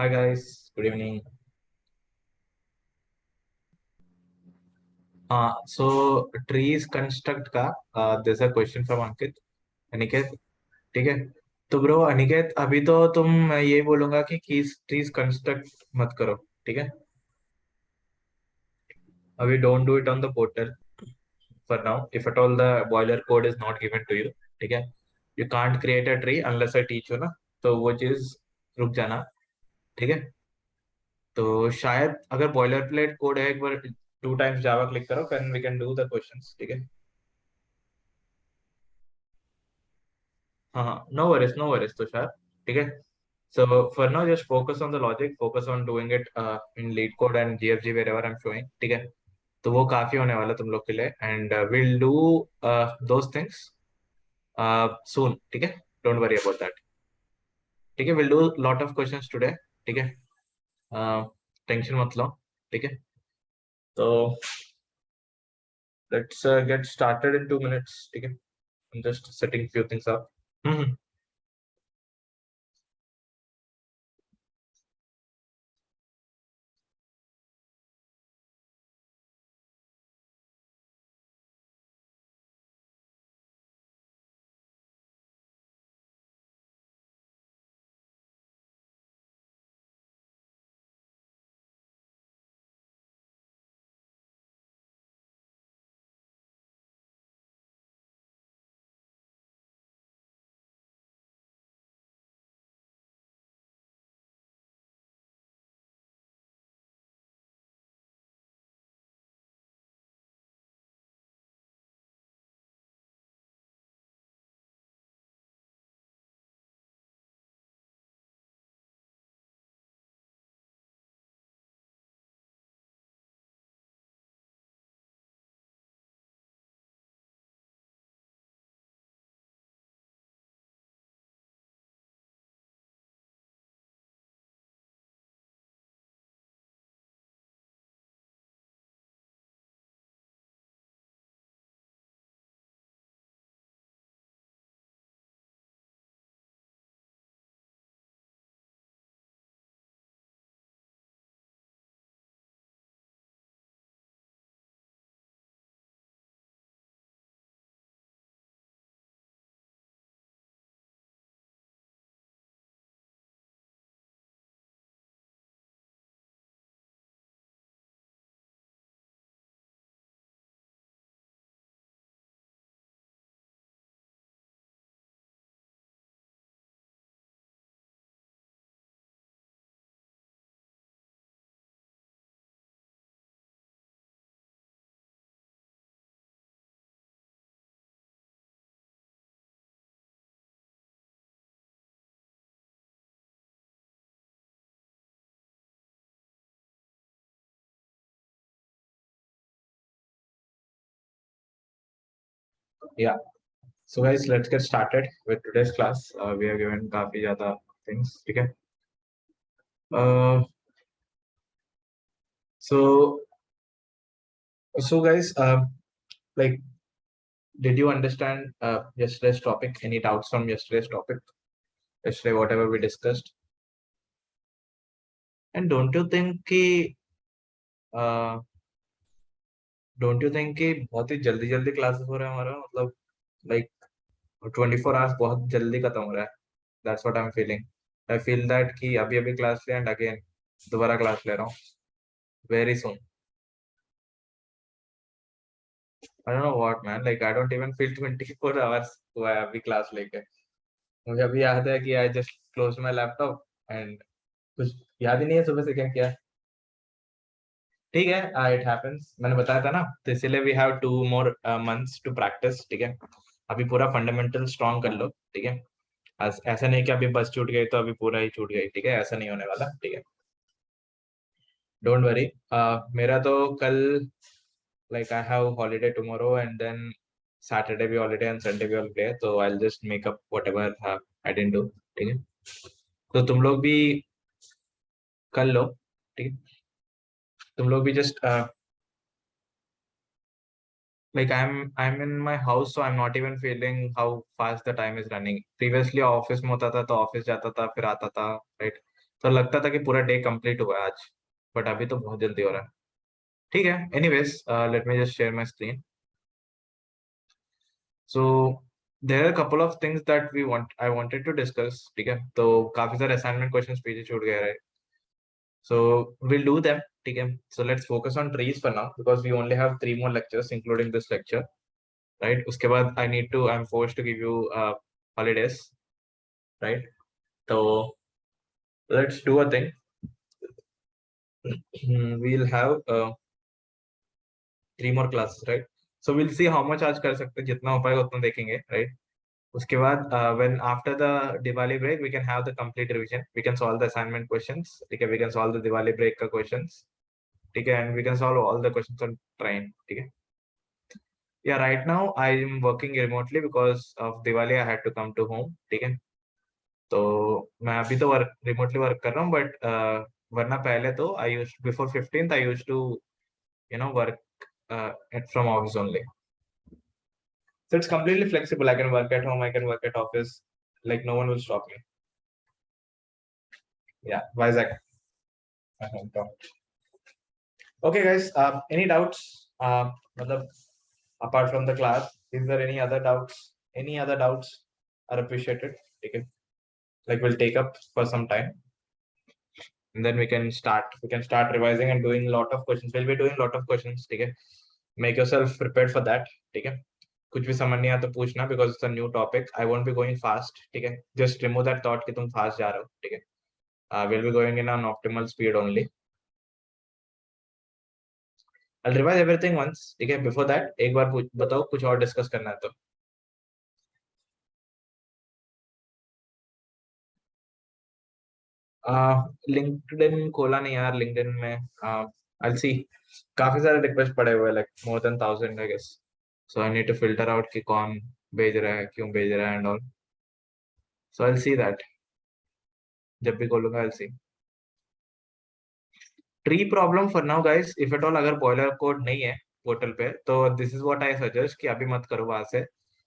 Hi guys, good evening. So trees construct का there's a question from Ankit. Aniket, ठीक है। तो ब्रो अनिकेत, अभी तो तुम मैं ये बोलूंगा कि ट्रीज कंस्ट्रक्ट मत करो, ठीक है। अभी don't do it on the portal for now if at all the boiler code is not given to you, ठीक है। You can't create a tree unless I teach you ना, तो वो चीज रुक जाना, ठीक है। तो शायद अगर बॉयलर प्लेट कोड है, एक बार 2 टाइम्स जावा क्लिक करो, can we can do the questions, ठीक है। हाँ हाँ, नो वरीज तुषार, ठीक है। So for now, just focus on the logic, focus on doing it in lead code and GFG wherever I'm showing, ठीक है। तो वो काफी होने वाला तुम लोग के लिए, and we'll do those things soon, ठीक है। Don't worry about that, ठीक है। We'll do lot of questions today, ठीक है। टेंशन मत लो, ठीक है। तो let's get started in 2 minutes, ठीक है। I'm just setting few things up. Hmm. Yeah. So guys, let's get started with today's class. We are given काफी ज्यादा things, ठीक है। So guys, like, did you understand yesterday's topic? Any doubts from yesterday's topic? Yesterday, whatever we discussed. And uh, don't you think कि बहुत ही जल्दी जल्दी classes हो रहा है हमारा, मतलब like 24 hours बहुत जल्दी खत्म हो रहा है। That's what I'm feeling. I feel that कि अभी अभी क्लास ले and again दोबारा क्लास ले रहा हूँ very soon. I don't know what man, like I don't even feel 24 hours हुआ है अभी क्लास लेके। मुझे अभी याद है कि I just closed my laptop and कुछ याद ही नहीं है सुबह से क्या किया। ठीक है, इट हैपेंस, मैंने बताया था ना, तो इसीलिए we have 2 more months to practise, ठीक है। अभी पूरा फंडामेंटल स्ट्रॉन्ग कर लो, ठीक है। ऐसा नहीं कि अभी बस छूट गई तो अभी पूरा ही छूट गई, ठीक है, ऐसा नहीं होने वाला, ठीक है। Don't worry. मेरा तो कल like I have holiday tomorrow and then Saturday भी holiday and Sunday भी holiday है, तो I'll just make up whatever I didn't do, ठीक है। तो तुम लोग भी कर लो, ठीक है। तुम लोग भी just like I'm in my house, so I'm not even feeling how fast the time is running. Previously office में होता था तो ऑफिस जाता था फिर आता था, right? तो लगता था कि पूरा डे कंप्लीट हुआ है आज, बट अभी तो बहुत जल्दी हो रहा है। ठीक है, anyways let me just share my screen. So there are couple of things that we want I wanted to discuss. ठीक है, तो काफी सारे असाइनमेंट क्वेश्चंस पीछे छूट गए रहे, सो we'll do them. ठीक है, so let's focus on trees for now because we only have 3 more lectures including this lecture, right? उसके बाद I'm forced to give you holidays, right? So let's do a thing. We'll have 3 more classes, right? So we'll see how much आज कर सकते हैं, जितना हो पाएगा उतना देखेंगे, right? उसके बाद when after the Diwali break we can have the complete revision, we can solve the assignment questions, ठीक है, we can solve the Diwali break का questions, ठीक है, and we can solve all the questions on train, ठीक है. Yeah, right now I am working remotely because of Diwali. I had to come to home. ठीक है, तो मैं अभी तो वर्क रिमोटली वर्क कर रहा हूँ, बट वरना पहले तो I use before 15th I use to work from office only. So it's completely flexible. I can work at home, I can work at office, like no one will stop me. Yeah, Vizag, my hometown. Okay, guys. Any doubts? मतलब, apart from the class, is there any other doubts? Any other doubts are appreciated. Okay, like we'll take up for some time, and then we can start. We can start revising and doing a lot of questions. We'll be doing a lot of questions. Okay, make yourself prepared for that. Okay, कुछ भी समझ नहीं आया तो पूछना, because it's a new topic. I won't be going fast. ठीक है, just remove that thought कि तुम fast जा रहे हो. ठीक है, we'll be going in an optimal speed only. I'll revise everything once. ठीक है, before that एक बार बताओ कुछ और डिस्कस करना है तो. लिंक्डइन खोला नहीं यार, लिंक्डइन में I'll see. काफी सारे रिक्वेस्ट पड़े हुए, like more than 1,000 I guess. So I need to filter out कि कौन भेज रहा है, क्यों भेज रहा है and all. So I'll see that. जब भी खोलूंगा I'll see. Tree problem for now guys, if at all अगर बॉयलर कोड नहीं है पोर्टल पे, तो this is what I suggest कि अभी मत करो वहां से.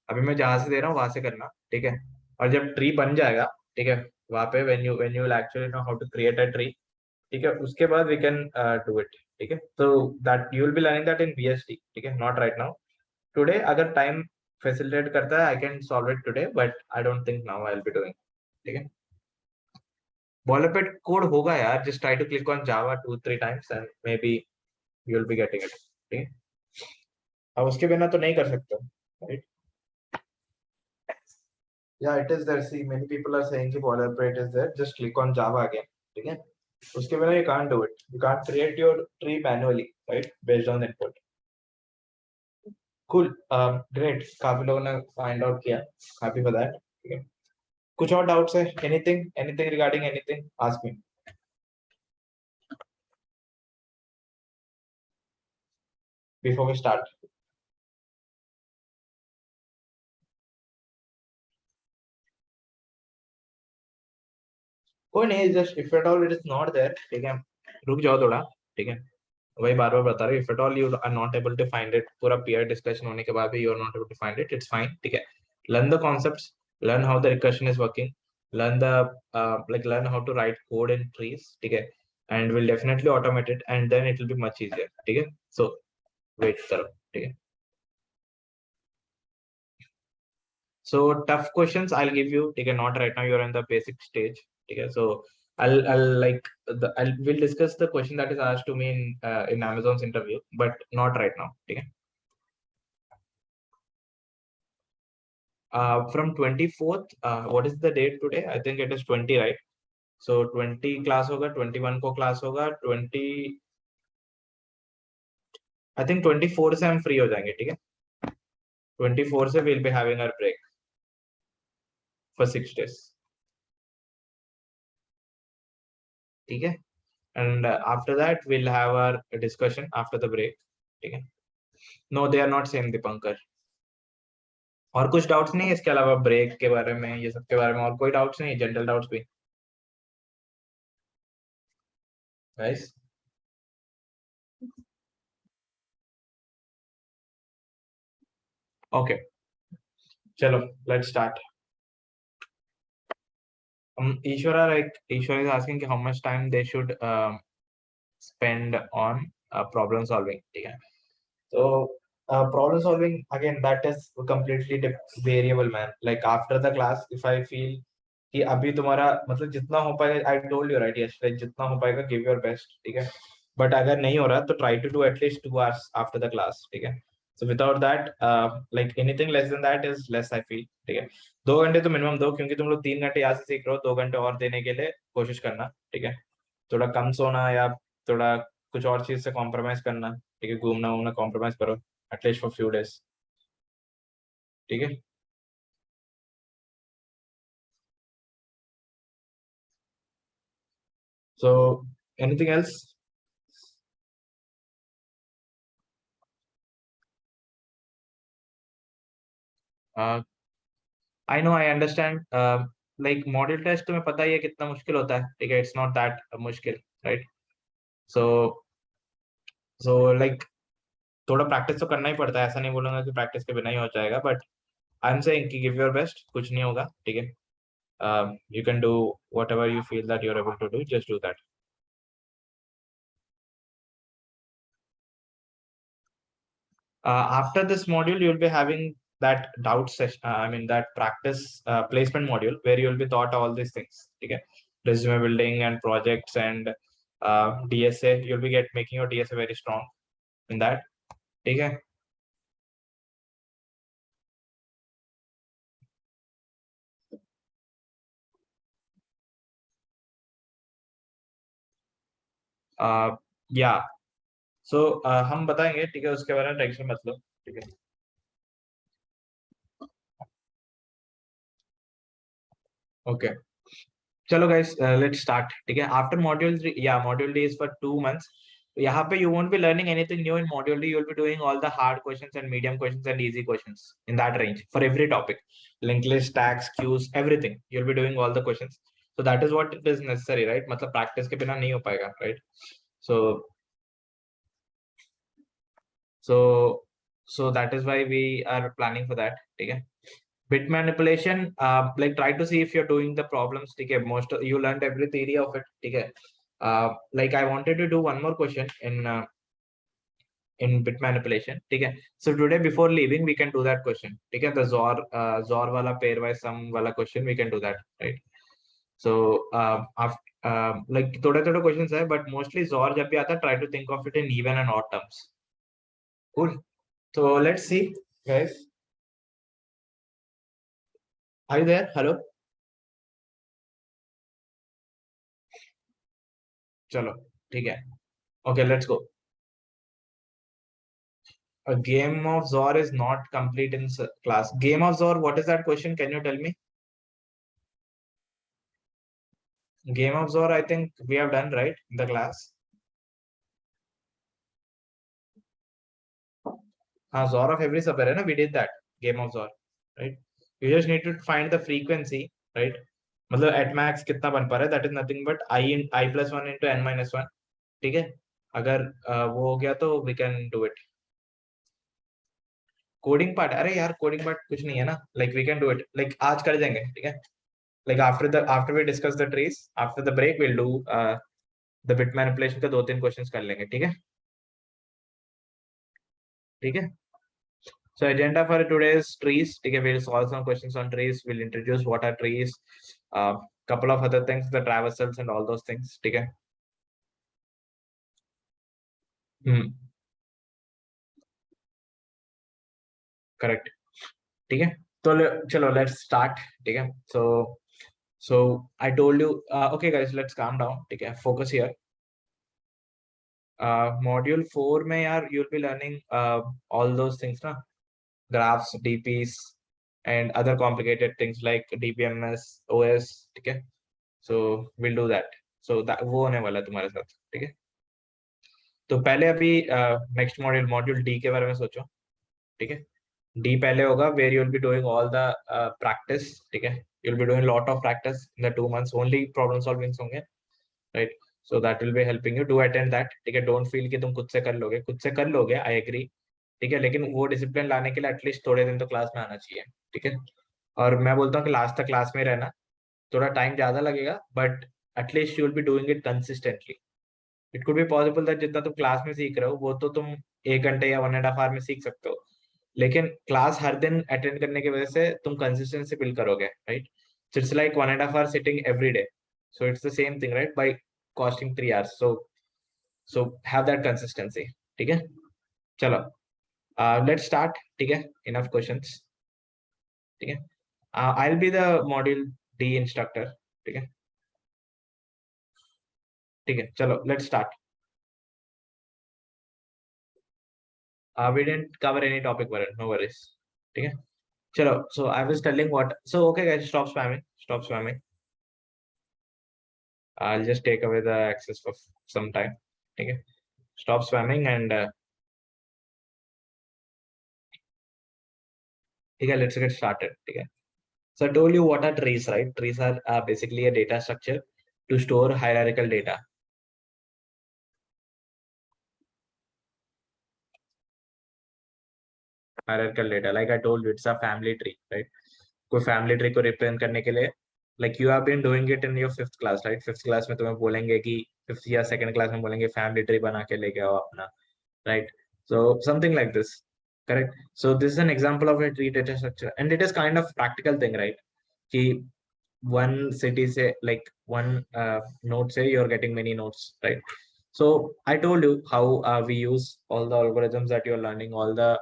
अभी मैं जहां से दे रहा हूँ वहां से करना. ठीक है, और जब ट्री बन जाएगा, ठीक है, वहां पे when you will actually know how to create a tree, ठीक है, उसके बाद we can do it. ठीक है, so that you will be learning that in VST. ठीक है, not right now. Today अगर टाइम फैसिलिटेट करता है, I can solve it today, but I don't think now I'll be doing. ठीक है, boilerplate code होगा यार, just try to click on Java 2-3 times and maybe you will be getting it. ठीक है, अब उसके बिना तो नहीं कर सकते, right? Yeah, it is there. See, many people are saying कि boilerplate is there. Just click on Java again. ठीक है, उसके बिना you can't do it. You can't create your tree manually, right? Based on input. Cool. Great. काफी लोगों ने find out किया. Happy for that. ठीक है, कुछ और doubts है? Anything regarding anything? Ask me. Before we start. कोई नहीं, just if at all it is not there, ठीक है, रुक जाओ थोड़ा. ठीक है, वही बार बार बता रहा हूँ, if at all you are not able to find it, पूरा peer discussion होने के बाद भी you are not able to find it, it's fine. ठीक है, learn the concepts, learn how the recursion is working, learn the learn how to write code in trees. ठीक है, and we'll definitely automate it and then it will be much easier. ठीक है, so wait करो. ठीक है, so tough questions I'll give you. ठीक है, not right now, you're in the basic stage. ठीक है, so I'll like we'll discuss the question that is asked to me in Amazon's interview, but not right now. ठीक है, from 24th, what is the date today? I think it is 20, right? So 20 class होगा, 21 को class होगा, 20 I think 24 से हम free हो जाएंगे. ठीक है, 24 से we'll be having our break for 6 days. ठीक है, and after that we'll have our discussion after the break. ठीक है, no they are not same, Dipankar. और कुछ डाउट्स नहीं है इसके अलावा ब्रेक के बारे में, ये सब के बारे में और कोई डाउट्स नहीं, जनरल डाउट्स भी गाइस? ओके, चलो let's start. Ishwara is asking कि how much time they should spend on problem solving. ठीक है. So problem solving again, that is completely variable man. Like after the class, if I feel कि अभी तुम्हारा मतलब जितना हो पाएगा, I told you right yesterday, जितना हो पाएगा give your best. ठीक है. But अगर नहीं हो रहा तो try to do at least 2 hours after the class. ठीक है. So without that, like anything less than that is less I feel. ठीक है. 2 घंटे तो मिनिमम दो, क्योंकि तुम लोग 3 घंटे यहाँ से सीख रहे हो, 2 घंटे और देने के लिए कोशिश करना. ठीक है. थोड़ा कम सोना या थोड़ा कुछ और चीज से कॉम्प्रोमाइज करना. ठीक है. घूमना वूमना कॉम्प्रोमाइज करो एटलीस्ट फॉर फ्यू डेज. ठीक है. So anything else? I know, I understand. Like model test तुम्हें पता ही है कितना मुश्किल होता है. ठीक है. इट्स नॉट दैट मुश्किल, राइट? सो लाइक थोड़ा प्रैक्टिस तो करना ही पड़ता है. ऐसा नहीं बोलूंगा कि प्रैक्टिस के बिना ही हो जाएगा, बट आई एम सेइंग कि गिव योर बेस्ट. कुछ नहीं होगा. ठीक है. You can do whatever you feel that you're able to do, just do that. After this module, you'll be having that doubt session. I mean that practice placement module where you'll be taught all these things. Okay, resume building and projects and DSA. You'll be making your DSA very strong in that. Okay. Yeah. So हम बताएंगे. ठीक है. उसके बारे में tension मत लो. ठीक है. Okay. चलो guys, let's start. ठीक है. After module 3, yeah, module D is for 2 months. यहाँ पे you won't be learning anything new in module D. You'll be doing all the hard questions and medium questions and easy questions in that range for every topic. Linked list, tags, queues, everything. You'll be doing all the questions. So that is what it is necessary, right? मतलब practice के बिना नहीं हो पाएगा, right? So so so that is why we are planning for that. ठीक है. Bit manipulation, like try to see if you're doing the problems. Okay, you learned every theory of it. Okay, like I wanted to do one more question in bit manipulation. Okay, so today before leaving we can do that question. Okay, the zor wala pairwise sum wala question, we can do that, right? So like थोड़े questions है, but mostly zor जब भी आता है, try to think of it in even and odd terms. Cool. So let's see, guys. Are you there? Hello. चलो ठीक है. Okay, let's go. A game of Zor is not complete in class. Game of Zor, what is that question? Can you tell me? Game of Zor, I think we have done, right, in the class. Zor of every subarray, no? We did that. Game of Zor, right? You just need to find the frequency, right? मतलब at max कितना बन पा रहा है? That is nothing but I plus 1 into n minus 1. ठीक है. अगर वो हो गया तो we can do it. Coding part, अरे यार कोडिंग पार्ट कुछ नहीं है ना. Like we can do it. Like आज कर जाएंगे. ठीक है. Like after we discuss the trees, after the break we'll do the bit manipulation के 2-3 क्वेश्चंस कर लेंगे. ठीक है. ठीक है. So agenda for today's trees. ठीक है. We'll solve some questions on trees. We'll introduce what are trees, couple of other things, the traversals and all those things. ठीक है. करेक्ट. ठीक है. तो चलो let's start. ठीक है. So I told you, okay guys, let's calm down. ठीक है. Focus here. Module 4 में यार you'll be learning all those things ना, graphs, DPs and other complicated things like DBMS, OS. ठीक है. So we'll do that. So that वो होने वाला है तुम्हारे साथ. ठीक है. तो पहले अभी नेक्स्ट मॉड्यूल डी के बारे में सोचो. ठीक है. डी पहले होगा where you'll be doing all the practice. ठीक है. You'll be doing lot of practice in the 2 months. Only problem solving होंगे, right? So that will be helping you to attend that. ठीक है. Don't feel कि तुम खुद से कर लोगे. खुद से कर लोगे, I agree. ठीक है. लेकिन वो डिसिप्लिन लाने के लिए एटलीस्ट थोड़े दिन तो क्लास में आना चाहिए. ठीक है. और मैं बोलता हूँ कि लास्ट तक क्लास में रहना. थोड़ा टाइम ज्यादा लगेगा, but at least you will be doing it consistently. It could be possible that जितना तुम क्लास में सीख रहे हो वो तो तुम 1 घंटे या 1.5 आवर में सीख सकते हो, लेकिन क्लास हर दिन अटेंड करने की वजह से तुम कंसिस्टेंसी बिल्ड करोगे, right? So it's like 1.5 hour sitting every day. So it's the same thing, right? By costing 3 hours. So have that consistency. ठीक है? चलो. Let's start. ठीक है? Enough questions. ठीक है? I'll be the module D instructor. ठीक है? ठीक है? चलो. Let's start. We didn't cover any topic, but no worries. ठीक है? चलो. So I was telling what. So okay, guys, stop spamming. Stop spamming. I'll just take away the access for some time. ठीक है? Stop spamming and ठीक है, let's get started. ठीक है? So I told you what are trees, right? Trees are basically a data structure to store hierarchical data. Hierarchical data, like I told you, it's a family tree, right? कोई family tree को represent करने के लिए, like you have been doing it in your 5th class, right? 5th class में तुम्हें बोलेंगे कि 5th या 2nd class में बोलेंगे family tree बना के लेके आओ अपना, right? So something like this, correct? So this is an example of a tree data structure, and it is kind of practical thing, right? कि one city say, like one node say you're getting many nodes, right? So I told you how we use all the algorithms that you're learning, all the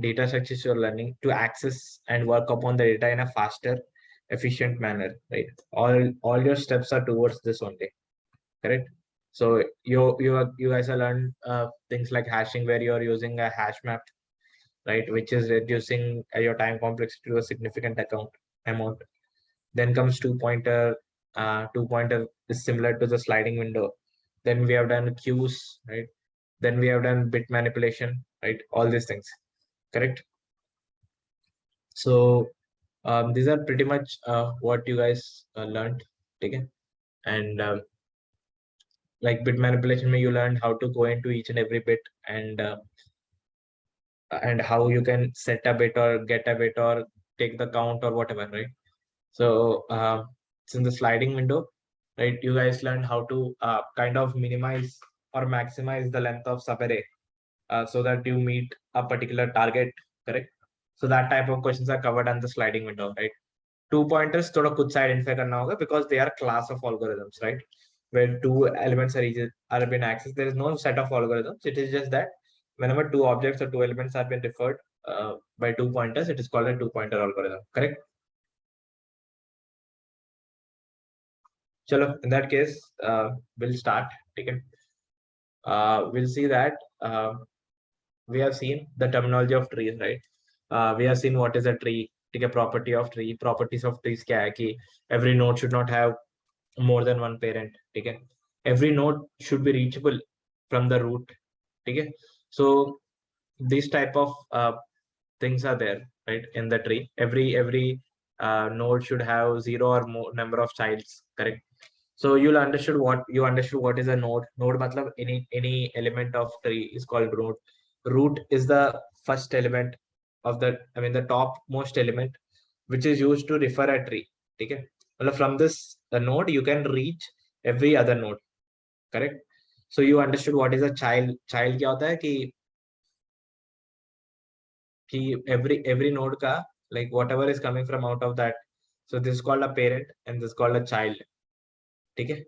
data structures you're learning to access and work upon the data in a faster, efficient manner, right? All your steps are towards this only, correct? So you guys are learned things like hashing, where you're using a hash map, right, which is reducing your time complexity to a significant amount. Then comes two pointer. Two pointer is similar to the sliding window. Then we have done queues, right? Then we have done bit manipulation, right? All these things, correct? So these are pretty much what you guys learned, okay? And like bit manipulation, you learned how to go into each and every bit, and how you can set a bit or get a bit or take the count or whatever, right? So it's in the sliding window, right? You guys learned how to kind of minimize or maximize the length of subarray so that you meet a particular target, correct? So that type of questions are covered on the sliding window, right? Two pointers thoda खुद से identify करना होगा because they are class of algorithms, right? Where two elements are being accessed, there is no set of algorithms. It is just that whenever two objects or two elements are being referred by two pointers, it is called a two pointer algorithm, correct? Chalo, in that case, we'll start. Okay. We'll see that we have seen the terminology of trees, right? We have seen what is a tree, okay, property of tree. Properties of trees kya hai ki every node should not have more than one parent. Okay. Every node should be reachable from the root. Okay. So these type of things are there, right, in the tree. Every node should have zero or more number of childs, correct? So you understood what is a node. Node matlab any element of tree is called root. Root is the first element of the, I mean the top most element, which is used to refer a tree. Okay. Well, from this node you can reach every other node, correct? So you understood what is a child. Child क्या होता है कि every node का, like whatever is coming from out of that. So this is called a parent and this is called a child. Okay.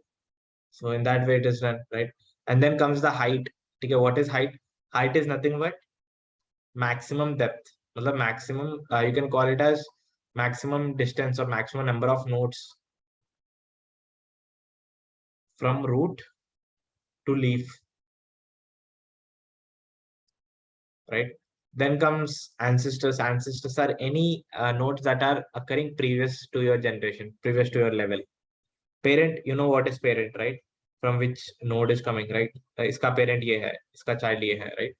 So in that way it is done, right? And then comes the height. Okay, what is height? Height is nothing but maximum depth. Maximum, you can call it as maximum distance or maximum number of nodes from root to leaf, right? Then comes ancestors. Ancestors are any nodes that are occurring previous to your generation, previous to your level. Parent, you know what is parent, right? From which node is coming, right? Iska parent ye hai, iska child ye hai, right?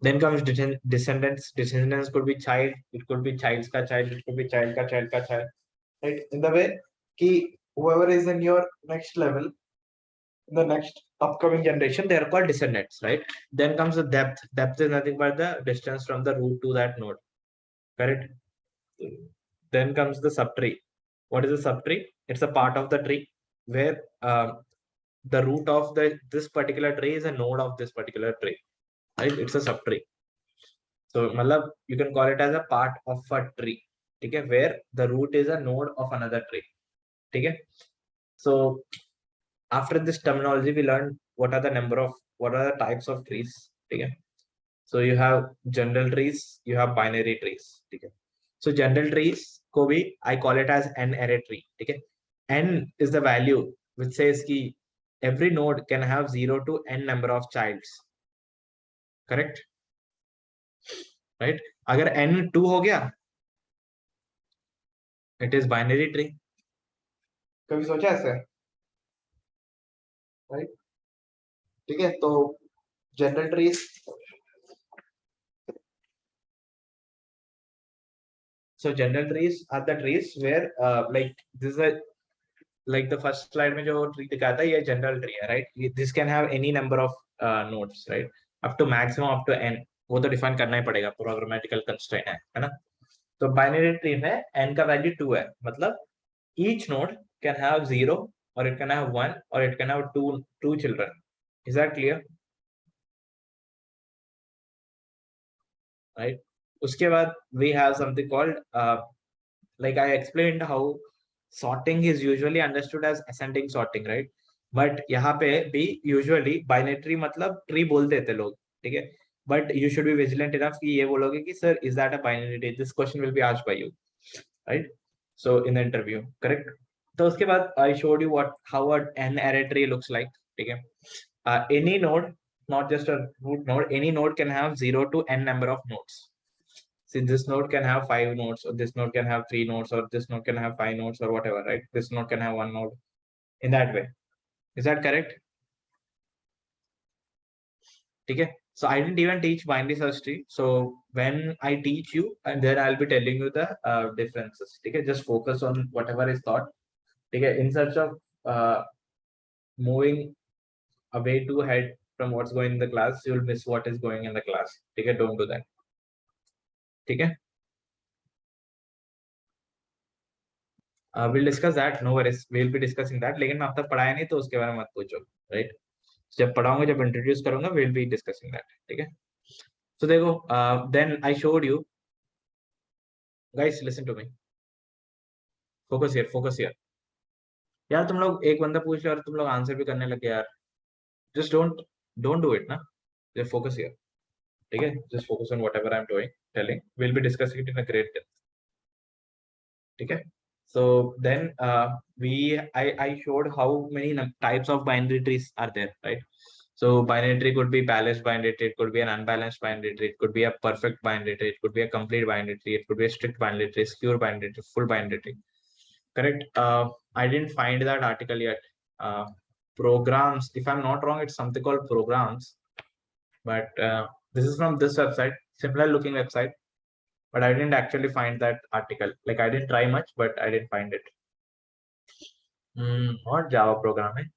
Then comes descendants. Descendants could be child, it could be child's ka child, it could be child ka child ka child, right? In the way ki whoever is in your next level, the next upcoming generation, they are called descendants, right? Then comes the depth. Depth is nothing but the distance from the root to that node, correct? Then comes the subtree. What is a subtree? It's a part of the tree where the root of this particular tree is a node of this particular tree, right? It's a subtree. So matlab you can call it as a part of a tree, okay, where the root is a node of another tree, okay. So after this terminology we learned what are the types of trees, okay. So you have general trees, you have binary trees, okay. So general trees ko bhi I call it as n array tree, okay. N is the value which says ki every node can have 0 to n number of childs, correct, right? अगर n 2 हो गया it is binary tree. कभी सोचा ऐसे, right? ठीक है, तो general trees, so general trees are the trees where like this is a like the first slide में जो tree दिखाता है ये general tree है, right? This can have any number of nodes, right? up to maximum up to n, वो तो define करना ही पड़ेगा, programmatical constraint है ना? तो binary tree में n का value 2 है, मतलब each node can have 0 or it can have 1 or it can have two children. Is that clear? Right? उसके बाद we have something called like I explained how sorting is usually understood as ascending sorting, right? But यहाँ पे भी usually binary मतलब tree बोल देते लोग, ठीक है? But you should be vigilant enough कि ये बोलोगे कि sir is that a binary tree? This question will be asked by you, right? So in the interview, correct? तो उसके बाद I showed you how an array tree looks like, ठीक है? Any node, not just a root node, any node can have 0 to n number of nodes. See, this node can have 5 nodes, or this node can have 3 nodes, or this node can have 5 nodes, or whatever, right? This node can have 1 node. In that way, is that correct? Okay. So I didn't even teach binary search tree. So when I teach you, and then I'll be telling you the differences. Okay. Just focus on whatever is taught. Okay. In search of moving away too ahead from what's going in the class, you'll miss what is going in the class. Okay. Don't do that. Okay. We'll discuss that. No worries. We'll be discussing that. लेकिन मैं अब तक पढ़ाया नहीं तो उसके बारे में मत पूछो, right? जब पढ़ाऊंगा, जब इंट्रोड्यूस करूंगा, we'll be discussing that. ठीक है? So देखो, then I showed you. Guys, listen to me. Focus here. Focus here. यार तुम लोग एक बंदा पूछ रहे और तुम लोग आंसर भी करने लगे यार. Just don't do it ना. Just focus here. ठीक है? Just focus on whatever I'm telling. We'll be discussing it in a great depth. ठीक है? So then I showed how many types of binary trees are there, right? So binary tree could be balanced binary tree, it could be an unbalanced binary tree, it could be a perfect binary tree, it could be a complete binary tree, it could be a strict binary tree, skew binary tree, full binary tree. Correct? I didn't find that article yet. Programs, if I'm not wrong, it's something called programs, but this is from this website, similar looking website. But I didn't actually find that article. Like I didn't try much, but I didn't find it. Not Java programming.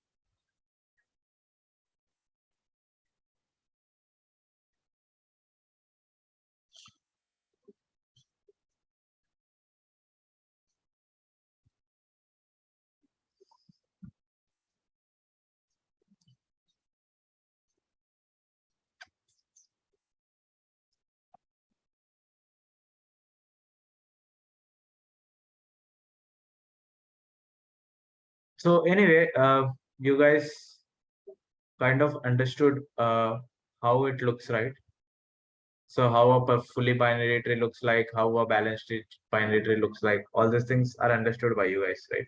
So anyway, you guys kind of understood how it looks, right? So how a fully binary tree looks like, how a balanced binary tree looks like, all these things are understood by you guys, right?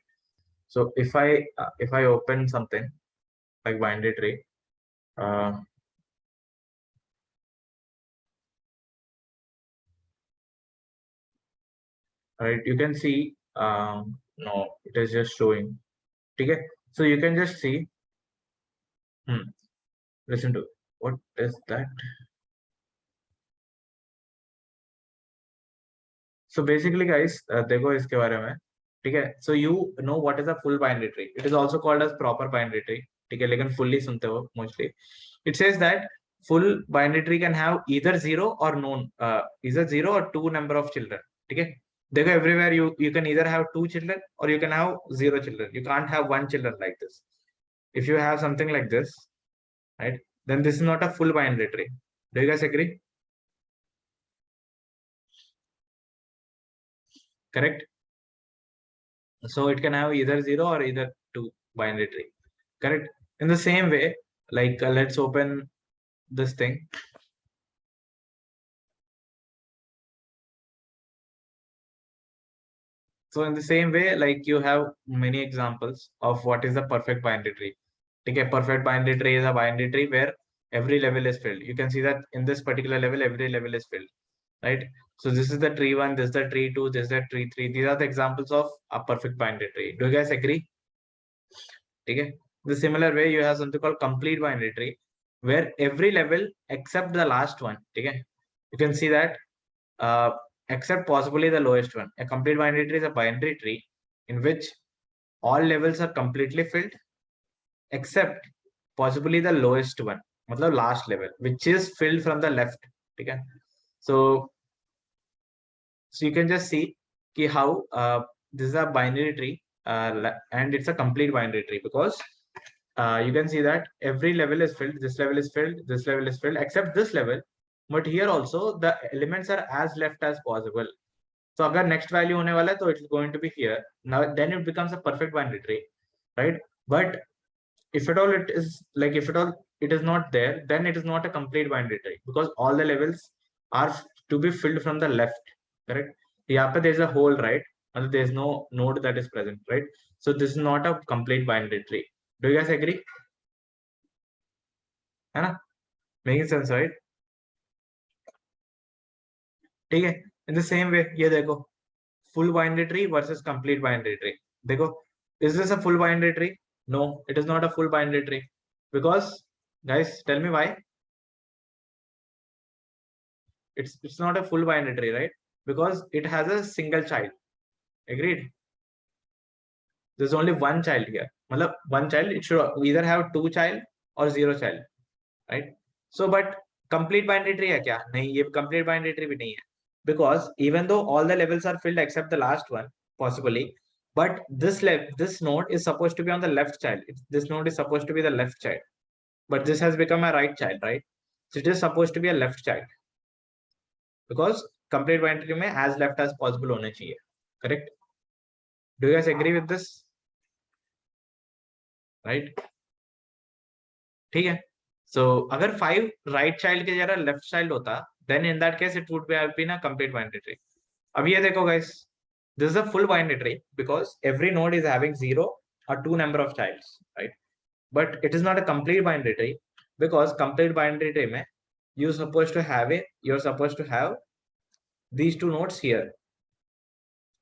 So if I open something like binary tree, right, you can see, no, it is just showing. Okay, so you can just see, listen to, what is that? So basically guys, देखो इसके बारे में, ठीक है? So you know what is a full binary tree. It is also called as proper binary tree, ठीक है? लेकिन fully सुनते हो mostly. It says that full binary tree can have either 0 or known, either 0 or 2 number of children, ठीक है? देखो everywhere you can either have 2 children or you can have 0 children. You can't have 1 children like this. If you have something like this, right, then this is not a full binary tree. Do you guys agree? Correct. So it can have either 0 or either 2 binary tree. Correct. In the same way, like let's open this thing. So in the same way, like you have many examples of what is the perfect binary tree. Okay, perfect binary tree is a binary tree where every level is filled. You can see that in this particular level, every level is filled, right? So this is the tree 1, this is the tree 2, this is the tree 3. These are the examples of a perfect binary tree. Do you guys agree? Okay. The similar way, you have something called complete binary tree, where every level except the last one. Okay. You can see that except possibly the lowest one. A complete binary tree is a binary tree in which all levels are completely filled except possibly the lowest one, मतलब last level, which is filled from the left. Okay. So you can just see ki how this is a binary tree and it's a complete binary tree because you can see that every level is filled, this level is filled, this level is filled except this level. But here also the elements are as left as possible. So agar next value hone wala hai, तो it's going to be here. Now then it becomes a perfect binary tree, right? But if at all it is like if at all it is not there, then it is not a complete binary tree because all the levels are to be filled from the left. Correct. Here there is a hole, right? And there is no node that is present, right? So this is not a complete binary tree. Do you guys agree? है ना? Making sense, right? ठीक है. In the same way, ये देखो full binary tree versus complete binary tree. देखो, is this a full binary tree? No, it is not a full binary tree because guys, tell me why. It's not a full binary tree, right? Because it has a single child. Agreed? There's only one child here. मतलब one child, it should either have 2 child or 0 child, right? So but complete binary tree है क्या? नहीं, ये complete binary tree भी नहीं है. Because even though all the levels are filled except the last one, possibly, but this node is supposed to be on the left child. This node is supposed to be the left child, but this has become a right child, right? So it is supposed to be a left child because complete binary tree में as left as possible होने चाहिए. Correct? Do you guys agree with this? Right? ठीक है. So अगर 5 right child के जगह left child होता, then in that case it would be have been a complete binary tree. अब ये देखो guys, this is a full binary tree because every node is having 0 or 2 number of childs, right? But it is not a complete binary tree because complete binary tree में you're supposed to have these 2 nodes here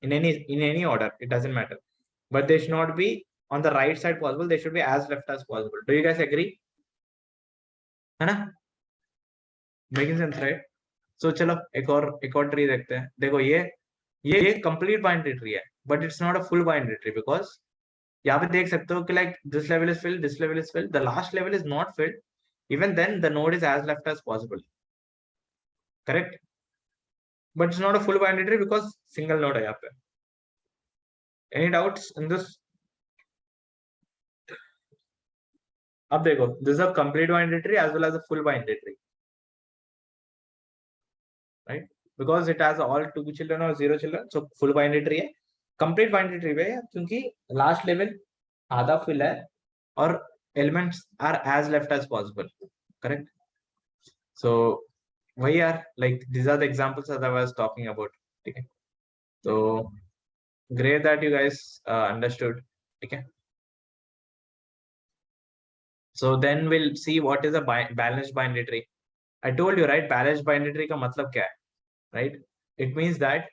in any order. It doesn't matter, but they should not be on the right side possible. They should be as left as possible. Do you guys agree? है ना? Making sense, right? So चलो एक और tree देखते हैं. देखो ये complete binary tree है, but it's not a full binary tree because यहाँ पे देख सकते हो कि like this level is filled, this level is filled, the last level is not filled. Even then the node is as left as possible. Correct? But it's not a full binary tree because single node है यहाँ पे. Any doubts in this? अब देखो, this is a complete binary tree as well as a full binary tree, right? Because it has all 2 children or 0 children, so full binary tree है. Complete binary tree है क्योंकि last level आधा fill है और elements are as left as possible. Correct? So वही यार, like these are the examples that I was talking about. Okay, so great that you guys understood. Okay, so then we'll see what is a balanced binary tree. I told you, right? Balanced binary tree का मतलब क्या है, right? It means that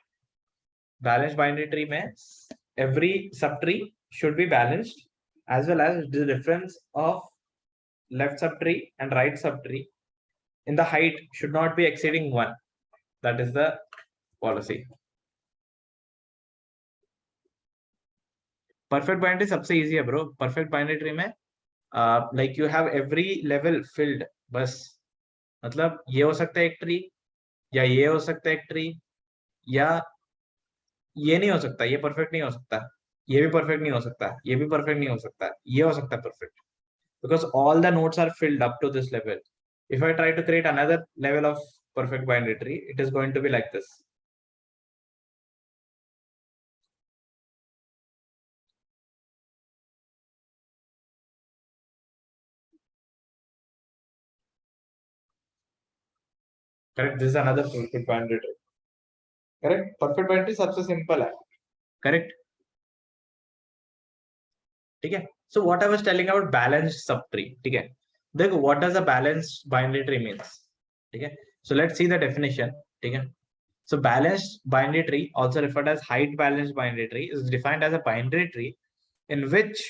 balanced binary tree में every subtree should be balanced as well as the difference of left subtree and right subtree in the height should not be exceeding 1. That is the policy. Perfect binary सबसे easy है bro. Perfect binary tree में like you have every level filled. बस मतलब ये हो सकता है एक ट्री, या ये हो सकता है एक ट्री, या ये नहीं हो सकता, ये परफेक्ट नहीं हो सकता, ये भी परफेक्ट नहीं हो सकता, ये भी परफेक्ट नहीं हो सकता, ये हो सकता है perfect, because all the nodes are filled up to this level. If I try to create another level of perfect binary tree, it is going to be like this. Correct? This is another perfect binary tree. Correct? Perfect binary tree सबसे simple है. Correct? ठीक है? So what I was telling about balanced subtree. ठीक है? देखो, what does a balanced binary tree means? ठीक है? So let's see the definition. ठीक है? So balanced binary tree, also referred as height balanced binary tree, is defined as a binary tree in which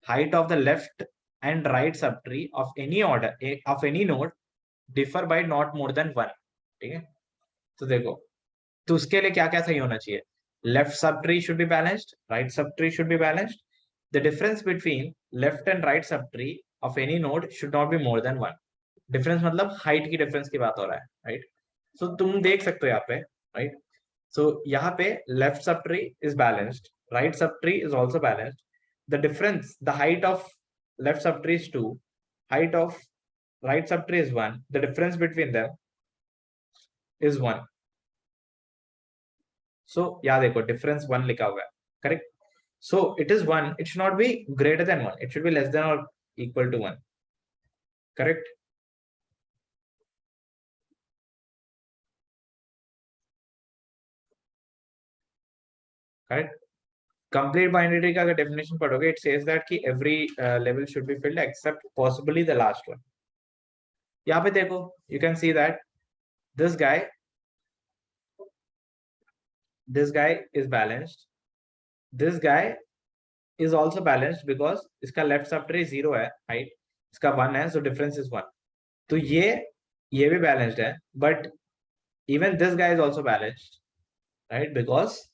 height of the left and right subtree of any order of any node differ by not more than 1. ठीक है? तो देखो, तो उसके लिए क्या क्या सही होना चाहिए? लेफ्ट सब tree should be balanced, right सब tree should be balanced. The difference between left and right sub tree of any node should not be more than 1. Difference मतलब हाइट की डिफरेंस की बात हो रहा है, राइट? सो तुम देख सकते हो यहाँ पे, राइट? सो यहाँ पे left sub tree is balanced, right sub tree is also balanced. The difference, the height of left subtree is 2, height of right subtree is 1, the difference between them is 1. So याद देखो, difference 1 लिखा हुआ है, correct? So it is 1, it should not be greater than 1, it should be less than or equal to 1, correct? Correct? Complete binary tree का अगर definition पढ़ोगे, it says that कि every level should be filled except possibly the last one. यहाँ पे देखो, you can see that this guy is balanced, this guy is also balanced because इसका left subtree 0 है, height इसका 1 है, so difference is 1. तो ये भी balanced है, but even this guy is also balanced, right? Because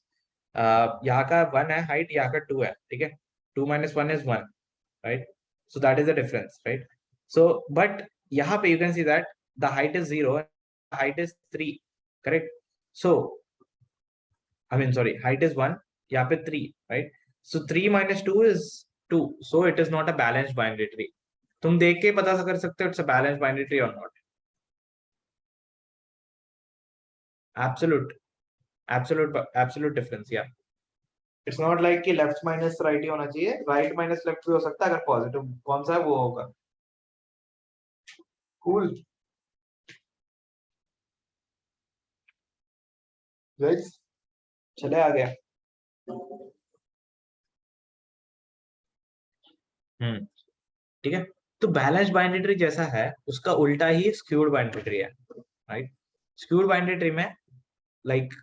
यहाँ का 1 है height, यहाँ का 2 है, ठीक है? 2 minus 1 is 1, right? So that is the difference, right? So but यहाँ पे you can see that the height is 0, height is 3, correct? So I mean sorry, height is 1, यहाँ पे 3, right? So 3 minus 2 is 2, so it is not a balanced binary tree. तुम देख के पता कर सकते हो it's a balanced binary tree or not. Absolute difference, yeah. It's not like कि left minus right ही होना चाहिए, right minus left भी हो सकता है अगर positive कौन सा है वो होगा. Cool. Guys, चले आ गया. ठीक है? तो बैलेंस्ड बाइनरी ट्री जैसा है, उसका उल्टा ही स्क्यूड बाइनरी ट्री है, राइट? स्क्यूड बाइनरी ट्री में लाइक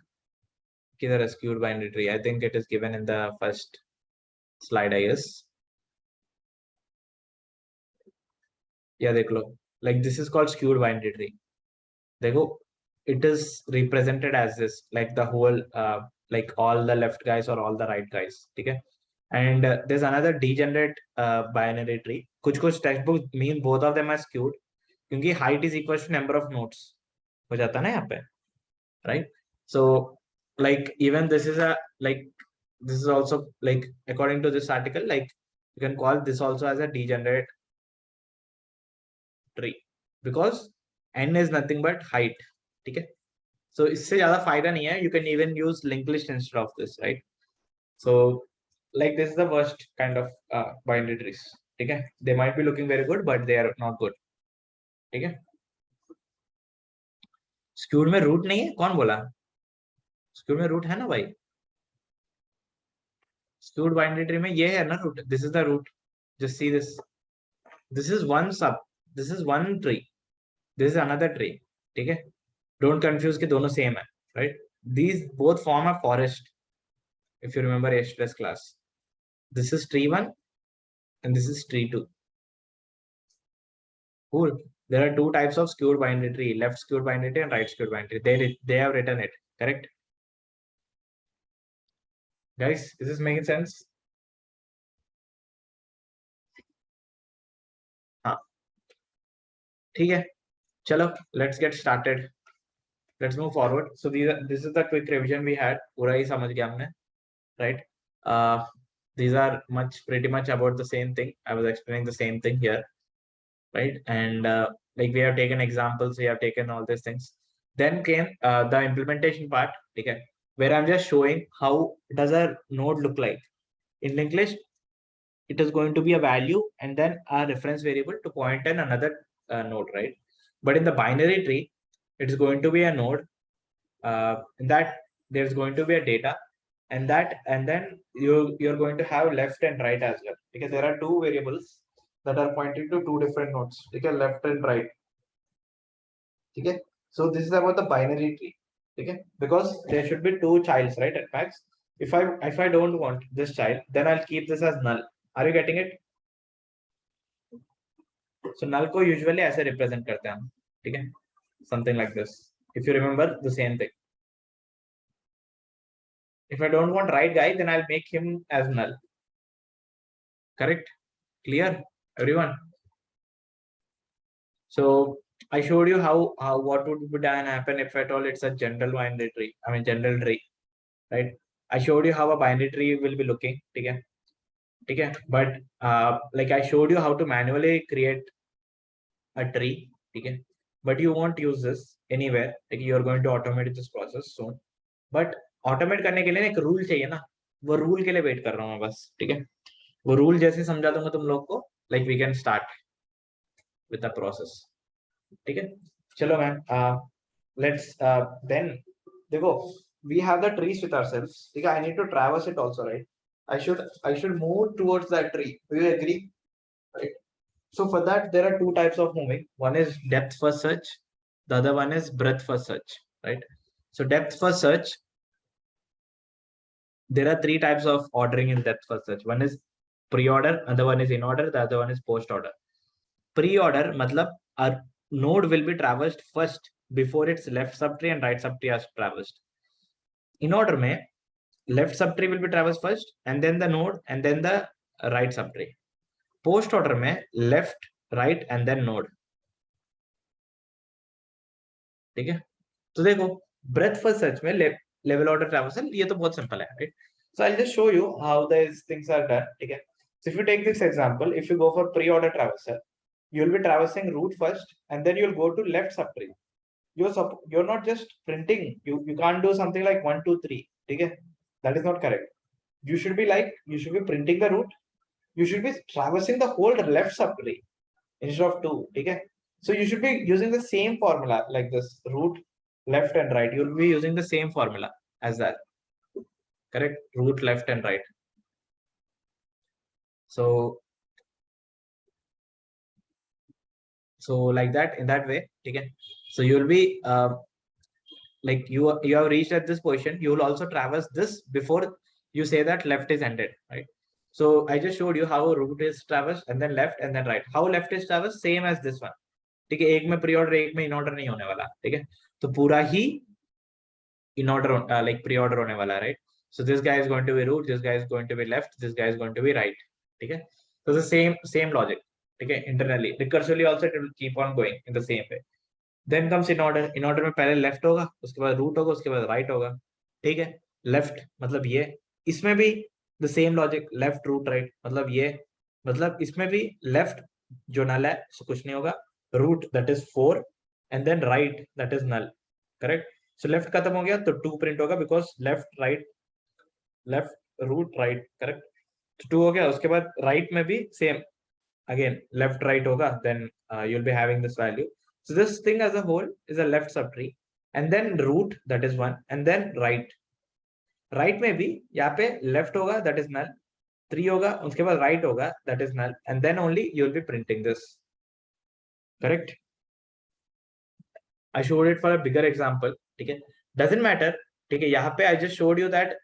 किधर है skewed binary tree? I think it is given in the first slide, I guess. या देख लो, like this is called skewed binary tree. देखो, it is represented as this, like the whole like all the left guys or all the right guys, ठीक है? And there's another degenerate binary tree. कुछ textbooks mean both of them are skewed क्योंकि height is equal to number of nodes हो जाता है ना यहाँ पे, right? So like even this is a like this is also like according to this article, like you can call this also as a degenerate tree because n is nothing but height, ठीक है? So इससे ज्यादा फायदा नहीं है. You can even use linked list instead of this, right? So like this is the worst kind of binary trees, ठीक है? They might be looking very good but they are not good, ठीक है? Skewed में root नहीं है, कौन बोला? Skewed में रूट है ना भाई. स्क्यूड बाइनरी ट्री में ये है ना root, this is the root. Just see this, this is one sub, this is one tree, this is another tree, ठीक है? डोंट कंफ्यूज कि दोनों सेम है, right? These both form a forest if you remember yesterday's class. This is tree 1 and this is tree 2. Cool. There are two types of skewed binary tree, left skewed binary tree and right skewed binary tree. They have written it, correct? Guys, is this making sense? हाँ, ठीक है, चलो let's get started. let's move forward. So this is the quick revision we had. पूरा ही समझ गया हमने, right? These are pretty much about the same thing. I was explaining the same thing here, right? And like we have taken examples, we have taken all these things. Then came the implementation part, okay, where I'm just showing how does a node look like. In linked list, it is going to be a value and then a reference variable to point in another node, right? But in the binary tree, it is going to be a node. In that there's going to be a data, and then you're going to have left and right as well, because there are two variables that are pointing to two different nodes, okay, left and right. Okay, so this is about the binary tree, okay, because there should be two childs, right, at max. If I don't want this child, then I'll keep this as null. Are you getting it? So null को usually ऐसे represent करते हैं हम, ठीक है, something like this. If you remember the same thing. If I don't want right guy, then I'll make him as null. Correct? Clear, everyone? So I showed you how what would be done happen if at all it's a general binary tree. I mean general tree, right? I showed you how a binary tree will be looking. Okay. But like I showed you how to manually create a tree. Okay. But you won't use this anywhere. Like you are going to automate this process soon. But automate करने के लिए एक rule चाहिए ना. वो rule के लिए wait कर रहा हूँ मैं बस. ठीक है. वो rule जैसे समझा दूंगा तुम लोग को. Like we can start with the process. ठीक है. चलो मैम. Let's then देखो, we have the trees with ourselves. ठीक है. I need to traverse it also, right? I should move towards that tree. Do you agree? Right. So for that, there are two types of moving. One is depth first search. The other one is breadth first search. Right. So depth first search. There are three types of ordering in depth first search. One is pre-order, other one is in order, the other one is post-order. Pre-order matlab a node will be traversed first before its left subtree and right subtree are traversed. In order mein, left subtree will be traversed first, and then the node, and then the right subtree. Post-order mein, left, right, and then node. ठीक है. तो देखो, breadth first search में level order traversal ये तो बहुत simple है, right? So I'll just show you how these things are done. ठीक है. So if you take this example, if you go for pre-order traversal, you'll be traversing root first, and then you'll go to left subtree. You're not just printing. You can't do something like 1, 2, 3. Okay, that is not correct. You should be printing the root. You should be traversing the whole left subtree instead of 2. Okay, so you should be using the same formula like this: root, left, and right. You'll be using the same formula as that. Correct? Root, left, and right. So like that, in that way. Okay, so you'll be like you have reached at this position. You will also traverse this before you say that left is ended, right? So I just showed you how root is traversed, and then left, and then right. How left is traversed? Same as this one. ठीक है, एक में pre order, एक में in order नहीं होने वाला. ठीक है, तो पूरा ही in order like pre order होने वाला, right? So this guy is going to be root, this guy is going to be left, this guy is going to be right. ठीक है, so the same logic. ठीक है, internally recursively also it will keep on going in the same way. Then comes in order. In order में पहले left होगा, उसके बाद root होगा, उसके बाद right होगा. ठीक है, left मतलब ये, इसमें भी the same logic, left, root, right. मतलब ये, मतलब इसमें भी left जो null है, so कुछ नहीं होगा. Root that is 4, and then right that is null. Correct. So left खत्म हो गया तो 2 print होगा, because left, right, left, root, right. Correct. तो 2 हो गया. उसके बाद right में भी same, again left, right होगा, then you'll be having this value. So this thing as a whole is a left subtree, and then root that is 1, and then right. Right में भी यहाँ पे left होगा, that is null. 3 होगा, उसके बाद right होगा, that is null, and then only you'll be printing this. Correct. I showed it for a bigger example. Okay, doesn't matter. Okay, यहाँ पे I just showed you that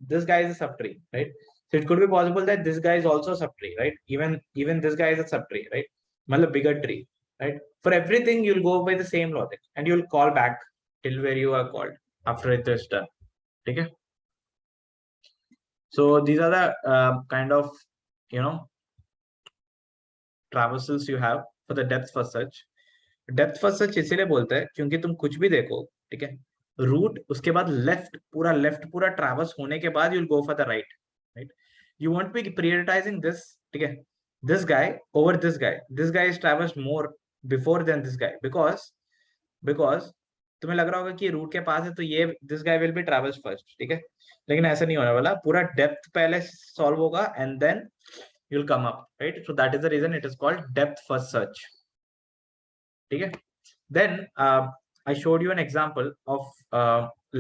this guy is a subtree, right? So it could be possible that this guy is also a subtree, right? Even this guy is a subtree, right? मतलब bigger tree, right? For everything you'll go by the same logic, and you'll call back till where you are called after it is done. Okay. So these are the kind of, you know, traversals you have for the depth first search. Depth first search इसीलिए बोलते हैं क्योंकि तुम कुछ भी देखो, ठीक है, रूट उसके बाद लेफ्ट पूरा ट्रैवर्स होने के बाद you'll go for the right, right? You won't be prioritizing this, ठीक है, this guy over this guy. This guy is traversed more before than this guy because तुम्हें लग रहा होगा कि रूट के पास है तो ये this guy will be traversed first, ठीक है, लेकिन ऐसा नहीं होने वाला, पूरा डेप्थ पहले सॉल्व होगा and then you'll come up, right? So that is the reason it is called depth first search, ठीक है. Then I showed you an example of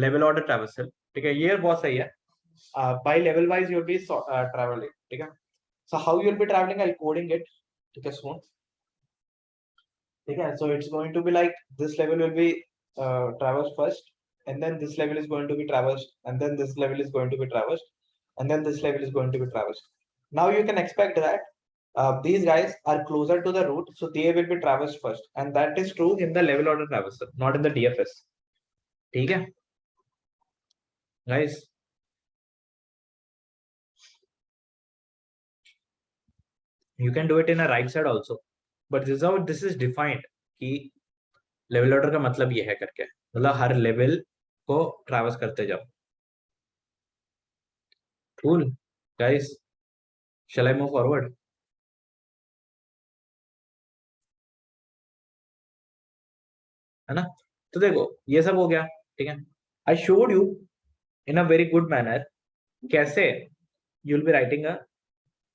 level order traversal, ठीक है, ये बहुत सही है. By level wise you'll be traveling, ठीक है. So how you'll be traveling, I'll coding it, ठीक है, soon, ठीक है. So it's going to be like this level will be traversed first, and then this level is going to be traversed, and then this level is going to be traversed, and then this level is going to be traversed. Now you can expect that these guys are closer to the root, so they will be traversed first, and that is true in the level order traversal, not in the DFS, ठीक है guys. You can do it in a right side also, but this is how this is defined कि level order का मतलब ये है करके, मतलब हर level को ट्रैवर्स करते जाओ. Cool guys, shall I move forward? है ना, तो देखो ये सब हो गया, ठीक है. I showed you in a very good manner कैसे you will be writing a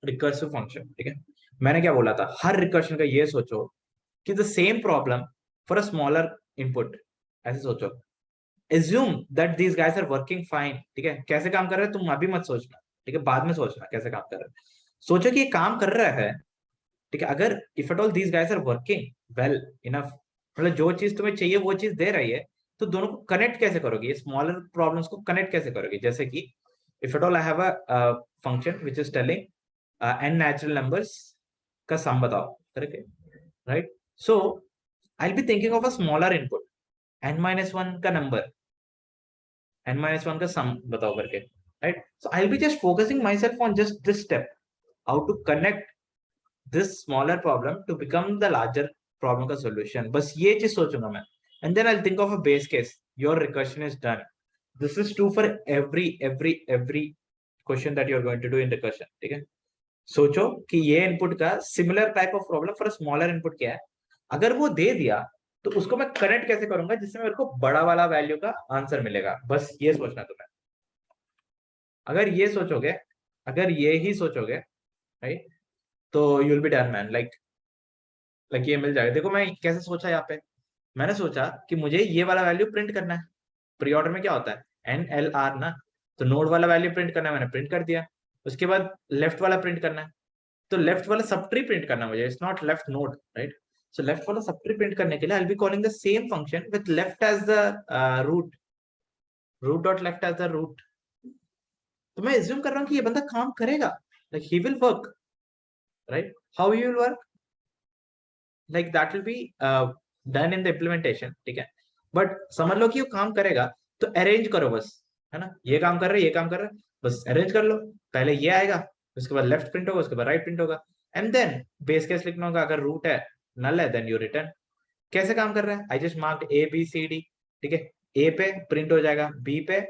recursive function, ठीक है. मैंने क्या बोला था, हर रिकर्शन का ये सोचो कि the same problem for a smaller input, ऐसे सोचो. Assume that these guys are working fine, ठीक है, कैसे काम कर रहे हैं तुम अभी मत सोचना, ठीक है, बाद में सोचना कैसे काम कर रहे हैं. सोचो कि ये काम कर रहा है, ठीक है, अगर if at all these guys are working well enough, मतलब जो चीज तुम्हें चाहिए वो चीज दे रही है, तो दोनों को कनेक्ट कैसे करोगे, ये स्मॉलर प्रॉब्लम्स को कनेक्ट कैसे करोगे. जैसे कि if at all I have a function which is telling n natural numbers का सम बताओ करके, right. So I will be thinking of a smaller input, n-1 का नंबर, n-1 का सम बताओ करके, right. So I will be just focusing myself on just this step, how to connect this smaller problem to become the larger problem का solution. बस ये चीज सोचूंगा मैं, and then I'll think of a base case. Your recursion is done. This is true for every question that you're going to do in recursion, ठीक है. सोचो कि ये इनपुट का similar type of problem for smaller input क्या है, अगर वो दे दिया तो उसको मैं कनेक्ट कैसे करूंगा जिससे मेरे को बड़ा वाला वैल्यू का आंसर मिलेगा. बस ये सोचना तुम्हें. अगर ये सोचोगे, अगर ये ही सोचोगे, राइट, तो you will be done man. Like ये मिल जाएगा. देखो मैं कैसे सोचा, यहाँ पे मैंने सोचा कि मुझे ये वाला वैल्यू प्रिंट करना है. प्री ऑर्डर में क्या होता है, NLR ना, तो नोड वाला वैल्यू प्रिंट करना है, मैंने प्रिंट कर दिया. उसके बाद लेफ्ट वाला प्रिंट करना है, तो लेफ्ट वाला सब ट्री प्रिंट करना है मुझे, it's not left node, right. So left वाला सब ट्री प्रिंट करने के लिए I will be calling the same function with left as the root dot left as the root. तो मैं एज्यूम कर रहा हूँ कि ये बंदा काम करेगा, like he will work, right. How he will work, like that will be done in the implementation, ठीक है. बट समझ लो कि वो काम करेगा, तो अरेंज करो बस, है ना. ये काम कर रहा है, ये काम कर रहा है, बस अरेंज कर लो. पहले ये आएगा, उसके बाद लेफ्ट प्रिंट होगा, उसके बाद राइट प्रिंट होगा, एंड देन बेस केस लिखना होगा. अगर रूट है, नल है, देन यू रिटर्न. कैसे काम कर रहा है, आई जस्ट मार्क्ड ABCD, ठीक है. ए पे प्रिंट हो जाएगा, बी पे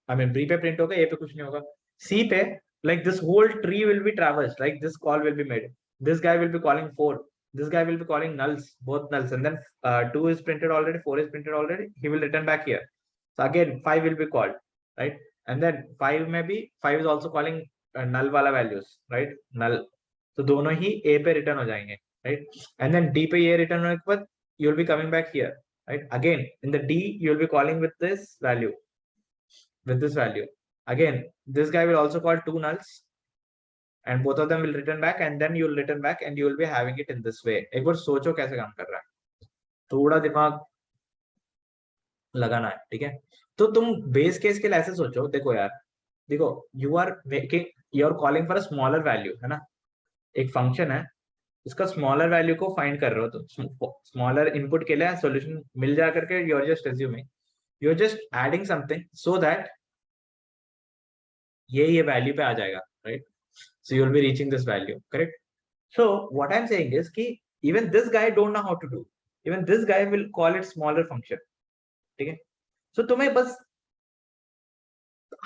आई मीन बी पे प्रिंट होगा, ए पे कुछ नहीं होगा. सी पे like this whole tree will be traversed, like this call will be made, this guy will be calling 4, this guy will be calling nulls, both nulls, and then 2 is printed already, 4 is printed already, he will return back here. So again 5 will be called, right, and then 5 maybe 5 is also calling null wala values, right, null. तो दोनों ही a पे return हो जाएंगे, right, and then d पे ये return होने के बाद you will be coming back here, right. Again in the d you will be calling with this value, with this value. Again this guy will also call 2 nulls, and both of them will return back, and then you will return back, and you will be having it in this way. एक बार सोचो कैसे काम कर रहा है, थोड़ा दिमाग लगाना है, ठीक है. तो तुम बेस केस के लिए ऐसे सोचो, देखो यार, देखो you are making, you are calling for a smaller value, है ना. एक फंक्शन है, उसका स्मॉलर वैल्यू को फाइंड कर रहे हो, तो स्मॉलर इनपुट के लिए सॉल्यूशन मिल जा करके you are just assuming, you are just adding something so that ये वैल्यू पे आ जाएगा, right. So you will be reaching this value, correct. So what I'm saying is कि even this guy don't know how to do, even this guy will call it smaller function, ठीक है. So तुम्हें बस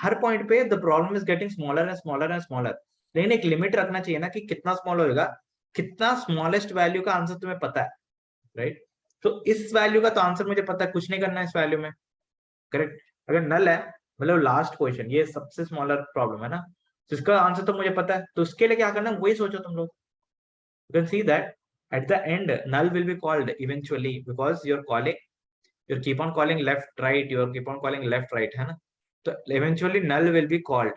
हर point पे the problem is getting smaller and smaller and smaller, लेकिन एक limit रखना चाहिए ना कि कितना स्मॉल होएगा, कितना स्मॉलेस्ट वैल्यू का आंसर तुम्हें पता है, राइट? तो इस वैल्यू का तो आंसर मुझे पता है, कुछ नहीं करना है इस वैल्यू में, करेक्ट? अगर नल है, मतलब लास्ट क्वेश्चन, ये सबसे स्मॉलर प्रॉब्लम है ना, तो इसका आंसर तो मुझे पता है, तो उसके लिए क्या करना है वही सोचो तुम लोग. You can see that at the end null will be called eventually because you keep on calling left right, you keep on calling left right, है ना? तो eventually null will be called,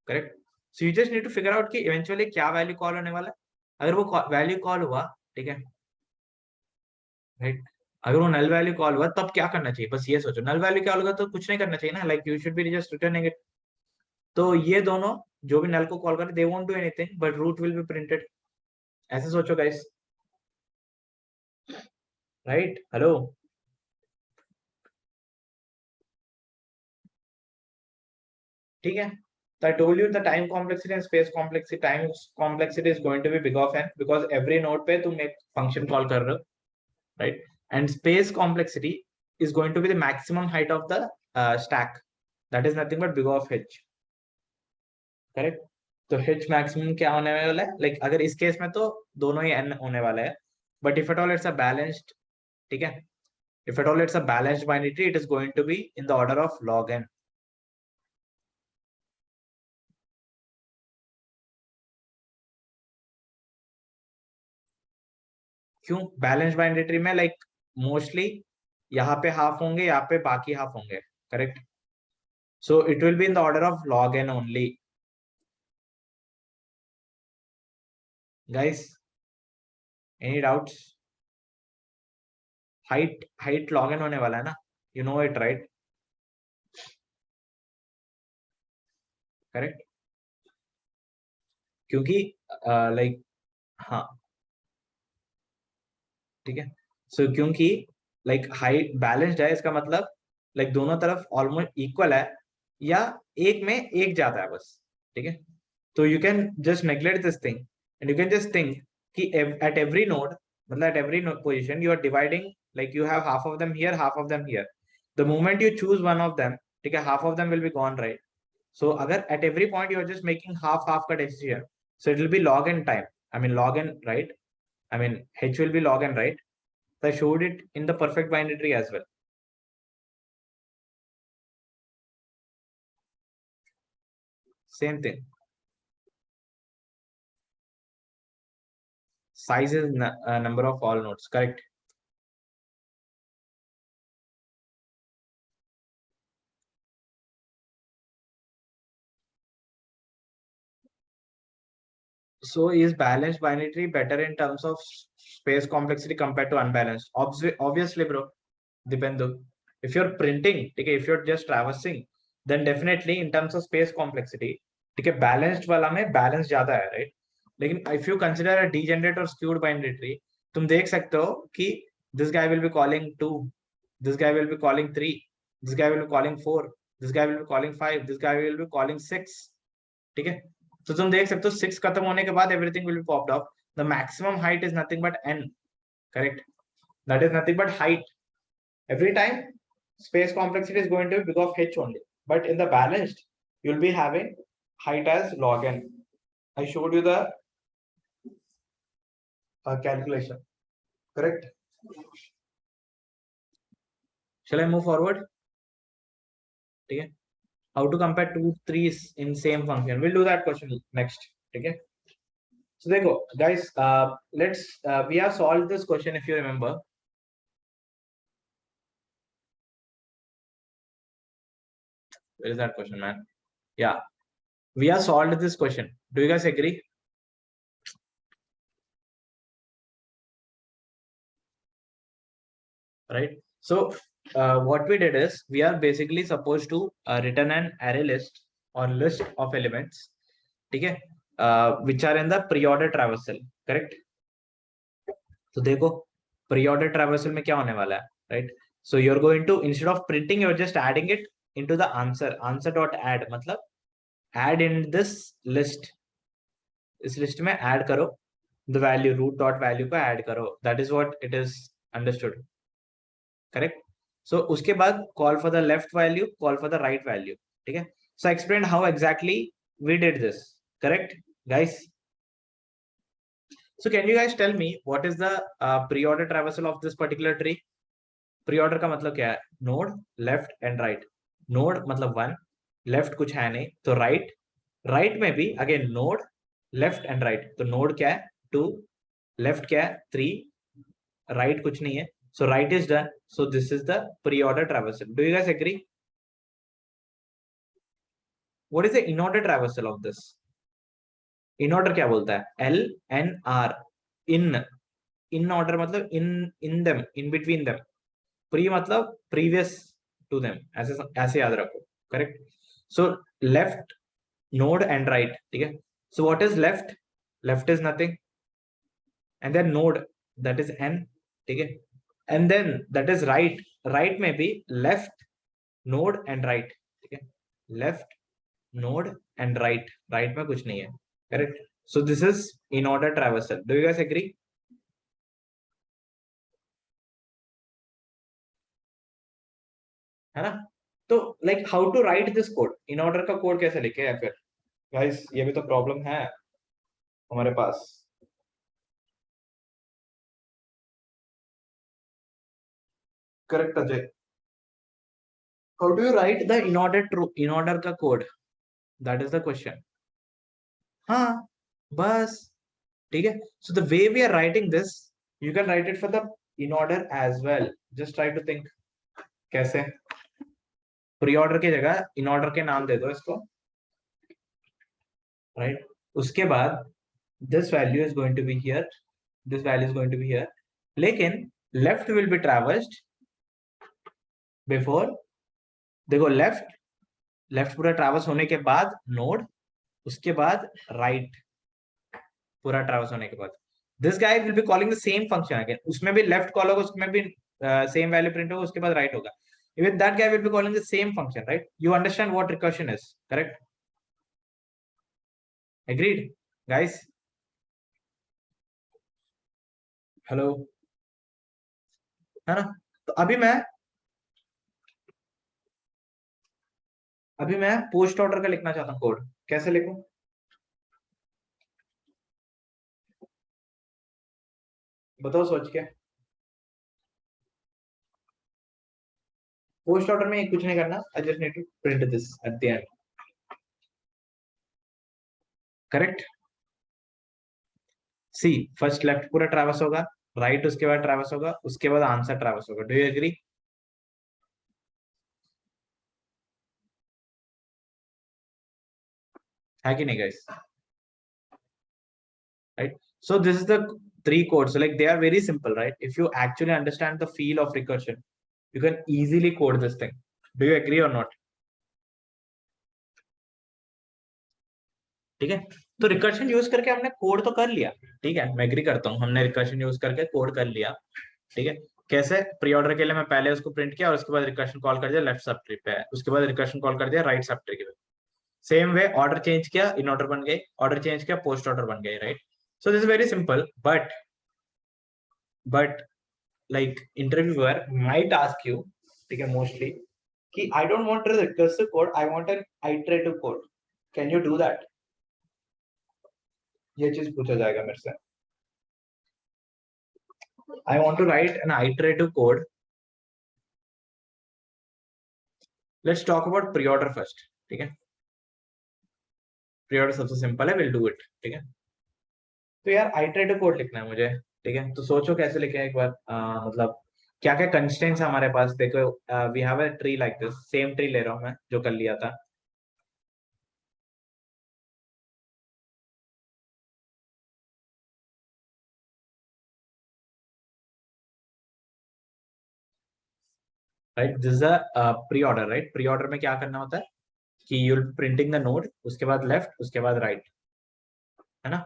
correct? So you just need to figure out कि eventually क्या value call होने वाला है. अगर वो वैल्यू कॉल हुआ, ठीक है, राइट? अगर वो नल वैल्यू कॉल हुआ तब क्या करना चाहिए, बस ये सोचो. नल वैल्यू क्या होगा तो कुछ नहीं करना चाहिए ना, like you should be just returning it. तो ये दोनों जो भी नल को कॉल करे, they won't do anything but root will be printed. ऐसे सोचो गाइस, राइट? हेलो, ठीक है? So I told you the time complexity and space complexity. Time complexity is going to be big of n because every node पे तुम एक function call कर रहे हो, right? And space complexity is going to be the maximum height of the stack. That is nothing but big of h, correct? तो h maximum क्या होने वाला है? Like अगर इस केस में तो दोनों ही n होने वाला है, but if at all it's a balanced, ठीक है? If at all it's a balanced binary tree, it is going to be in the order of log n. क्यों बैलेंस बाइनरी ट्री में? लाइक मोस्टली यहाँ पे half होंगे, यहाँ पे बाकी हाफ होंगे, correct? So it will be in the order of log n only. Guys, any doubts? Height log n होने वाला है ना, you know it, right? Correct, क्योंकि लाइक हाँ, ठीक है. सो क्योंकि लाइक हाइट बैलेंस्ड है, इसका मतलब लाइक दोनों तरफ ऑलमोस्ट इक्वल है, या एक में एक ज्यादा है बस, ठीक है? तो you can just neglect this thing and you can just think कि एट एवरी नोड, मतलब at every position you are dividing, like you have half of them here, half of them here. The moment you choose one of them, ठीक है, half of them will be gone, right? So अगर at every point you are just making half half का decision, so it will be log n time, I mean log n, right? I mean h will be log n, right? So I showed it in the perfect binary tree as well. Same thing. Size is number of all nodes, correct? So is balanced binary tree better in terms of space complexity compared to unbalanced? Obviously, bro. Dependo. If you're printing, okay, if you're just traversing, then definitely in terms of space complexity, okay, balanced वाला में balance ज्यादा है, right? लेकिन if you consider a degenerate or skewed binary tree, तुम देख सकते हो कि this guy will be calling 2, this guy will be calling 3, this guy will be calling 4, this guy will be calling 5, this guy will be calling 6, ठीक है? तो तुम देख सकते हो 6 खत्म होने के बाद everything will be popped up. The maximum height is nothing but n, correct? That is nothing but height. Every time space complexity is going to be big of h only, but in the balanced you'll be having height as log n. I showed you the calculation, correct? Shall I move forward? Okay. How to compare two trees in same function? We'll do that question next. Okay. So there you go, guys. Let's we have solved this question if you remember. Where is that question, man? Yeah, we have solved this question. Do you guys agree? Right. So what we did is we are basically supposed to return an array list or list of elements, okay, which are in the pre-order traversal, correct? So देखो pre-order traversal में क्या होने वाला है, right? So you're going to, instead of printing, you're just adding it into the answer dot add, मतलब add in this list, इस list में add करो the value, root dot value को add करो. That is what it is understood, correct? So उसके बाद call for the left value, call for the right value, ठीक है. So explain how exactly we did this, correct guys? So can you guys tell me what is the pre-order traversal of this particular tree? Pre-order का मतलब क्या है? Node, left and right. Node मतलब 1, left कुछ है नहीं, तो right. Right में भी again node, left and right. तो node क्या है? 2, left क्या है? 3, right कुछ नहीं है. So right is done. So this is the pre-order traversal. Do you guys agree? What is the in-order traversal of this? In-order क्या बोलता है? L, N, R. In order मतलब in them, in between them. Pre मतलब previous to them, ऐसे ऐसे याद रखो, correct. So left, node and right, ठीक है. So what is left? Left is nothing, and then node, that is n, ठीक है. And then that is right. Right में भी लेफ्ट, नोड एंड राइट, ठीक है. Left, node and right. Right में कुछ नहीं है, correct. So this is in order traversal. Do you guys agree? है ना. तो like how to write this code, in order का कोड कैसे लिखे है फिर गाइस? ये भी तो प्रॉब्लम है हमारे पास. Correct Ajay. How do you write the in order true, in order का code? That is the question. हाँ, बस, ठीक है. So the way we are writing this, you can write it for the in order as well. Just try to think कैसे. Pre order की जगह in order के नाम दे दो इसको, राइट. उसके बाद this value is going to be here, this value is going to be here, लेकिन left will be traversed before. देखो लेफ्ट पूरा ट्रैवर्स होने के बाद नोड, उसके बाद राइट पूरा ट्रैवर्स होने के बाद this guy will be calling the same function again. उसमें भी लेफ्ट कॉल होगा, उसमें भी सेम वैल्यू प्रिंट होगा, उसके बाद राइट होगा. Even that guy will be calling the same function, right? You understand what recursion is, correct? Agreed guys? Hello, है ना. तो अभी मैं पोस्ट ऑर्डर का लिखना चाहता हूँ कोड. कैसे लिखूं? बताओ सोच के. पोस्ट ऑर्डर में कुछ नहीं करना. I just need to print this at the end, correct. See, first left पूरा ट्रैवर्स होगा, राइट उसके बाद ट्रैवर्स होगा, उसके बाद आंसर ट्रैवर्स होगा. Do you agree? है कि नहीं guys? Right. So this is the three codes. So like they are very simple, right? If you actually understand the feel of recursion, you can easily code this thing. Do you agree or not? ठीक है. तो recursion use करके हमने code तो कर लिया, ठीक है, मैं एग्री करता हूँ, हमने रिकर्शन यूज करके कोड कर लिया, ठीक है. कैसे? प्री ऑर्डर के लिए मैं पहले उसको प्रिंट किया और उसके बाद रिकर्शन कॉल कर दिया लेफ्ट सब ट्री पे, उसके बाद रिकर्शन कॉल कर दिया राइट सब ट्री पे. सेम वे ऑर्डर चेंज किया, इन ऑर्डर बन गई, ऑर्डर चेंज किया, पोस्ट ऑर्डर बन गई, right. So this is very simple. But like interviewer might ask you, ठीक है, मोस्टली कि I don't want a recursive code, I want an iterative code. Can you do that? ये चीज पूछा जाएगा मेरे से. I want to write an iterative code. Let's talk about pre order first, ठीक है. प्री ऑर्डर सबसे सिंपल है, विल डू इट, ठीक है. तो यार आइटरेटिव कोड लिखना है मुझे, ठीक है. तो सोचो कैसे लिखे एक बार. मतलब क्या क्या कंस्ट्रेंट्स है हमारे पास. देखो we have a tree like this, same tree ले रहा हूं मैं जो कर लिया था. Right, this is a pre order, right. Pre order में क्या करना होता है कि यू प्रिंटिंग द नोड, उसके बाद लेफ्ट, उसके बाद राइट, है ना.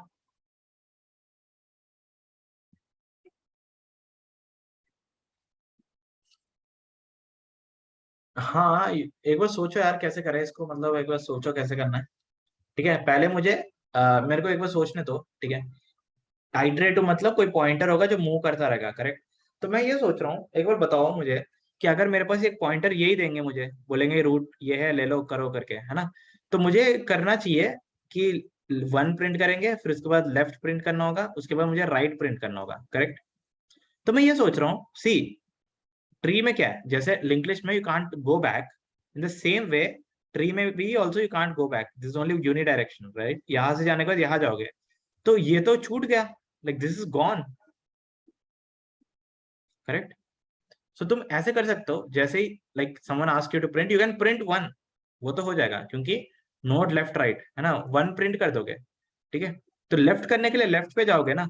हाँ, एक बार सोचो यार कैसे करें इसको. मतलब एक बार सोचो कैसे करना है, ठीक है. पहले मुझे मेरे को एक बार सोचने दो, ठीक है. आइटरेटिव मतलब कोई पॉइंटर होगा जो मूव करता रहेगा, करेक्ट. तो मैं ये सोच रहा हूँ, एक बार बताओ मुझे कि अगर मेरे पास एक पॉइंटर यही देंगे, मुझे बोलेंगे रूट ये है ले लो करो करके, है ना, तो मुझे करना चाहिए कि 1 प्रिंट करेंगे, फिर उसके बाद लेफ्ट प्रिंट करना होगा, उसके बाद मुझे राइट प्रिंट करना होगा, करेक्ट। तो मैं ये सोच रहा हूँ, सी ट्री में क्या है, जैसे लिंक लिस्ट में you can't go back, in the same way tree में भी also you can't go back, this only unidirectional, right. यहाँ से जाने के बाद यहाँ जाओगे, तो ये तो छूट गया, like this is gone, correct. So तुम ऐसे कर सकते हो, जैसे ही like someone ask you to print, you can print 1, वो तो हो जाएगा क्योंकि नोट लेफ्ट राइट है ना, 1 प्रिंट कर दोगे, ठीक है। तो लेफ्ट करने के लिए लेफ्ट पे जाओगे ना,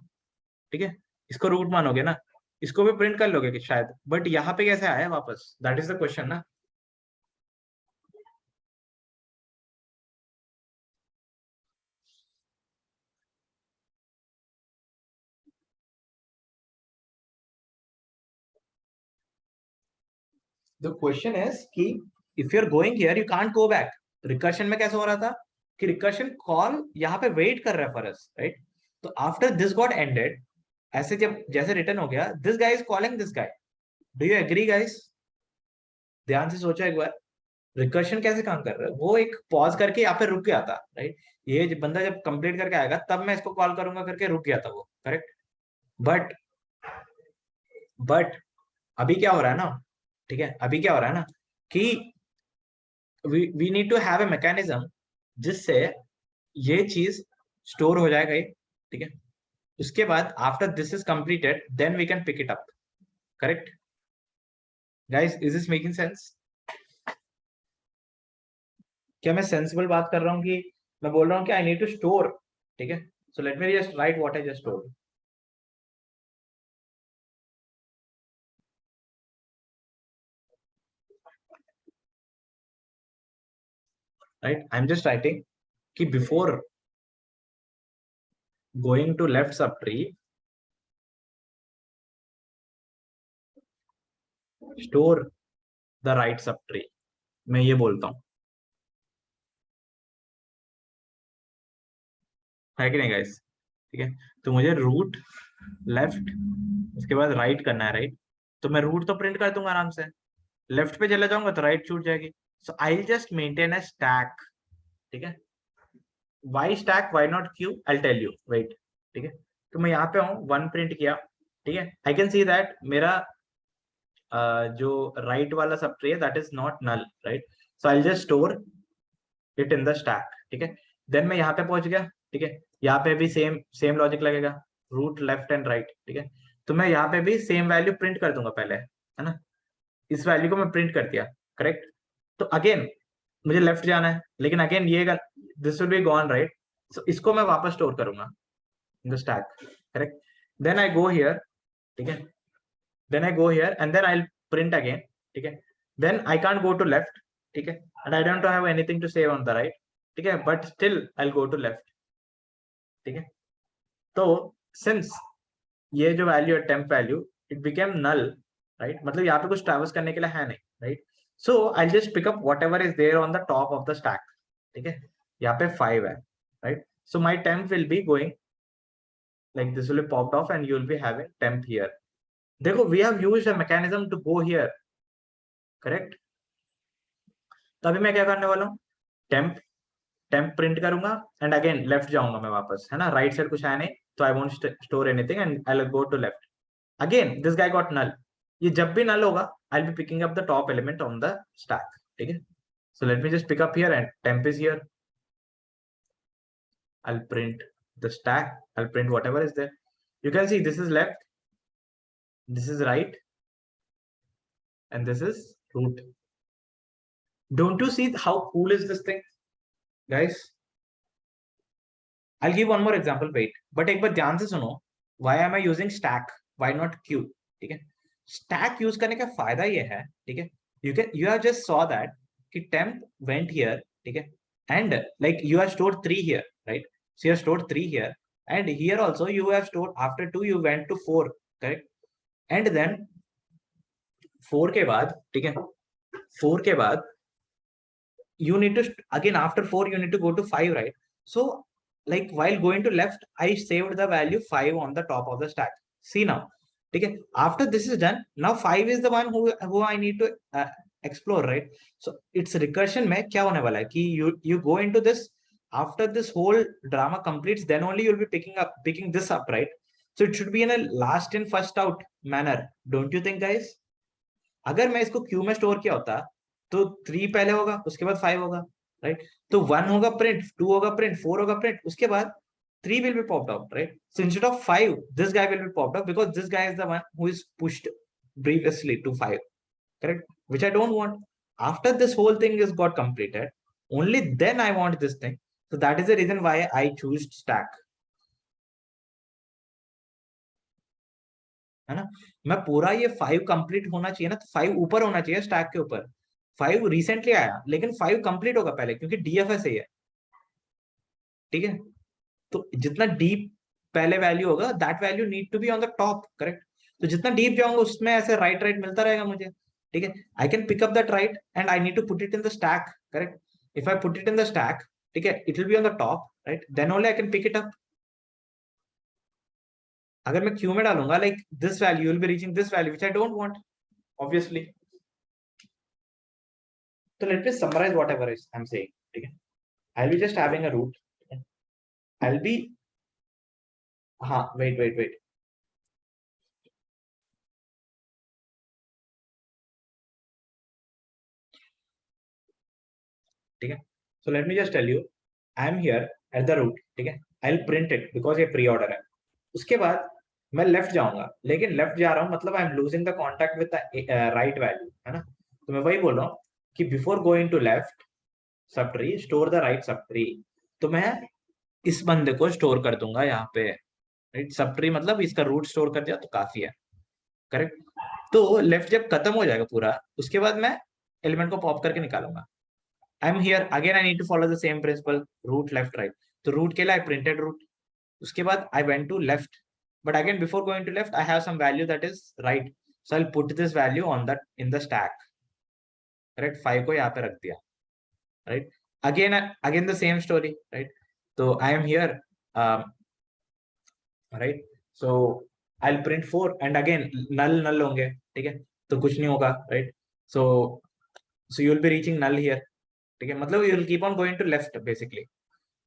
ठीक है, इसको रूट मानोगे ना, इसको भी प्रिंट कर लोगे कि शायद, बट यहाँ पे कैसे आया वापस, दैट इज द क्वेश्चन ना। द क्वेश्चन इज कि if you are going here you can't go back. Recursion में कैसे हो रहा था कि रिकर्शन कॉल यहाँ पे वेट कर रहा है फॉर अस, राइट। तो आफ्टर दिस गॉट एंडेड, ऐसे जब जैसे रिटर्न हो गया, this guy is calling this guy, do you agree guys? ध्यान से सोचो एक बार, रिकर्शन कैसे काम कर रहा है, वो एक पॉज करके यहाँ पे रुक गया था, राइट। ये बंदा जब कंप्लीट करके आएगा तब मैं इसको कॉल करूंगा करके रुक गया था वो, करेक्ट। बट बट अभी क्या हो रहा है ना, ठीक है, अभी क्या हो रहा है ना कि we need to have a mechanism जिससे ये चीज स्टोर हो जाएगा, ठीक है। उसके बाद after this is completed then we can pick it up, correct guys, is this making sense? क्या मैं सेंसिबल बात कर रहा हूँ कि मैं बोल रहा हूँ कि आई नीड टू स्टोर, ठीक है। So let me just write what I just told, right. I am just writing कि before going to left sub tree store the right सब ट्री, मैं ये बोलता हूँ, है कि नहीं गाइस? ठीक है, तो मुझे रूट लेफ्ट उसके बाद राइट करना है, राइट। तो मैं रूट तो प्रिंट कर दूंगा आराम से, लेफ्ट पे चले जाऊंगा तो राइट छूट जाएगी। So I just maintain a stack, ठीक है। Why stack why not queue, I tell you, wait, ठीक है। तो मैं यहाँ पे हूँ, 1 प्रिंट किया, ठीक है। आई कैन सी दैट मेरा जो राइट वाला सब ट्री है that is not null, right. So I just store it in the stack, ठीक है। देन मैं यहाँ पे पहुंच गया, ठीक है। यहाँ पे भी सेम सेम लॉजिक लगेगा, रूट लेफ्ट एंड राइट, ठीक है। तो मैं यहाँ पे भी सेम वैल्यू प्रिंट कर दूंगा पहले, है ना, इस वैल्यू को मैं प्रिंट कर दिया, करेक्ट। तो अगेन मुझे लेफ्ट जाना है, लेकिन अगेन ये this will be gone, right. So इसको मैं वापस स्टोर करूंगा in the stack, correct. Then I go here, ठीक है, then I go here and then I'll print again, ठीक है। then I can't go to left, ठीक है, and I don't have anything to save on the right, ठीक है, but still I'll go to left, ठीक है। तो since ये जो वैल्यू है temp value, it became null, right, मतलब यहाँ पे कुछ ट्रैवर्स करने के लिए है नहीं, right. So I just pick up whatever is there on the top of the stack, ठीक है। यहाँ पे 5 है, right. So my temp will be going like this will be popped off and you will be having temp here. देखो we have used a mechanism to go here, correct। तो अभी मैं क्या करने वाला हूँ, टेम्प टेम्प प्रिंट करूंगा and again left जाऊंगा मैं वापस, है ना, राइट साइड कुछ है नहीं, तो I won't store anything and I will go to left. Again this guy got null, ये जब भी नल होगा I will be picking up the top element on the stack, ठीक है। So let me just pick up here and temp is here, I'll print the stack, I'll print whatever is there. You can see this is left, this is right, and this is root. Don't you see how cool is this thing, guys? I'll give one more example, wait, but एक बार ध्यान से सुनो, why am I using stack, why not queue, ठीक है। stack use करने का फायदा ये है, ठीक है, you have just saw that कि temp went here, ठीक है, and like you have stored 3 here, right, so you have stored 3 here, and here also you have stored, after 2 you went to 4, correct, and then 4 के बाद, ठीक है, 4 के बाद you need to again after 4 you need to go to 5, right? So like while going to left I saved the value 5 on the top of the stack. See now ठीक है. After this is done, now 5 is the one who I need to explore, right? So it's recursion में क्या होने वाला है कि you go into this, after this whole drama completes, then only you'll be picking this up, right? So it should be in a last in first out manner, don't you think, guys? अगर मैं इसको Q में store किया होता तो 3 पहले होगा, उसके बाद 5 होगा, राइट? तो 1 होगा प्रिंट, 2 होगा प्रिंट, 4 होगा प्रिंट, उसके बाद 3 will be popped out, right? So instead of 5, this guy will be popped out because this guy is the one who is pushed previously to 5, correct? Which I don't want. After this whole thing is got completed, only then I want this thing. So that is the reason why I choose stack. है ना? मैं पूरा ये 5 complete होना चाहिए ना, तो 5 ऊपर होना चाहिए स्टैक के ऊपर. 5 रिसेंटली आया, लेकिन 5 कंप्लीट होगा पहले क्योंकि डीएफएस है, ठीक है? तो जितना डीप पहले वैल्यू होगा, that value need to be on the top, correct? तो जितना डीप जाऊंगा उसमें ऐसे राइट राइट मिलता रहेगा मुझे, ठीक है? I can pick up that right and I need to put it in the stack, correct? If I put it in the stack, ठीक है, it will be on the top, right? Then only I can pick it up. अगर मैं queue में डालूंगा like this value will be reaching this value which I don't want, obviously. तो let me summarise whatever I am saying, ठीक है? I will be just having a root, I will be, हाँ, wait, ठीक है? So let me just tell you, I am here at the root, ठीक है? I will print it because ये pre order है. उसके बाद मैं लेफ्ट जाऊंगा, लेकिन लेफ्ट जा रहा हूं मतलब I am losing the contact with the right value, है ना? तो मैं वही बोल रहा हूँ कि before going to left sub tree, store the right sub tree. तो मैं इस बंदे को स्टोर कर दूंगा यहाँ पे, राइट? सब ट्री मतलब इसका रूट स्टोर कर दिया तो काफी है, करेक्ट? तो लेफ्ट जब खत्म हो जाएगा पूरा, उसके बाद मैं एलिमेंट को पॉप करके निकालूंगा. I am here again, I need to follow the same principle, root left right. तो रूट के लिए आई प्रिंटेड रूट, उसके बाद I went to left, but again before going to left I have some value that is right, so I'll put this value on that in the stack, correct? 5 को यहाँ पे रख दिया, right? Again the same story, right? So I am here, right? So I'll print 4 and again null होंगे, ठीक है? तो कुछ नहीं होगा, right? So you will be reaching null here, ठीक है? मतलब you will keep on going to left basically.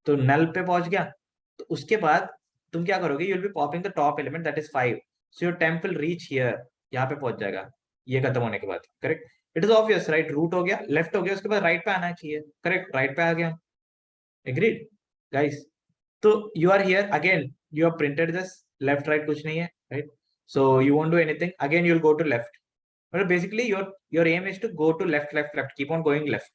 तो null पे पहुंच गया, तो उसके बाद तुम क्या करोगे? You will be popping the top element that is 5, so your temp will reach here, यहाँ पे पहुंच जाएगा ये खत्म होने के बाद, correct? It is obvious, right? Root हो गया, लेफ्ट हो गया, उसके बाद राइट पे आना चाहिए, करेक्ट? राइट पे आ गया, एग्रीड गाइस? तो you are here again, you have printed this, left right कुछ नहीं है, right? So you won't do anything, again you will go to left. मतलब basically your aim is to go to left left left, keep on going left,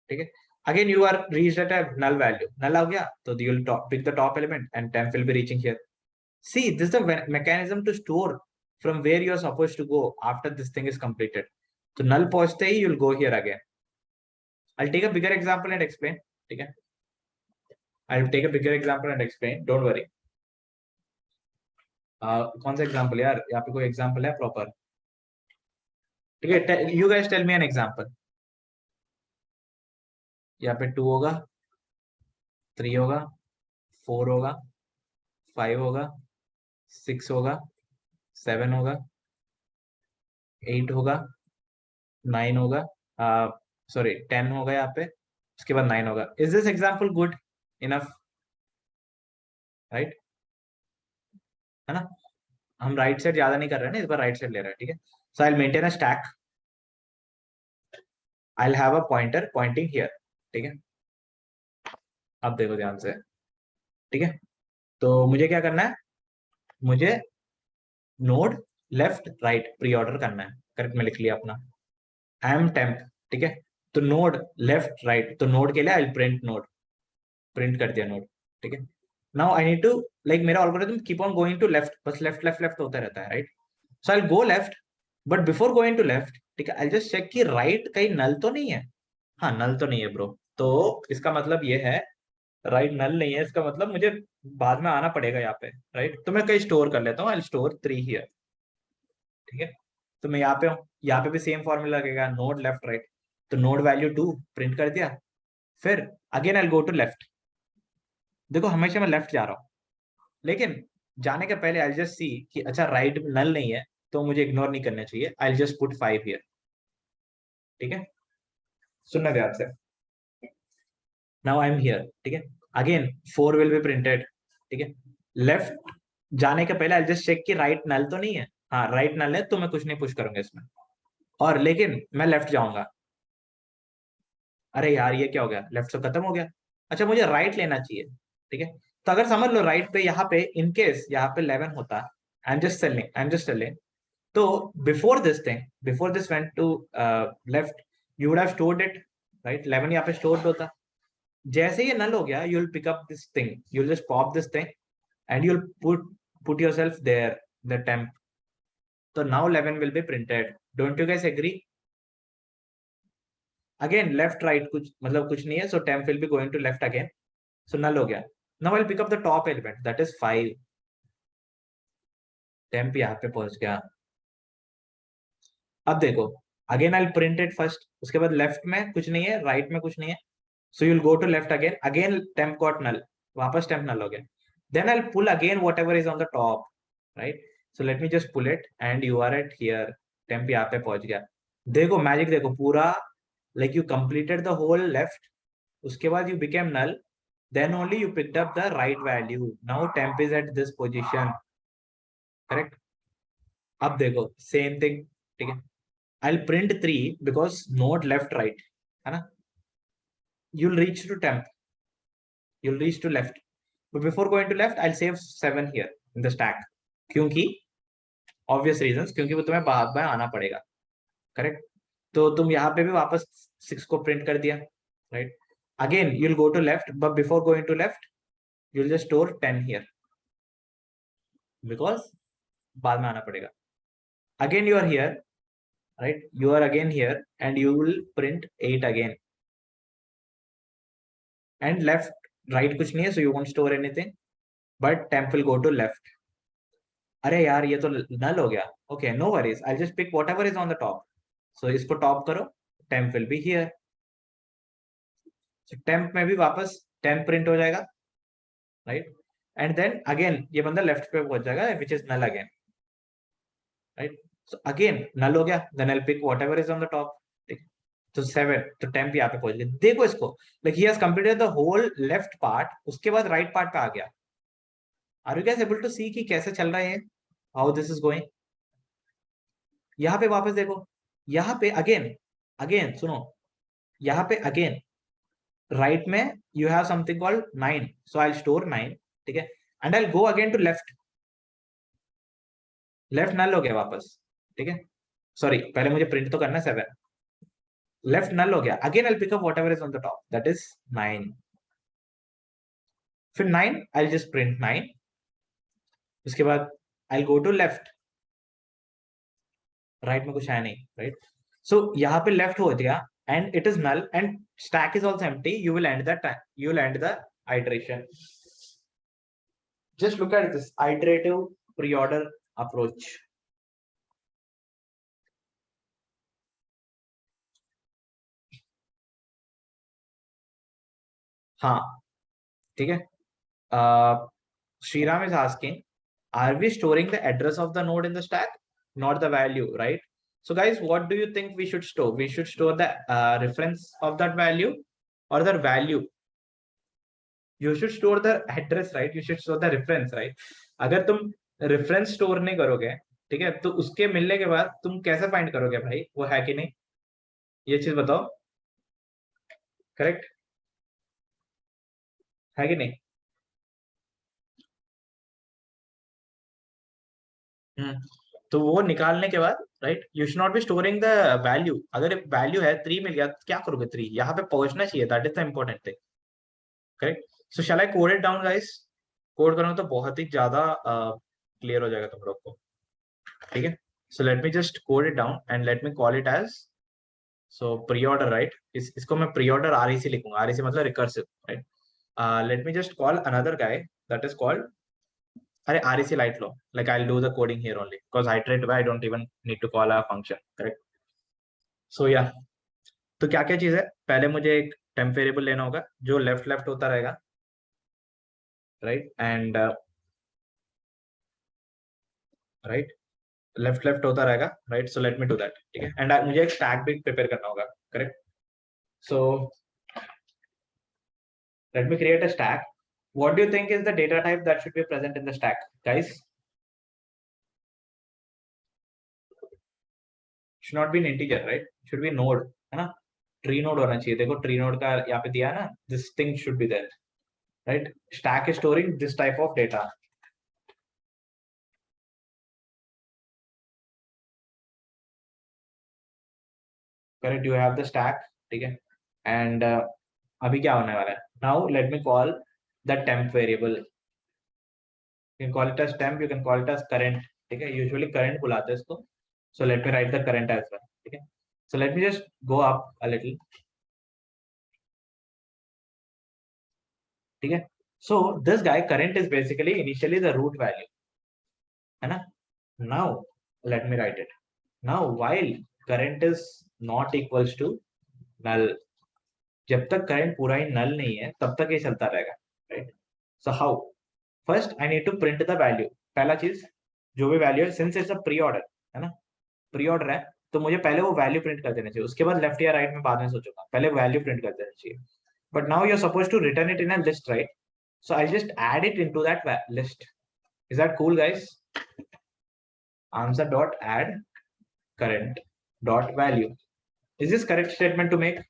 ठीक है? Again you are reached at a null value, null हो गया तो you will pick the top element and temp will be reaching here. See, this is the mechanism to store from where you are supposed to go after this thing is completed. So null पहुंचते ही you will go here again. I'll take a bigger example and explain, ठीक है? I'll take a bigger example and explain, don't worry. कौन सा example यार? यहाँ पे कोई example है proper? ठीक है, you guys tell me an example. यहाँ पे 2 होगा, 3 होगा, 4 होगा, 5 होगा, 6 होगा, 7 होगा, 8 होगा, 9 होगा, सॉरी 10 होगा यहाँ पे, उसके बाद 9 होगा. Is this example good enough? Right, है ना? हम राइट साइड ज्यादा नहीं कर रहे हैं ना, इस बार राइट साइड ले रहे हैं, ठीक है? So I will maintain a stack, I will have a pointer pointing here, ठीक है? अब देखो ध्यान से, ठीक है? तो मुझे क्या करना है? मुझे node left right pre order करना है, करेक्ट? मैं लिख लिया अपना आई एम टेम्प, ठीक है? तो नोड लेफ्ट राइट, तो नोड के लिए I will print node, print कर दिया नोड, ठीक है? Now I need to, like मेरा algorithm keep on going to left, बस लेफ्ट लेफ्ट लेफ्ट होता रहता है, right? So I will go left, but before going to left, ठीक है, आई जस्ट चेक कि राइट कहीं नल तो नहीं है. हाँ, नल तो नहीं है ब्रो, तो इसका मतलब ये है राइट नल नहीं है, इसका मतलब मुझे बाद में आना पड़ेगा यहाँ पे, राइट? तो मैं कहीं स्टोर कर लेता हूँ, आई विल स्टोर 3 हियर, ठीक है? तो मैं यहाँ पे हूँ, यहाँ पे भी सेम फॉर्मूला लगेगा, नोड लेफ्ट राइट, तो नोड वैल्यू 2 प्रिंट कर दिया, फिर again I will go to left. देखो हमेशा मैं लेफ्ट जा रहा हूँ, लेकिन जाने के पहले आई जस्ट सी कि अच्छा राइट नल नहीं है, तो मुझे इग्नोर नहीं करना चाहिए, आई जस्ट पुट 5 हियर। ठीक है, सुनना ध्यान से। नाउ आई एम हियर, ठीक है, अगेन 4 विल बी प्रिंटेड। ठीक है, लेफ्ट जाने के पहले आई जस्ट चेक कि राइट नल तो नहीं है। हाँ राइट नल है, तो मैं कुछ नहीं पुश करूंगा इसमें। और लेकिन मैं लेफ्ट जाऊंगा, अरे यार ये क्या हो गया, लेफ्ट से खत्म हो गया। अच्छा मुझे राइट लेना चाहिए। ठीक है, तो अगर समझ लो राइट पे यहाँ पे इन केस यहाँ पे 11 होता, आई एम जस्ट टेलिंग, तो before this thing, before this went to left, you would have stored it, right, 11 यहाँ पे स्टोर्ड होता। जैसे ये नल हो गया, you will pick up this thing, you will just pop this thing and you will put yourself there, the temp. तो now 11 will be printed, don't you guys agree? Again left right कुछ मतलब कुछ नहीं है, so temp will be going to left again, so null हो गया। Now I will pick up the top element, that is 5, temp यहाँ पे पहुंच गया। अब देखो, again I print it first, उसके बाद लेफ्ट में कुछ नहीं है, राइट में कुछ नहीं है, so you'll go to left again, again temp got null, वापस टेम्प नल हो गया। Then I pull again whatever is on the top, right, so let me just pull it and you are at here, temp यहाँ पे पहुंच गया। देखो magic देखो पूरा, like you completed the whole left, उसके बाद you became null, then only you picked up the right value, now temp is at this position, correct? अब देखो सेम थिंग, ठीक है, I'll print 3 because node left right, है ना, you'll reach to temp, you'll reach to left, but before going to left I'll save 7 here in the stack, क्योंकि obvious reasons, क्योंकि वो तुम्हें बाद में आना पड़ेगा, करेक्ट? तो तुम यहाँ पे भी वापस 6 को प्रिंट कर दिया, right, again you'll go to left, but before going to left you'll just store 10 here because बाद में आना पड़ेगा। Again you are here, right, you are again here and you will print 8 again, and left right कुछ नहीं है, so you won't store anything, but temp will go to left. अरे यार ये तो null हो गया, okay no worries, I'll just pick whatever is on the top, so इसको top करो, temp will be here, so temp में भी वापस temp print हो जाएगा, right, and then again ये बंदा left पे पहुंच जाएगा, which is null again, right, so again null हो गया, then I'll pick whatever is on the top, तो 7, तो टेम्प यहाँ पे पहुंच गया। देखो इसको, like he has completed the whole left part, उसके बाद राइट पार्ट पे आ गया। Are you guys able to see कि कैसे चल रहा है, हाउ दिस इज गोइंग? यहाँ पे वापस देखो, यहाँ पे अगेन, अगेन सुनो, यहाँ पे अगेन राइट में you have something called 9, so I will store 9, ठीक है, and I will go again to left, left null हो गया वापस, ठीक है, सॉरी पहले मुझे प्रिंट तो करना है 7, लेफ्ट नल हो गया, again I will pick up whatever is on the top, that is 9, फिर 9 आई विल जस्ट प्रिंट 9, उसके बाद आई गो टू लेफ्ट, राइट में कुछ है नहीं, राइट, सो यहाँ पे लेफ्ट हो गया and it is null and stack is also empty, you will end the you will end the iteration. Just look at this iterative pre-order approach. हाँ ठीक है, Sriram is asking, are we storing the address of the node in the stack, not the value, right? So guys, what do you think we should store? We should store the reference of that value or the value? You should store the address, right? You should store the reference, right? अगर तुम reference store नहीं करोगे, ठीक है, तो उसके मिलने के बाद तुम कैसे find करोगे भाई वो है कि नहीं, ये चीज बताओ, करेक्ट है कि नहीं? तो वो निकालने के बाद, right, you should not be storing the value, अगर वैल्यू है 3 मिल गया तो क्या करोगे, 3 यहाँ पे पहुंचना चाहिए, that is the important thing, correct? So shall I code it down guys? Code करूँ तो बहुत ही ज्यादा क्लियर हो जाएगा तुम लोग को, ठीक है, so let me just code it down and let me call it as, so pre order, right, इसको मैं प्री ऑर्डर आरईसी लिखूंगा, आरईसी मतलब recursive, right, let me just call another guy that is called, अरे REC light law, like I'll do the coding here only because iterative I don't even need to call a function, correct? So yeah, तो क्या क्या चीज है, पहले मुझे एक temp variable लेना होगा जो लेफ्ट लेफ्ट होता रहेगा, right, and right, left left होता रहेगा, right. So let me do that, ठीक है. एंड मुझे एक स्टैक भी प्रिपेयर करना होगा, correct. So let me create a stack. What do you think is the data type that should be present in the stack, guys? Should not be an integer, right? Should be node, है ना. Tree node होना चाहिए. देखो tree node का यहाँ पे दिया है ना. This thing should be there, right? Stack is storing this type of data. Correct. You have the stack, ठीक है. And अभी क्या होने वाला है? Now let me call the temp variable. You can call it as temp. You can call it as current. ठीक है. Usually current बुलाते हैं इसको. So let me write the current as well. ठीक है. So let me just go up a little. ठीक है. So this guy current is basically initially the root value, है ना. Now let me write it. Now while current is not equals to null, जब तक current पूरा ही null नहीं है तब तक ये चलता रहेगा, right? So how? First I need to print the value. पहला चीज जो भी value है, since it's a pre-order, है ना, pre-order है तो मुझे पहले वो value print कर देना चाहिए. उसके बाद left या right में बाद में सोचूंगा, पहले value print कर देना चाहिए. But now you're supposed to return it in a list, right? So I'll just add it into that list. Is that cool, guys? Answer dot add current dot value. Is this correct statement to make?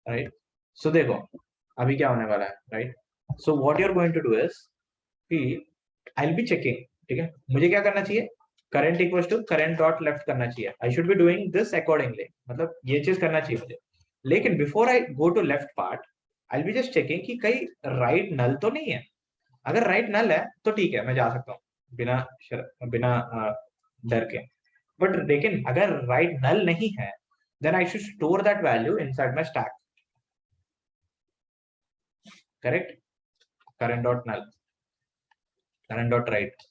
Right. So देखो अभी क्या होने वाला है, right? So what you're going to do is कि I'll be checking, ठीक है. मुझे क्या करना चाहिए? Current equals to current dot left करना चाहिए. I should be doing this accordingly. मतलब ये चीज करना चाहिए मुझे. लेकिन before I go to left part, I'll be just checking कि कहीं right null तो नहीं है. अगर right null है तो ठीक है, मैं जा सकता हूँ बिना डर के. बट लेकिन अगर right null नहीं है, then I should store that value inside my stack. Correct? Current dot null, current dot right.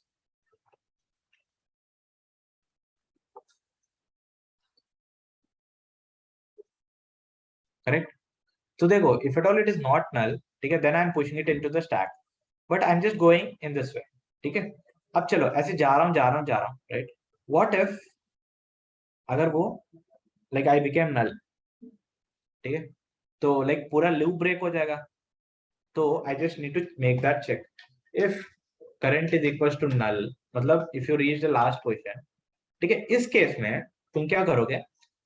Correct? So देखो, if at all it is not null, ठीक है, then I'm pushing it into the stack. But I'm just going in this way, ठीक है. अब चलो ऐसे जा रहा हूँ, right? What if अगर वो like I became null, ठीक है, तो like पूरा loop break हो जाएगा. तो I just need to make that check. If current is equals to null, मतलब if you reach the last position, ठीक है, इस केस में तुम क्या करोगे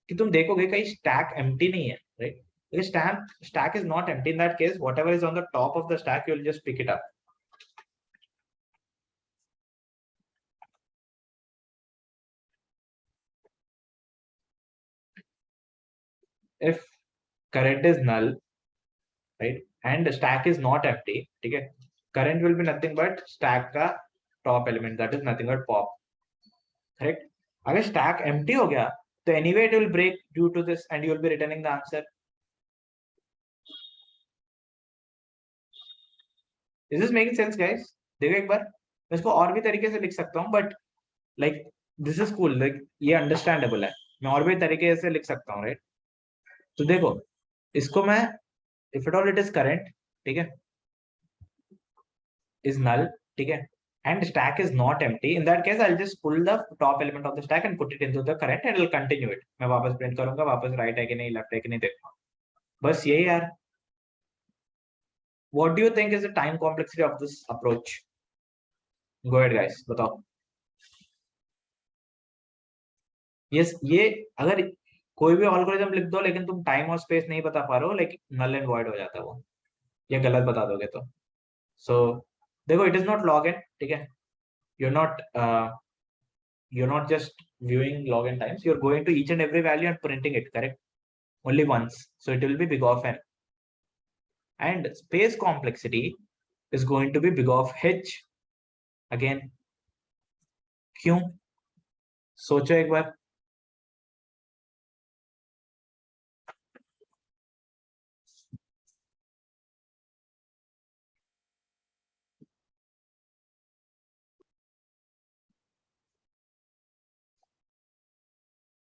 कि तुम देखोगे कहीं stack empty नहीं है, right? If stack is not empty, in that case whatever is on the top of the stack you will just pick it up. If current is null, right, and stack is not empty, ठीक है, current will be nothing but stack का top element, that is nothing but pop. Correct? अगर stack empty हो गया तो anyway it will break due to this and you will be returning the answer. Is this making sense, guys? देखो एक बार, मैं इसको और भी तरीके से लिख सकता हूँ, but like this is cool, like ये understandable है. मैं और भी तरीके से लिख सकता हूँ, right? तो देखो इसको मैं if at all it is current, ठीक है, is null, ठीक है, and stack is not empty, in that case I'll just pull the top element of the stack and put it into the current and I'll continue it. मैं वापस print करूंगा, वापस right है कि नहीं, left है कि नहीं देखूंगा. बस यही यार. What do you think is the time complexity of this approach? Go ahead, guys, बताओ. Yes, ये अगर कोई भी algorithm लिख दो लेकिन तुम time और space नहीं बता पा रहे हो, लेकिन null and void हो जाता है वो, ये गलत बता दोगे तो. So देखो it is not log n, ठीक है, you're not just viewing log n times, you're going to each and every value and printing it, correct, only once, so it will be big of n. And space complexity is going to be big of h. Again, क्यों? सोचो एक बार.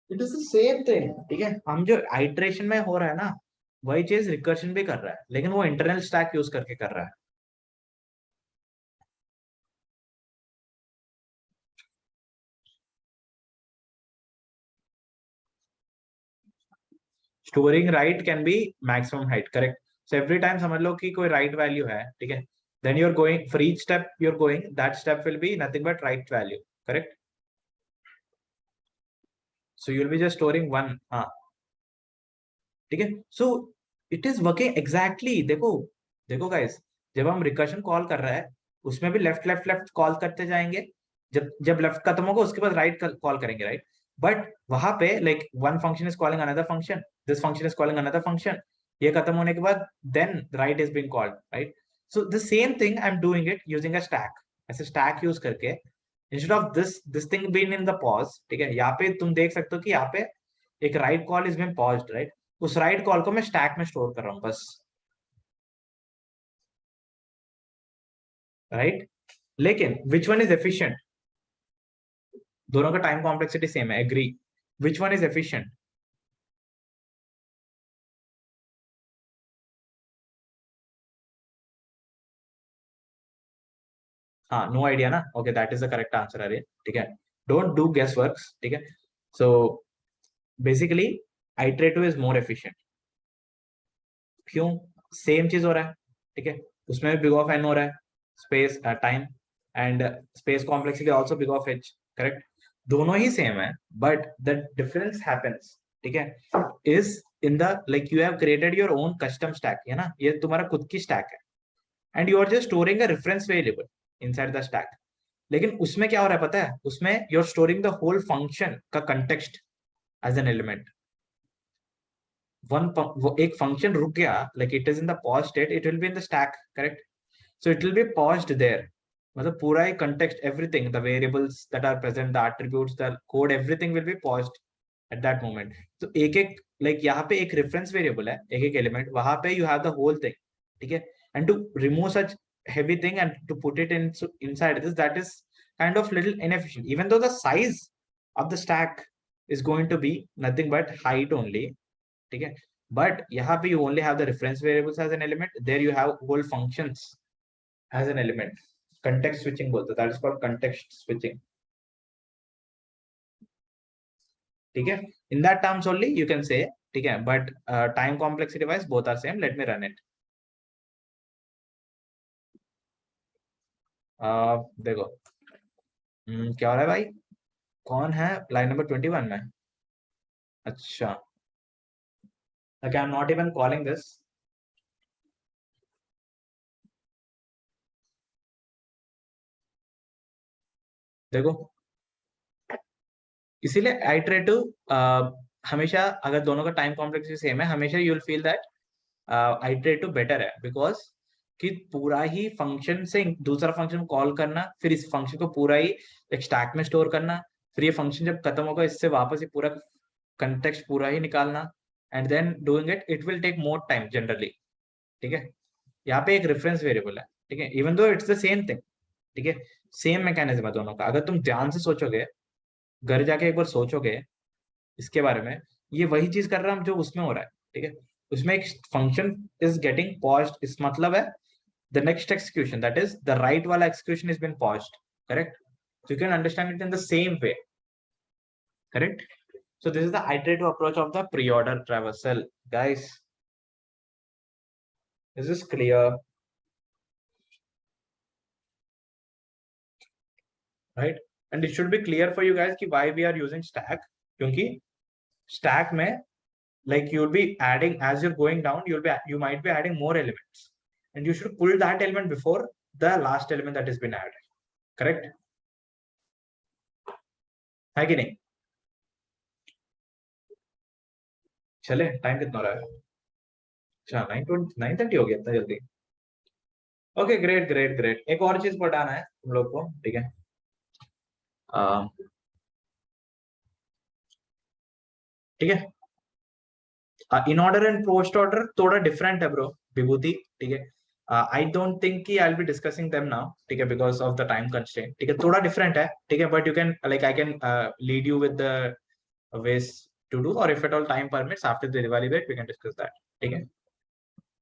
It is the same thing, ठीक है. हम जो iteration में हो रहा है ना, वही चीज रिकर्शन भी कर रहा है, लेकिन वो इंटरनल स्टैक यूज करके कर रहा है। Storing right can be maximum height, correct. So every time समझ लो कि कोई राइट वैल्यू है, ठीक है, then you are going for each step you are going, that step will be nothing but right value, correct. So you will be just storing one, हाँ ठीक है। So it is working exactly. देखो देखो guys, जब हम recursion call कर रहे हैं उसमें भी लेफ्ट लेफ्ट लेफ्ट कॉल करते जाएंगे, जब जब लेफ्ट खत्म होगा उसके बाद राइट कॉल करेंगे, राइट। बट वहां पे like one function is calling another function, this function is calling another function, ये खत्म होने के बाद then right is being called, right. So the same thing I am doing it using a stack, ऐसे stack use करके, instead of this thing being in the pause, ठीक है, यहाँ पे तुम देख सकते हो कि यहाँ पे एक right call is being paused, right. उस राइट कॉल को मैं स्टैक में स्टोर कर रहा हूँ बस, राइट। लेकिन विच वन इज एफिशिएंट, दोनों का टाइम कॉम्प्लेक्सिटी सेम है, agree. Which one is efficient? हाँ, नो आइडिया ना, okay, that is the correct answer. अरे ठीक है, डोंट डू गेस वर्क्स, ठीक है। So basically iterative is more efficient. क्यों? सेम चीज हो रहा है, ठीक है, उसमें भी बिग ऑफ एन हो रहा है, space time and space complexity also big of h, correct. दोनों ही सेम है, बट द डिफरेंस हैपेंस, ठीक है, is in the like you have created your own custom stack, है ना, ये तुम्हारा खुद की स्टैक है, and you are just storing a reference variable inside the stack. लेकिन उसमें क्या हो रहा है पता है, उसमें you are storing the whole function का कंटेक्स्ट एज एन एलिमेंट। वो एक फंक्शन रुक गया, like it is in the pause state, it will be in the stack, correct. So it will be paused there, मतलब पूरा ही context, everything, the variables that are present, the attributes, the code, everything will be paused at that moment. तो एक एक like यहाँ पे एक reference variable है, एक एक एलिमेंट, वहां पे you have the whole thing, ठीक है। And to remove such heavy thing and to put it in inside this, that is kind of little inefficient, even though the size of the stack is going to be nothing but height only, ठीक है। but यहाँ पे you only have the reference variables as an element, there you have whole functions as an element, context switching बोलते हैं, that is called context switching, ठीक है। in that terms only you can say, ठीक है, but time complexity wise both are same, let me run it। देखो क्या हो रहा है भाई, कौन है लाइन नंबर 21 में? अच्छा, okay, I'm not even calling this, देखो इसीलिए आइटरेटिव हमेशा, अगर दोनों का टाइम कॉम्प्लेक्सिटी सेम है, हमेशा you will feel that iterative better है, बिकॉज कि पूरा ही फंक्शन से दूसरा फंक्शन कॉल करना, फिर इस फंक्शन को पूरा ही एक स्टैक में स्टोर करना, फिर ये फंक्शन जब खत्म होगा इससे वापस ये पूरा कंटेक्स्ट पूरा ही निकालना, and then doing it will take more time generally, ठीक है। यहाँ पे एक रेफरेंस वेरिएबल है, ठीक है, even though it's the same thing, ठीक है, सेम मैकेनिज्म है दोनों का। अगर तुम ध्यान से सोचोगे, घर जाके एक बार सोचोगे इसके बारे में, ये वही चीज कर रहा है जो उसमें हो रहा है, ठीक है। उसमें एक फंक्शन इज गेटिंग पॉज्ड, इस मतलब है the next execution, that is the right वाला execution is been paused, correct. So you can understand it in the same way, correct. So this is the iterative approach of the pre-order traversal, guys, is this clear? Right, and it should be clear for you guys ki why we are using stack, kyunki stack mein like you'll be adding, as you're going down, you might be adding more elements, and you should pull that element before the last element that has been added, correct है कि नहीं? चले, time कितना हो रहा है? अच्छा 9:30 हो गया इतना जल्दी। Okay, great great great. एक और चीज पढ़ाना है तुम लोग को, ठीक है। ठीक है, in order and post order थोड़ा डिफरेंट है ब्रो, विभूति, ठीक है। आई डोंट थिंक कि आई will be discussing them now, ठीक है, because of the time constraint, ठीक है, थोड़ा डिफरेंट है, ठीक है, but you can like I can lead you with the ways to do, or if at all time permits after the Diwali break we can discuss that। ठीक है,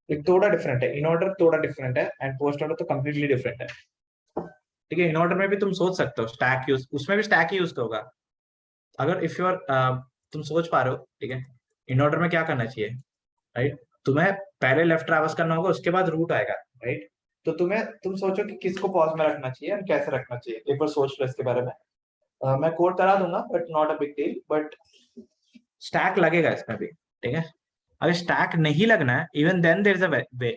एक थोड़ा डिफरेंट है, इन ऑर्डर थोड़ा different है and post order तो completely different है। ठीक है, इन ऑर्डर में भी तुम सोच सकते हो स्टैक यूज, उसमें भी स्टैक ही यूज होगा। अगर इफ यू आर तुम सोच पा रहे हो, ठीक है, इन ऑर्डर में क्या करना चाहिए, राइट, तुम्हें पहले लेफ्ट ट्रैवर्स करना होगा, उसके बाद रूट आएगा, राइट। तो तुम सोचो कि किसको पॉज में रखना चाहिए और कैसे रखना चाहिए, एक बार सोच लो इसके बारे में। मैं कोड करा दूंगा but not a big deal, but stack लगेगा इसमें भी, ठीक है। अगर स्टैक नहीं लगना है, even then there is a way,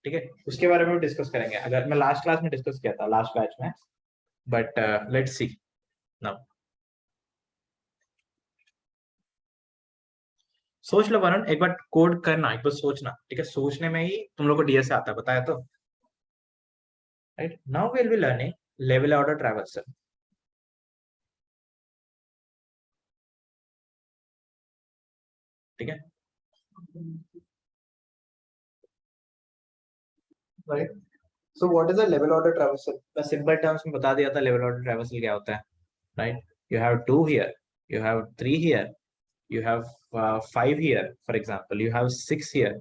ठीक है, उसके बारे में भी डिस्कस करेंगे, अगर मैं लास्ट क्लास में डिस्कस किया था लास्ट बैच में, बट लेट्स सी नाउ। सोच लो वरुण, एक बार कोड करना, एक बार सोचना, ठीक है, सोचने में ही तुम लोग को डीएस आता है, बताया तो, right. Now we will be learning level order traversal, ठीक है, right. So what is a level order traversal? मैं सिंपल टर्म्स में बता दिया था लेवल ऑर्डर ट्रैवर्सल क्या होता है, right. You have 2 here, you have 3 here, you have 5 here, for example, you have 6 here,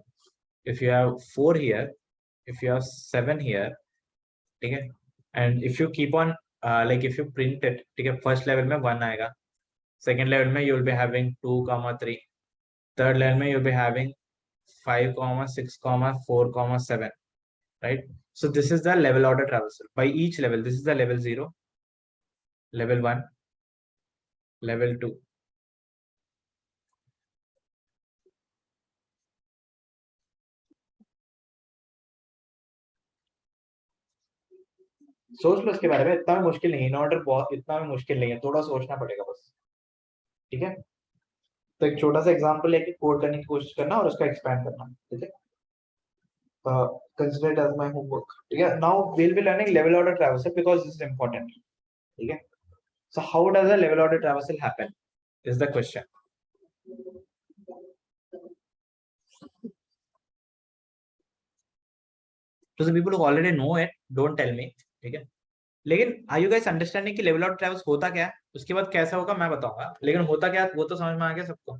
if you have 4 here, if you have 7 here, ठीक है, and if you keep on like if you print it, ठीक है, first level में 1 आएगा, second level में you will be having 2, 3, third level में you will be having 5, 6, 4, 7, right? So this is the level order traversal. By each level, this is the level 0, level 1, level 2. सोच लो इसके बारे में, इतना भी मुश्किल नहीं है, इन ऑर्डर बहुत इतना भी मुश्किल नहीं है, थोड़ा सोचना पड़ेगा बस, ठीक है। तो एक छोटा सा एग्जांपल लेके कोड करने की कोशिश करना और उसका एक्सपैंड करना, ठीक है। Consider it as my homework, ठीक है। Now we will be learning level order traversal because this is important, ठीक है। So how does a level order traversal happen is the question. तो the people who already know it don't tell me, ठीक है। लेकिन are you guys understanding कि level order traverse होता क्या है, उसके बाद कैसा होगा मैं बताऊंगा, लेकिन होता क्या है वो तो समझ में आ गया सबको,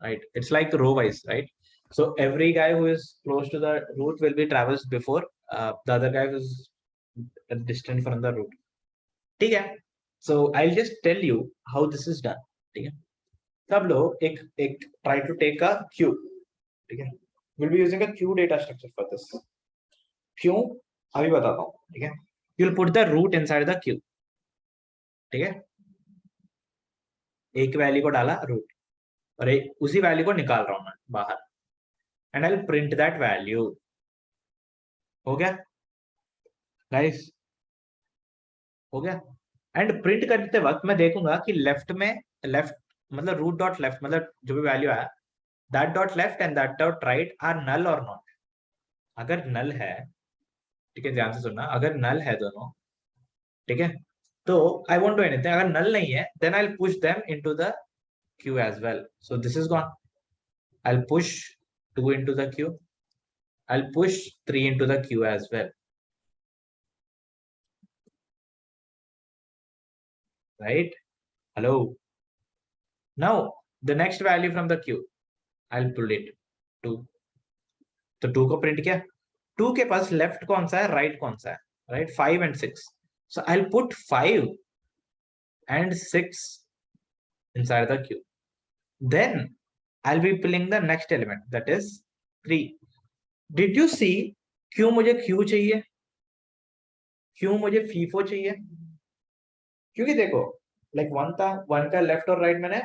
right? It's like row wise, right? So every guy who is close to the root will be traversed before the other guy who's distant from the root, ठीक है। So I'll just tell you how this is done, ठीक है। सब लोग एक एक try to take a queue, ठीक है, we'll be using a queue data structure for this। क्यों अभी बताता हूँ, ठीक है। you'll put the root inside the queue, ठीक है, एक वैल्यू को डाला रूट और एक उसी वैल्यू को निकाल रहा हूं मैं बाहर, and I will print that value. हो गया गाइस, हो गया। एंड प्रिंट करते वक्त मैं देखूंगा कि लेफ्ट में, लेफ्ट मतलब रूट डॉट लेफ्ट मतलब जो भी वैल्यू आया, that dot left and that dot right are null और नॉट। अगर नल है, ठीक है, ध्यान से सुनना, अगर नल है दोनों, ठीक है, तो आई वोंट डू एनीथिंग। अगर नल नहीं है then I will push them into the queue as well. So this is gone, I will push 2 into the queue, I'll push 3 into the queue as well, right? Hello. Now the next value from the queue, I'll pull it 2, तो 2 को print किया, 2 के पास left कौन सा है, right कौन सा है, right, 5 and 6, so I'll put 5 and 6 inside the queue, then I'll be pulling the next element, that is 3। did you see क्यों मुझे क्यू चाहिए, क्यों मुझे फीफो चाहिए, क्योंकि देखो लाइक 1 था, 1 का लेफ्ट और राइट मैंने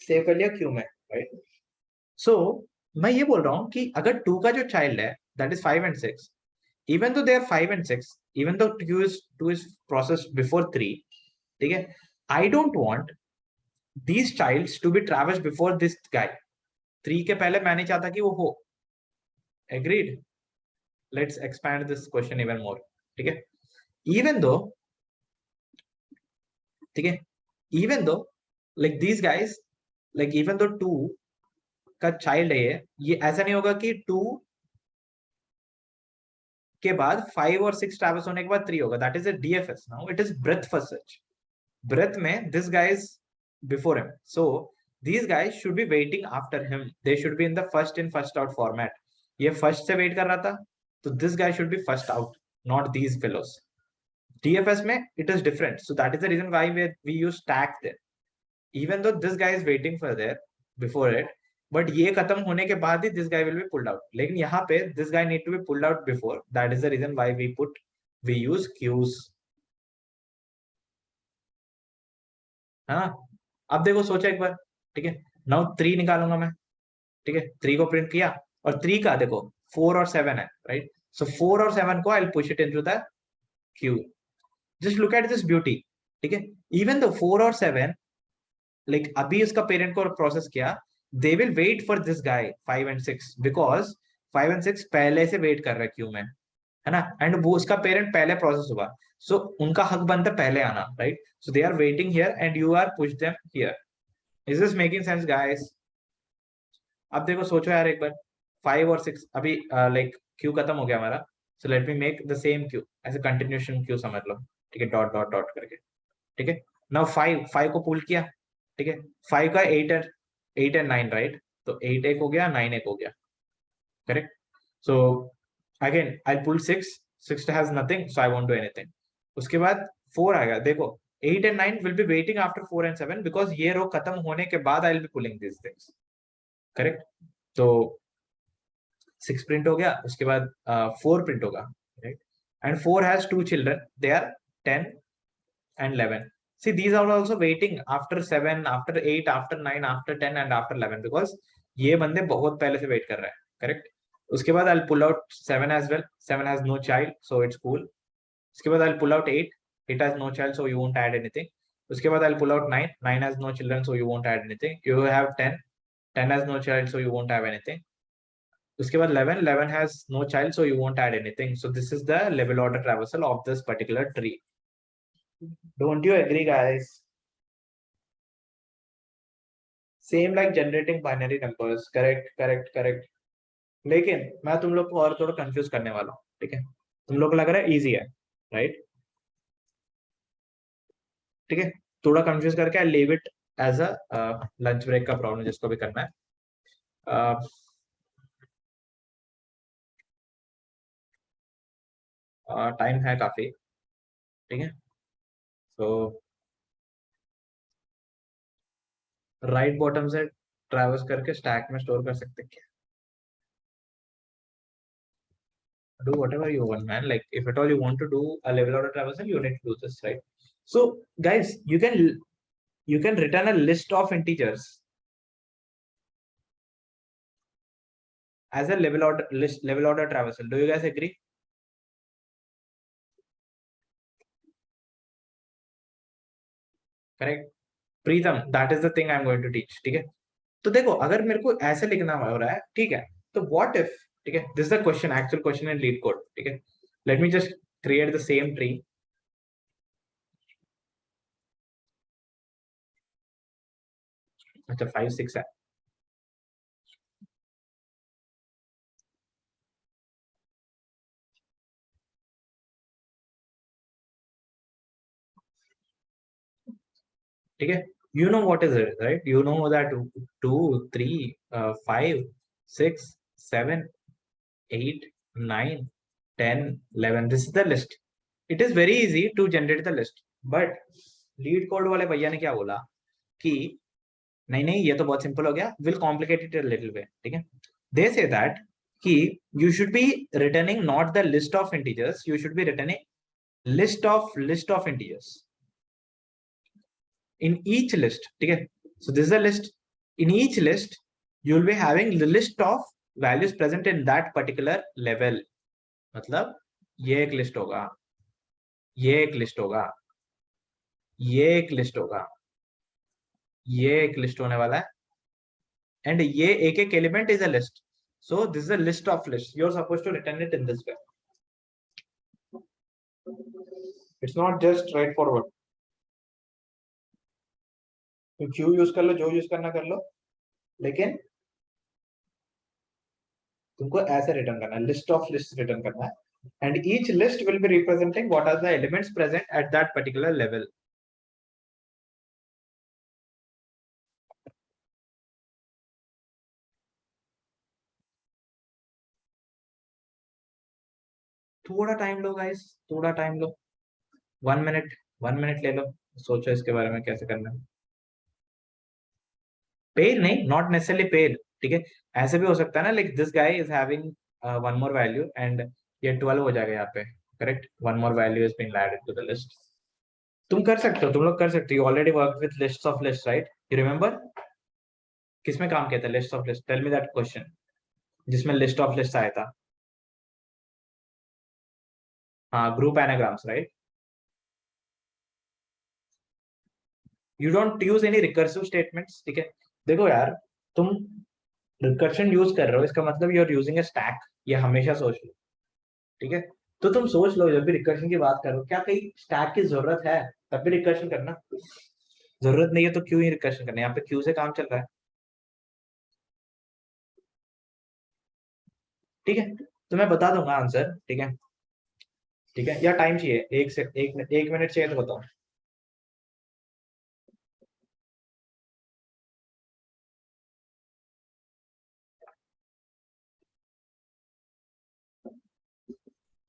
सेव कर लिया क्यू में, राइट। सो मैं ये बोल रहा हूँ कि अगर 2 का जो चाइल्ड है that is 5 and 6, even though they are 5 and 6, even though 2 is processed before 3, ठीक है, I don't want these childs to be traversed before this guy, 3 के पहले मैं नहीं चाहता कि वो हो। Agreed? Let's expand this question even more, ठीक है। even though, ठीक है, even though like these guys, like even though 2 का चाइल्ड है ये ऐसा नहीं होगा कि 2 के बाद 5 और 6 ट्रैवर्स होने के बाद 3 होगा, that is a DFS. Now it is breadth first search, breadth में this guy is before him, so these guys should be waiting after him. They should be in the first in first out format. ये first से wait कर रहा था, तो this guy should be first out, not these fellows. DFS में it is different, so that is the reason why we use stack there. Even though this guy is waiting for there before it, but ये खत्म होने के बाद ही this guy will be pulled out. लेकिन यहाँ पे this guy need to be pulled out before. That is the reason why we use queues. हाँ, अब देखो सोचा एक बार, ठीक है. नाउ 3 निकालूंगा मैं, ठीक है. 3 को प्रिंट किया, और 3 का देखो 4 और 7 है, राइट. सो 4 और 7 को आई will push it into the Q. Just look at this beauty, ठीक है. इवन द 4 और 7, लाइक अभी उसका पेरेंट को प्रोसेस किया, they will wait for this guy 5 and 6, because 5 and 6 पहले से वेट कर रहा है क्यू में, है ना. एंड वो उसका पेरेंट पहले प्रोसेस हुआ, सो उनका हक बनता है पहले आना, right. So they are waiting here and you are push them here. Is this making sense guys? अब देखो सोचो यार एक बार, 5 और 6 अभी लाइक क्यू खत्म हो गया हमारा. So let me make the same queue as a continuation queue, समझ लो, ठीक है. डॉट डॉट डॉट करके, ठीक है. नाउ 5 को पुल किया, ठीक है. 5 का 8 and 9, राइट. तो 8 एक हो गया, 9 एक हो गया, correct. So again I pull 6 has nothing, so I won't do anything. उसके बाद 4 आएगा, देखो 8 and 9 will be waiting after 4 and 7, because ये रो खत्म होने के बाद I will be pulling this things, correct. तो 6 प्रिंट हो गया, उसके बाद 4 प्रिंट होगा, right. And 4 has 2 children, they are 10 and 11. See, these are also waiting after 7, after 8, after 9, after 10 and after 11, because ये बंदे बहुत पहले से वेट कर रहे हैं, करेक्ट. उसके बाद I'll pull out 7 as well. 7 has no child, so it's cool. उसके बाद I'll pull out 8. 8 has no child, so you won't add anything. उसके बाद I'll pull out 9. 9 has no children, so you won't add anything. You have 10. 10 has no child, so you won't have anything. उसके बाद 11. 11 has no child, so you won't add anything. So this is the level order traversal of this particular tree. Don't you agree, guys? Same like generating binary numbers. Correct. लेकिन मैं तुम लोग को और थोड़ा confuse करने वाला हूँ, ठीक है. तुम लोग को लग रहा है इजी है, राइट. ठीक है, थोड़ा कंफ्यूज करके I leave it as a lunch break का प्रॉब्लम, जिसको भी करना है. टाइम है काफी, ठीक है. तो राइट बॉटम से ट्रैवर्स करके स्टैक में स्टोर कर सकते क्या? Do whatever you want, man. Like if at all you want to do a level order traversal, you need to do this, right? So guys, you can return a list of integers as a level order traversal. Do you guys agree? Correct. Pritam, that is the thing I am going to teach, ठीक है. तो देखो, अगर मेरे को ऐसे लिखना हो रहा है, ठीक है, तो व्हाट इफ, ठीक है, this is the question, actual question in leet code, ठीक है. Late me just create the same tree. अच्छा 5 6 है, ठीक है. You know what is it, right? You know that 2 3 5 6 7 8 9 10 11, this is the list. It is very easy to generate the list, but leet code वाले भैया ने क्या बोला कि नहीं ये तो बहुत सिंपल हो गया, will complicate it a little way, ठीक है. दे से दैट कि you should be returning not the list of integers, you should be returning list of integers in each list, ठीक है. So this is a list. In each list you will be having the list of values present in that particular level. मतलब ये एक list होगा, ये एक list होगा, ये एक लिस्ट होगा, ये एक लिस्ट होने वाला है, एंड ये एक एक element is a list. So this is a list of lists. You are supposed to return it in this way. It's not just straightforward. Q use कर लो, जो यूज करना कर लो, लेकिन तुमको ऐसे रिटर्न करना है, लिस्ट ऑफ लिस्ट रिटर्न करना है, and each list will be representing what are the elements present at that particular level. थोड़ा टाइम लो गाइस, थोड़ा टाइम लो, 1 मिनट, 1 मिनट ले लो, सोचो इसके बारे में कैसे करना है। पेल नहीं, नॉट नेसेसरली पेल, ठीक है, ऐसे भी हो सकता है ना, like this guy is having one more value and ये 12 हो जाएगा यहाँ पे, correct, one more value is been added to the list. तुम कर सकते हो, तुम लोग कर सकते हो, you already work with list of list, right, you remember किसमें काम किया था, list of list, tell me that question जिसमें लिस्ट ऑफ लिस्ट आया था। हाँ, group anagrams, right. You don't use any recursive statements, ठीक है, देखो यार, तुम रिकर्शन यूज कर रहे हो, इसका मतलब you are using a stack, ये हमेशा सोच लो, ठीक है, तो तुम सोच लो जब भी रिकर्शन की बात करो, क्या कहीं स्टैक की जरूरत है तब भी रिकर्शन करना, जरूरत नहीं है तो क्यों ही रिकर्शन करना, यहाँ पे क्यू से काम चल रहा है, ठीक है, तो मैं बता दूंगा आंसर, ठीक है, ठीक है, या टाइम चाहिए, एक मिनट चाहिए तो बताओ।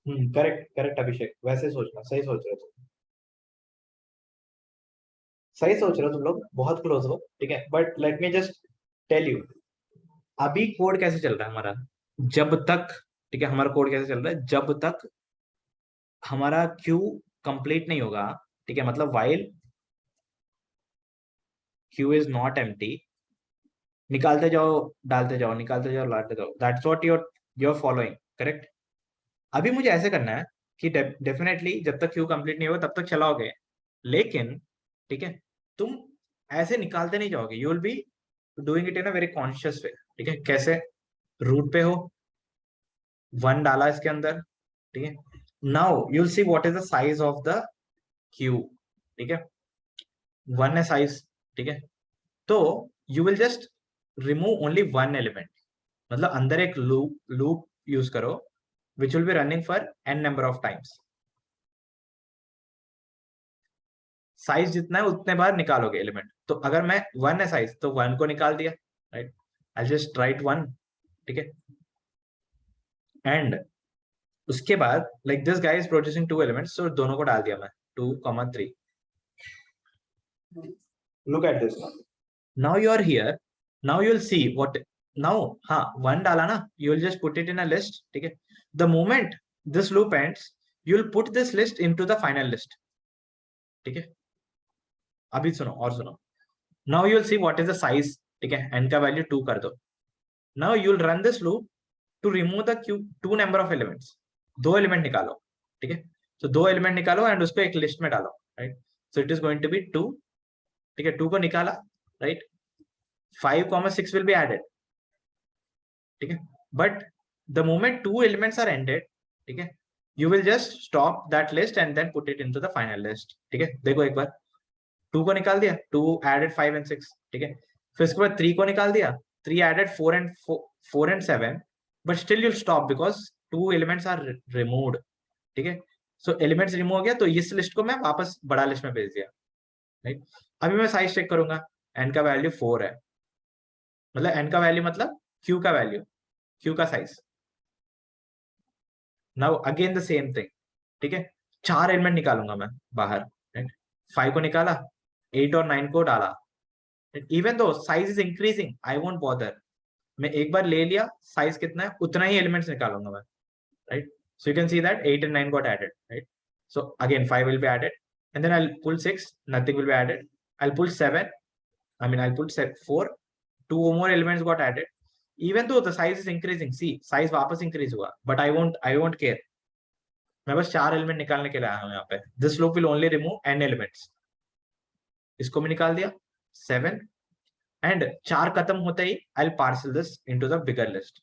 करेक्ट करेक्ट अभिषेक, वैसे सोचना, सही सोच रहे हो तुम, सही सोच रहे हो तुम लोग, बहुत क्लोज हो, ठीक है, but let me just tell you, अभी कोड कैसे चल रहा है हमारा, जब तक, ठीक है, हमारा कोड कैसे चल रहा है, जब तक हमारा क्यू कंप्लीट नहीं होगा, ठीक है, मतलब while Q is not empty, निकालते जाओ, डालते जाओ, निकालते जाओ, डालते जाओ, that's what you're following, correct. अभी मुझे ऐसे करना है कि डेफिनेटली जब तक क्यू कंप्लीट नहीं होगा तब तक चलाओगे, लेकिन ठीक है, तुम ऐसे निकालते नहीं जाओगे, you will be doing it in a very conscious way, ठीक है, कैसे, रूट पे हो, 1 डाला इसके अंदर, ठीक है, now you will see what is the size of the Q, ठीक है, 1 है साइज, ठीक है, तो you will just remove only 1 element, मतलब अंदर एक लूप यूज करो which will be running for n number of times, size जितना है उतने बार निकालोगे एलिमेंट, तो अगर मैं 1 है साइज तो 1 को निकाल दिया, राइट, आई जस्ट राइट 1, ठीक है, एंड उसके बाद like this guy is producing 2 elements, तो दोनों को डाल दिया मैं, 2, 3, look at this, now you are here, now you will see what, now हाँ 1 डाला ना, you will just put it in a list, ठीक है, the moment this loop ends you will put this list into the final list, ठीक है, अभी सुनो और सुनो, now you will see what is the size, ठीक है, n का वैल्यू 2 कर दो, now you will run this loop to remove the queue 2 number of elements, 2 element निकालो, ठीक है, तो 2 एलिमेंट निकालो एंड उसको एक लिस्ट में डालो, right, so it is going to be 2, ठीक है, 2 को निकाला, राइट, 5, 6 विल बी एडेड, ठीक है, but the moment 2 elements are ended, ठीक है, you will just stop that list and then put it into the final list, ठीक है, देखो एक बार 2 को निकाल दिया, 2 एडेड 5 and 6, ठीक है, फिर उसके बाद 3 को निकाल दिया, 3 added 4 and 7, but still you stop because 2 elements are removed, ठीक है, सो एलिमेंट्स रिमूव हो गया, तो इस लिस्ट को मैं वापस बड़ा लिस्ट में भेज दिया, राइट, अभी मैं साइज चेक करूंगा, n का वैल्यू 4 है, मतलब n का वैल्यू मतलब q का वैल्यू, q का size, now again the same thing, ठीक है, 4 एलिमेंट निकालूंगा मैं बाहर, राइट, 5 को निकाला, 8 और 9 को डाला, even though size is increasing I won't bother, मैं एक बार ले लिया, साइज कितना है उतना ही एलिमेंट्स निकालूंगा मैं, right, so you can see that 8 and 9 got added, right, so again 5 will be added and then I'll pull 6, nothing will be added, I'll pull 7, I'll pull 4, 2 more elements got added, even though the size is increasing, see size वापस increase हुआ, but I won't care, मैं बस 4 element निकालने के लिए आया हूँ यहाँ पे, this loop will only remove n elements, इसको भी निकाल दिया 7, and 4 खत्म होते ही I'll parcel this into the bigger list,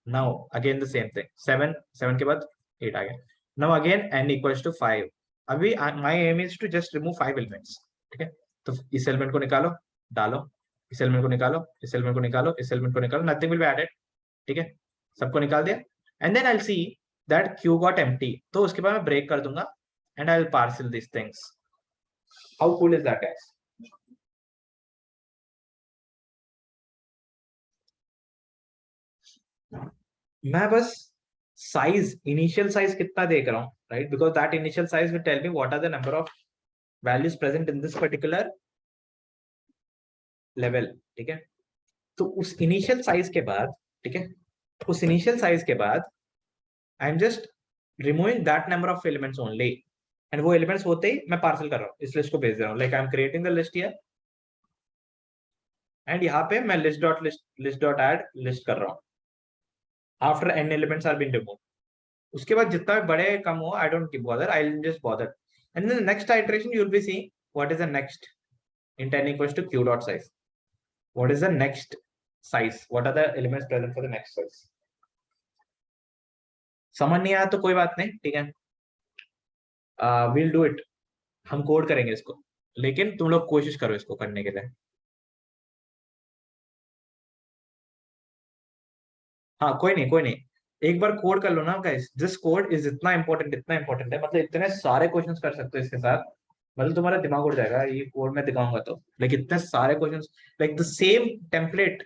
now again the same thing, 7 के बाद 8 आ गया, now again n equals to 5, अभी my aim is to just remove 5 elements, ठीक है, तो इस एलिमेंट को निकालो, डालो, इस एलिमेंट को निकालो, इस एलिमेंट को निकालो, इस एलिमेंट को निकालो, nothing will be added, ठीक है, सबको निकाल दिया, and then I'll see that q got empty, तो उसके बाद मैं ब्रेक कर दूंगा and I'll parcel these things, how cool is that guys, मैं बस size, initial size कितना देख रहा हूँ, right? Because that initial size will tell me what are the number of values present in this particular level, ठीक है? तो उस initial size के बाद, ठीक है, उस initial size के बाद I'm just removing that number of elements only, and वो elements होते ही मैं parcel कर रहा हूँ, इस list को भेज दे रहा हूँ, like I'm creating the list here, and यहाँ पे मैं list dot add list कर रहा हूँ after n elements are been removed. उसके बाद जितना भी बड़े कम हो, I don't keep bother, I'll just bother, and then the next iteration you'll be seeing what is the next int n equals to q dot size. What is the next size? What are the elements present for the next size? समझ नहीं आया तो कोई बात नहीं, ठीक है, we'll do it, हम कोड करेंगे इसको, लेकिन तुम लोग कोशिश करो इसको करने के लिए। हाँ कोई नहीं, कोई नहीं, एक बार कोड कर लो ना गाइस, दिस कोड इज इतना इंपॉर्टेंट, इतना इंपॉर्टेंट है, मतलब इतने सारे क्वेश्चंस कर सकते हो इसके साथ, मतलब तुम्हारा दिमाग उड़ जाएगा ये कोड में दिखाऊंगा तो, लाइक इतने सारे questions, like the same template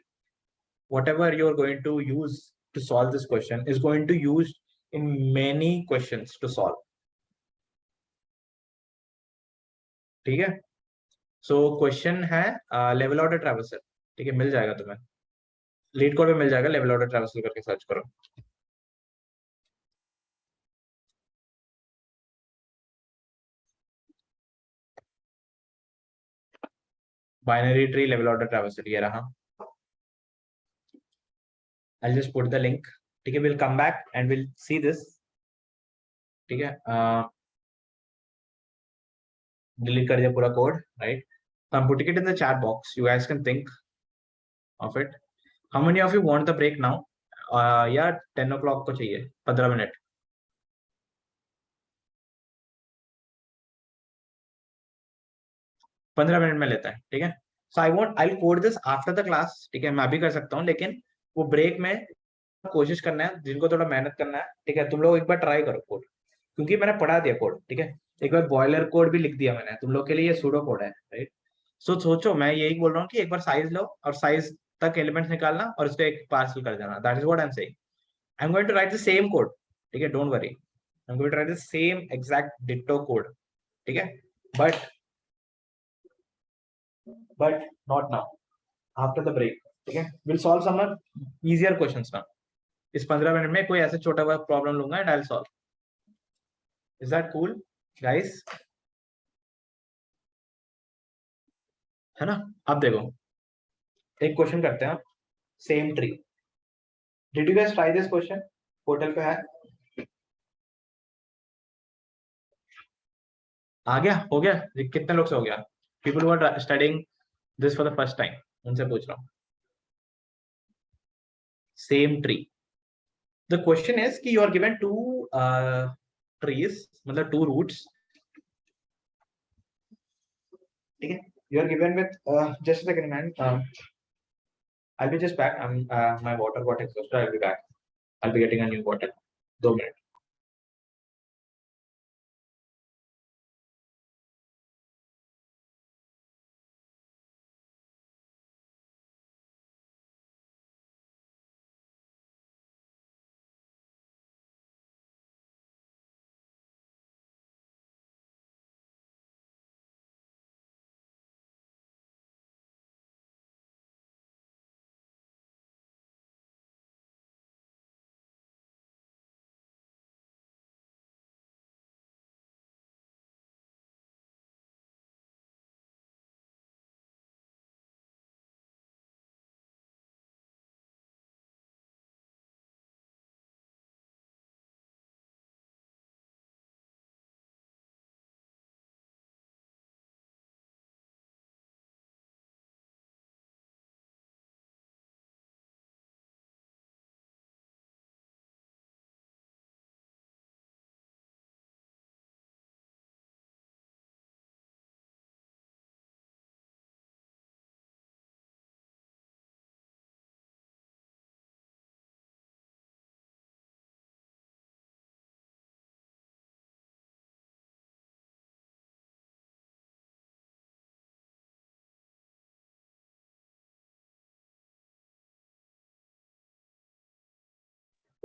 whatever you are going to use to solve this question is going to use in many questions to solve, ठीक है? सो क्वेश्चन है लेवल ऑर्डर ट्रैवर्सल, ठीक है, मिल जाएगा तुम्हें, लीड कोड में मिल जाएगा, level order traversal करके सर्च करो। Binary tree level order traversal ये रहा, I'll just put the link, ठीक है, we'll come back and we'll see this, ठीक है, डिलीट कर दिया पूरा code, right? So I'm putting it in the chat box, you guys can think of it. How many of you want the break now? यार 10 o'clock को चाहिए 15 minute, 15 minute में लेता है, ठीक है? So I code this after the class, ठीक है, मैं भी कर सकता हूँ, लेकिन वो ब्रेक में कोशिश करना है, जिनको थोड़ा मेहनत करना है, ठीक है, तुम लोग एक बार ट्राई करो कोड, क्योंकि मैंने पढ़ा दिया कोड, ठीक है, एक बार बॉयलर कोड भी लिख दिया मैंने तुम लोग के लिए, ये सूडो कोड है, राइट? सो सोचो, मैं यही बोल रहा हूँ कि एक बार साइज लो और साइज तक एलिमेंट्स निकालना और उसको एक पार्सल कर देना, that is what I am saying. I am going to write the same code, ठीक है, don't worry, I am going to write the same exact ditto code, ठीक है, but not now, after the break, ठीक है, will solve some easier questions now. इस 15 minute में कोई ऐसे छोटा बड़ा प्रॉब्लम लूंगा and I will solve, is that cool guys? है ना? अब देखो, एक क्वेश्चन करते हैं, same tree, did you guys try this question? Portal पे है, आ गया, हो गया, कितने लोग से हो गया? People who are studying this for the first time, उनसे पूछ रहा हूँ। Same tree, the question is कि you are given two trees, मतलब टू रूट्स, ठीक है, you are given with just a second man, I'll be just back, I'm my water got exhausted, I'll be back, I'll be getting a new water, 2 minutes।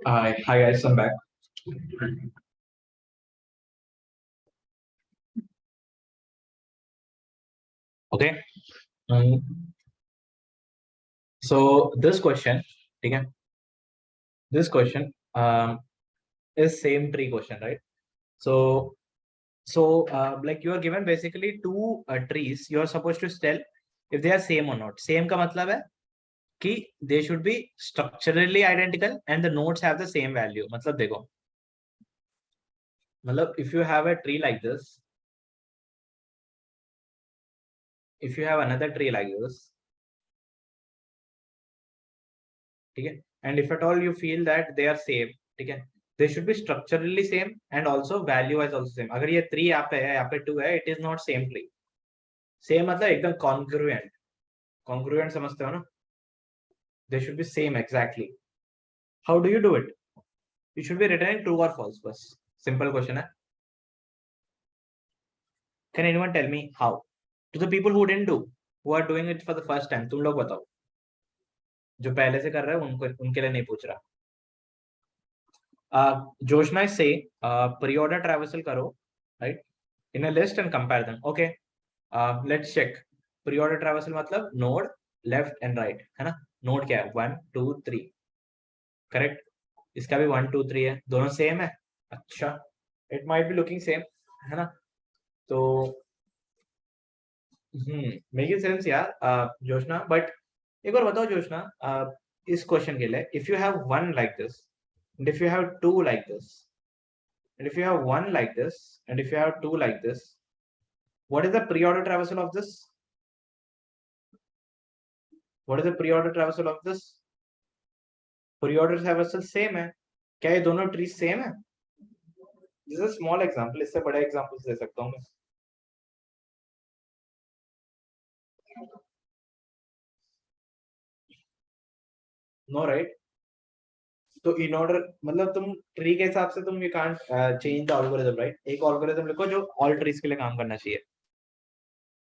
Hi guys, I'm back. Okay. Um, so this question, okay, this question is same tree question, right? So like you are given basically two trees. You are supposed to tell if they are same or not. Same का मतलब है कि they should be structurally identical and the nodes have the same value. मतलब देखो, मतलब if you have a tree like this, if you have another tree like this, okay, and if at all you feel that they are same, okay, they should be structurally same and also value wise also same. अगर ये 3 यहाँ पे है, यहाँ पे 2 है, it is not same tree. Same मतलब एकदम congruent. Congruent समझते हो ना? They should be same exactly. How do you do it? You should be returning true or false बस. Simple question है. Can anyone tell me how? To the people who didn't do, who are doing it for the first time, तुम लोग बताओ. जो पहले से कर रहे हैं उनको उनके लिए नहीं पूछ रहा. Joshna is say pre-order traversal करो, right? In a list and compare them. Okay. Let's check. Pre-order traversal मतलब node left and right है ना? Node क्या है? 1 2 3. Correct. इसका भी 1 2 3 है. दोनों सेम है. अच्छा. It might be looking same है ना? तो मेकिंग सेंस यार जोशना. बट एक बार बताओ जोशना, इस क्वेश्चन के लिए if you have one like this and if you have two like this and if you have one like this and if you have two like this, what is the pre-order traversal of this? What is the pre-order traversal of this? Pre-order traversal same है. क्या ये दोनों trees same है? This is a small example, इससे बड़ा examples दे सकता हूं मैं. No right. तो इन ऑर्डर मतलब तुम ट्री के हिसाब से तुम you can't change the algorithm, right? एक एल्गोरिथम लिखो जो ऑल ट्रीज के लिए काम करना चाहिए.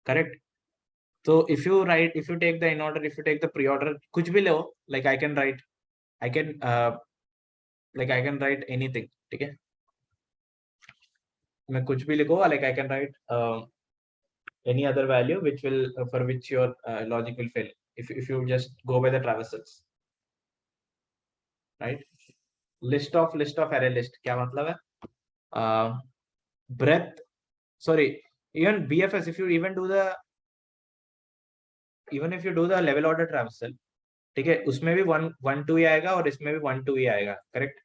करेक्ट. तो if you write, if you take the in order, if you take the pre-order, कुछ भी ले हो, like I can write, I can like I can write anything. ठीक है, मैं कुछ भी लिखो, like I can write any other value which will for which your logic will fail if you just go by the traversals, right? List of array list क्या मतलब है? Breadth, sorry, even BFS, if you even do the level order traversal, ठीक है, उसमें भी 1 1 2 ही आएगा और इसमें भी 1 2 ही आएगा. Correct.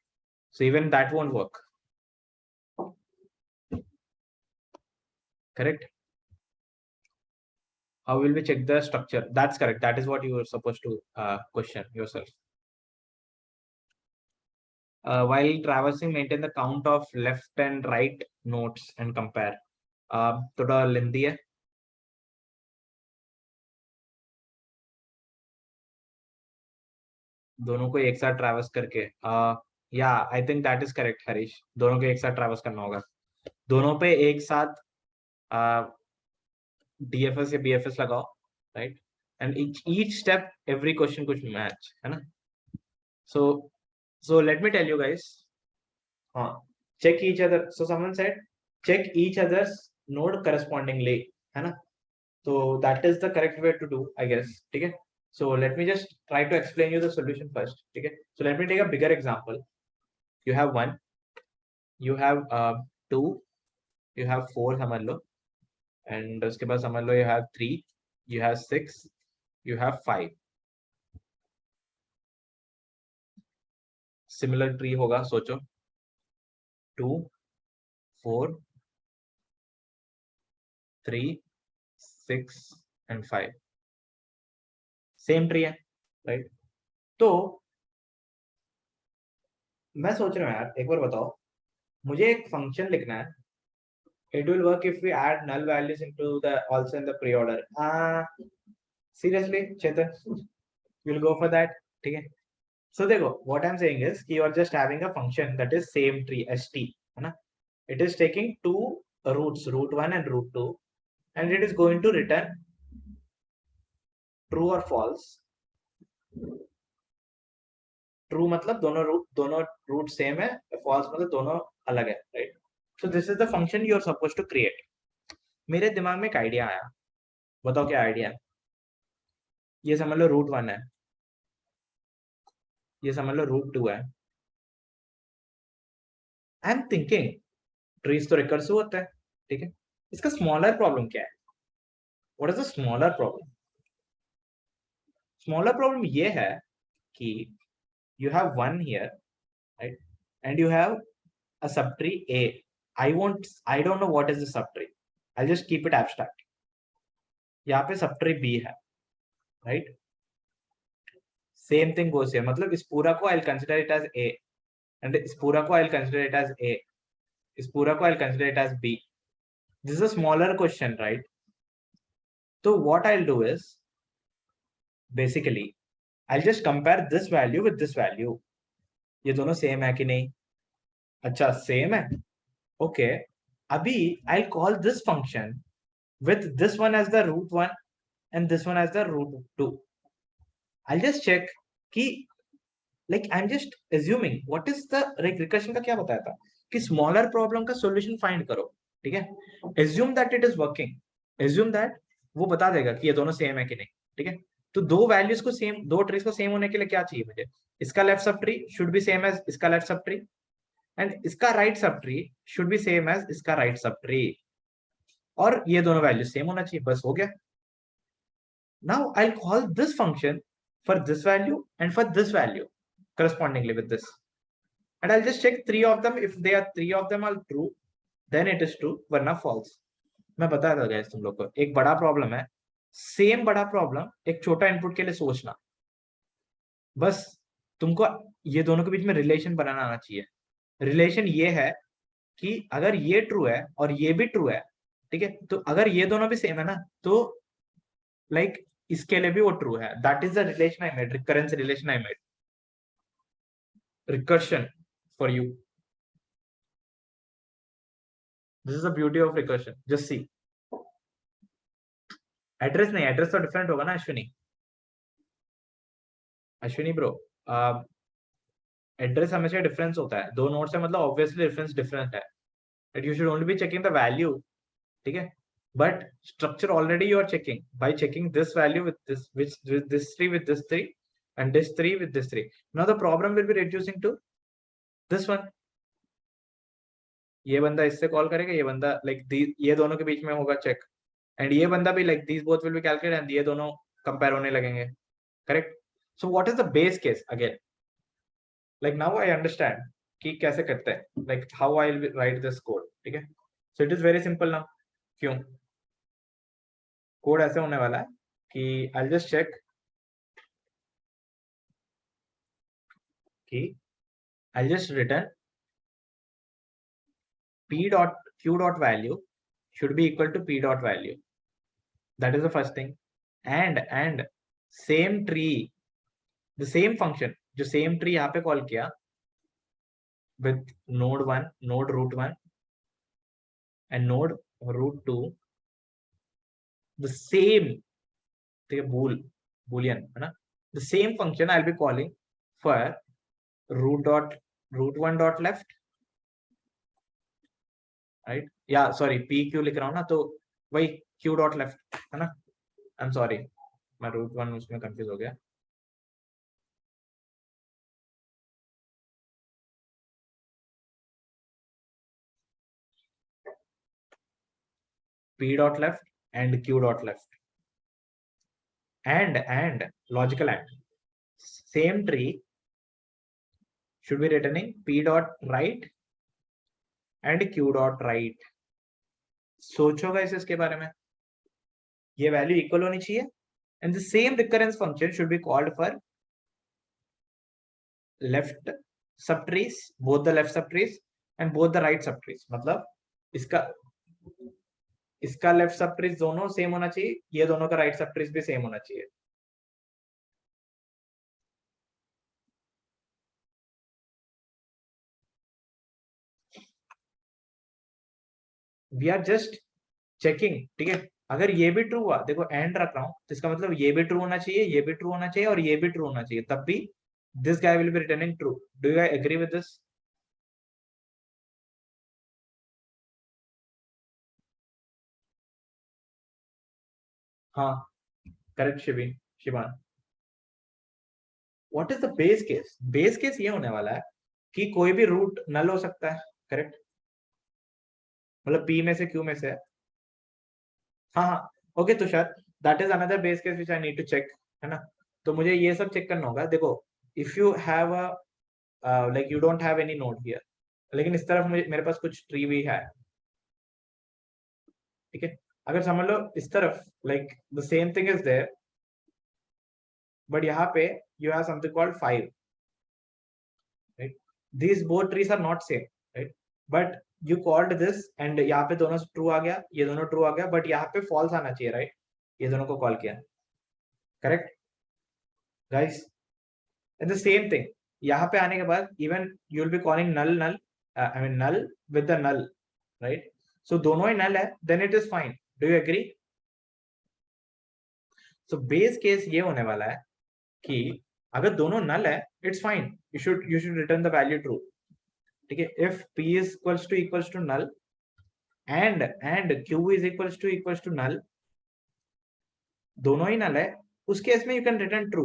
So even that won't work. Correct. How will we check the structure? That's correct. That is what you were supposed to question yourself. While traversing, maintain the count of left and right nodes and compare. थोड़ा lengthy है. दोनों को एक साथ traverse करके. Yeah, I think that is correct, Harish. दोनों को एक साथ ट्रैवर्स करना होगा. दोनों पे एक साथ DFS या BFS लगाओ, right? And each step, every question कुछ match है ना? So let me tell you guys. Check each other. So someone said check each other's node correspondingly, है ना? So that is the correct way to do, I guess. ठीक है. So let me just try to explain you the solution first. ठीक है. So let me take a bigger example. You have 1, you have 2, you have 4 समझ लो, and उसके बाद समझ लो you have 3, you have 6, you have 5. Similar tree होगा, सोचो. 2 4 3 6 and 5. Same tree है, right? तो मैं सोच रहा हूँ यार, एक बार बताओ, मुझे एक फंक्शन लिखना है. It will work if we add null values into the also in the pre-order. Seriously, Chetan, you'll go for that? ठीक है. So देखो, what I'm saying is कि you are just having a function that is same tree, st, है ना? It is taking two roots, root 1 and root 2, and it is going to return true or false true मतलब दोनों root same है, false मतलब दोनों अलग है, right? So this is the function you are suppose to create. मेरे दिमाग में एक आइडिया आया, बताओ क्या आइडिया है? ये समझ लो √1 है, ये समझ लो √2 है। आई एम थिंकिंग ट्रीज तो रिकर्सिव होता है, ठीक है? इसका स्मॉलर प्रॉब्लम क्या है? What is the smaller problem? Smaller problem ये है कि you have 1 here, right? And you have a subtree A. I don't know what is the subtree. I'll just keep it abstract. यहाँ पे subtree B है, right? Same thing goes here. मतलब इस पूरा को I'll consider it as A, and इस पूरा को I'll consider it as A. इस पूरा को I'll consider it as B. This is a smaller question, right? So what I'll do is basically I'll just compare this value with this value. ये दोनों same है कि नहीं? अच्छा same है, okay. अभी I'll call this function with this one as the √1 and this one as the √2. I'll just check कि like I'm just assuming what is the like recursion का क्या बताया था कि smaller problem का solution find करो, ठीक है? Assume that it is working. Assume that वो बता देगा कि ये दोनों सेम है कि नहीं, ठीक है? तो दो वैल्यूज को सेम, दो ट्रीज को सेम होने के लिए क्या चाहिए मुझे? इसका लेफ्ट सब tree should be same as इसका लेफ्ट सब ट्री, एंड इसका राइट सब tree should be same as इसका राइट सब ट्री, और ये दोनों वैल्यू सेम होना चाहिए, बस हो गया। Now I'll call this function for this value and for this value correspondingly with this, and I'll just check 3 of them. If they are 3 of them are true, then it is true, वरना false। मैं बता रहा guys तुम लोग को एक बड़ा problem है, सेम बड़ा प्रॉब्लम एक छोटा इनपुट के लिए सोचना, बस तुमको ये दोनों के बीच में रिलेशन बनाना आना चाहिए। रिलेशन ये है कि अगर ये ट्रू है और ये भी ट्रू है, ठीक है, तो अगर ये दोनों भी सेम है ना, तो लाइक इसके लिए भी वो ट्रू है। That is the relation I made, recurrence relation I made, recursion for you. This is the beauty of recursion. Just see. Address नहीं, एड्रेस तो डिफरेंट होगा ना अश्विनी। अश्विनी ब्रो, एड्रेस हमेशा डिफरेंस होता है, दो नोड से मतलब ऑब्वियसली डिफरेंस डिफरेंट है, but you should only be checking the value, ठीक है? But structure already you are checking by checking this value with this, with this 3 with this 3 and this 3 with this 3. Now the problem will be reducing to this one. ये बंदा इससे call करेगा, ये बंदा like ये दोनों के बीच में होगा चेक, एंड ये बंदा भी like these both will be calculated and ये दोनों कंपेयर होने लगेंगे, correct? So what is the base case again? Like now I understand कि कैसे करते हैं, like how I will write this code, ठीक है? So it is very simple now. क्यों? कोड ऐसे होने वाला है कि आई जस्ट चेक कि I just return p dot q dot value should be equal to p dot value. That is the first thing. And same tree, the same function जो same tree यहाँ पे call किया with node 1, node √1 and node √2, the same, ठीक है, boolean है ना, the same function I'll be calling for √1 dot left, right? या sorry pq लिख रहा हूँ ना, तो वही q dot left है ना। आई एम सॉरी, मैं √1 उसमें कंफ्यूज हो गया। p dot left and q dot left, and logical and same tree should be returning p dot right and q dot right. सोचो गाइस इसके बारे में, ये वैल्यू इक्वल होनी चाहिए, and the same recurrence function should be called for left subtrees, both the left subtrees and both the right subtrees। मतलब इसका left सबट्रीज दोनों सेम होना चाहिए, ये दोनों का राइट सबट्रीज भी सेम होना चाहिए। वी आर जस्ट चेकिंग, ठीक है? अगर ये भी ट्रू हुआ, देखो एंड रख रहा हूं, तो इसका मतलब ये भी ट्रू होना चाहिए, ये भी ट्रू होना चाहिए और ये भी ट्रू होना चाहिए, तब भी this guy will be returning true. Do you guys agree with this? हाँ, correct Shivan. What is the base case? Base case ये होने वाला है कि कोई भी रूट नल हो सकता है, करेक्ट? मतलब P में से Q में से. हाँ हाँ, okay Tushar, that is another base case which I need to check, है ना? तो मुझे ये सब चेक करना होगा. देखो, if you have a like you don't have any node here, लेकिन इस तरफ मेरे पास कुछ ट्री भी है, ठीक है? अगर समझ लो इस तरफ like the same thing is there, but यहाँ पे यू हैव समथिंग कॉल्ड 5, राइट? These both trees are not same, right? But you called this and यहाँ पे दोनों ट्रू आ गया, ये दोनों ट्रू आ गया, बट यहाँ पे फॉल्स आना चाहिए, राइट? ये दोनों को कॉल किया, correct guys? And the same thing यहाँ पे आने के बाद even you will be calling null null, I mean null with the null, right? So दोनों ही नल है, then it is fine. Do you agree? So base case ये होने वाला है कि अगर दोनों नल है, it's fine, you should return the value true, ठीक है? If p is equals to null and q is equals to null, दोनों ही नल है, उस केस में यू कैन रिटर्न ट्रू.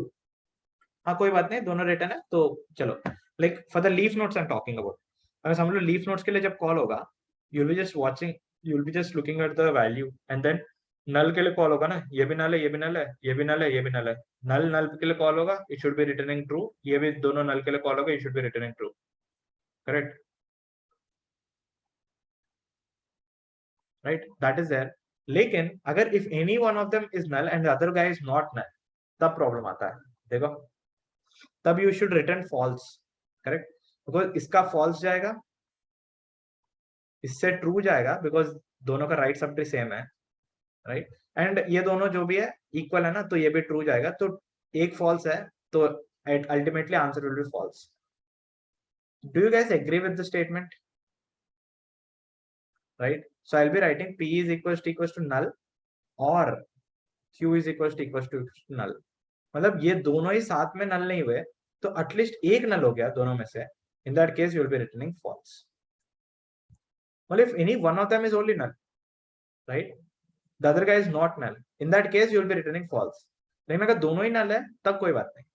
हाँ, कोई बात नहीं, दोनों रिटर्न है तो चलो. Like for the leaf nodes I am talking about. अगर समझ लो लीफ नोड्स के लिए जब कॉल होगा, you will be just watching, you will be just looking at the value and then null के लिए कॉल होगा ना, ये भी नल है, ये भी नल है, ये भी नल है, ये भी नल है. नल नल के लिए कॉल होगा, it should be returning true. ये भी दोनों नल के लिए कॉल होगा, it should be returning true, correct? Right, that is there. लेकिन अगर if any one of them is null and the other guy is not null, तब problem आता है. देखो, तब you should return false, correct? Because इसका false जाएगा, इससे ट्रू जाएगा, बिकॉज दोनों का राइट सब ट्री सेम है, राइट? एंड ये दोनों जो भी है इक्वल है ना, तो ये भी ट्रू जाएगा. तो एक फॉल्स है, तो ultimately answer will be false. Do you guys agree with the statement? Right, so I will be writing p is equals to null or q is equals to null. मतलब ये दोनों ही साथ में नल नहीं हुए, तो एटलीस्ट एक नल हो गया दोनों में से. In that case you will be returning false. मतलब if any one of them is only null, right, the other guy is not null, in that case you will be returning false. लेकिन अगर दोनों ही null है, तब कोई बात नहीं.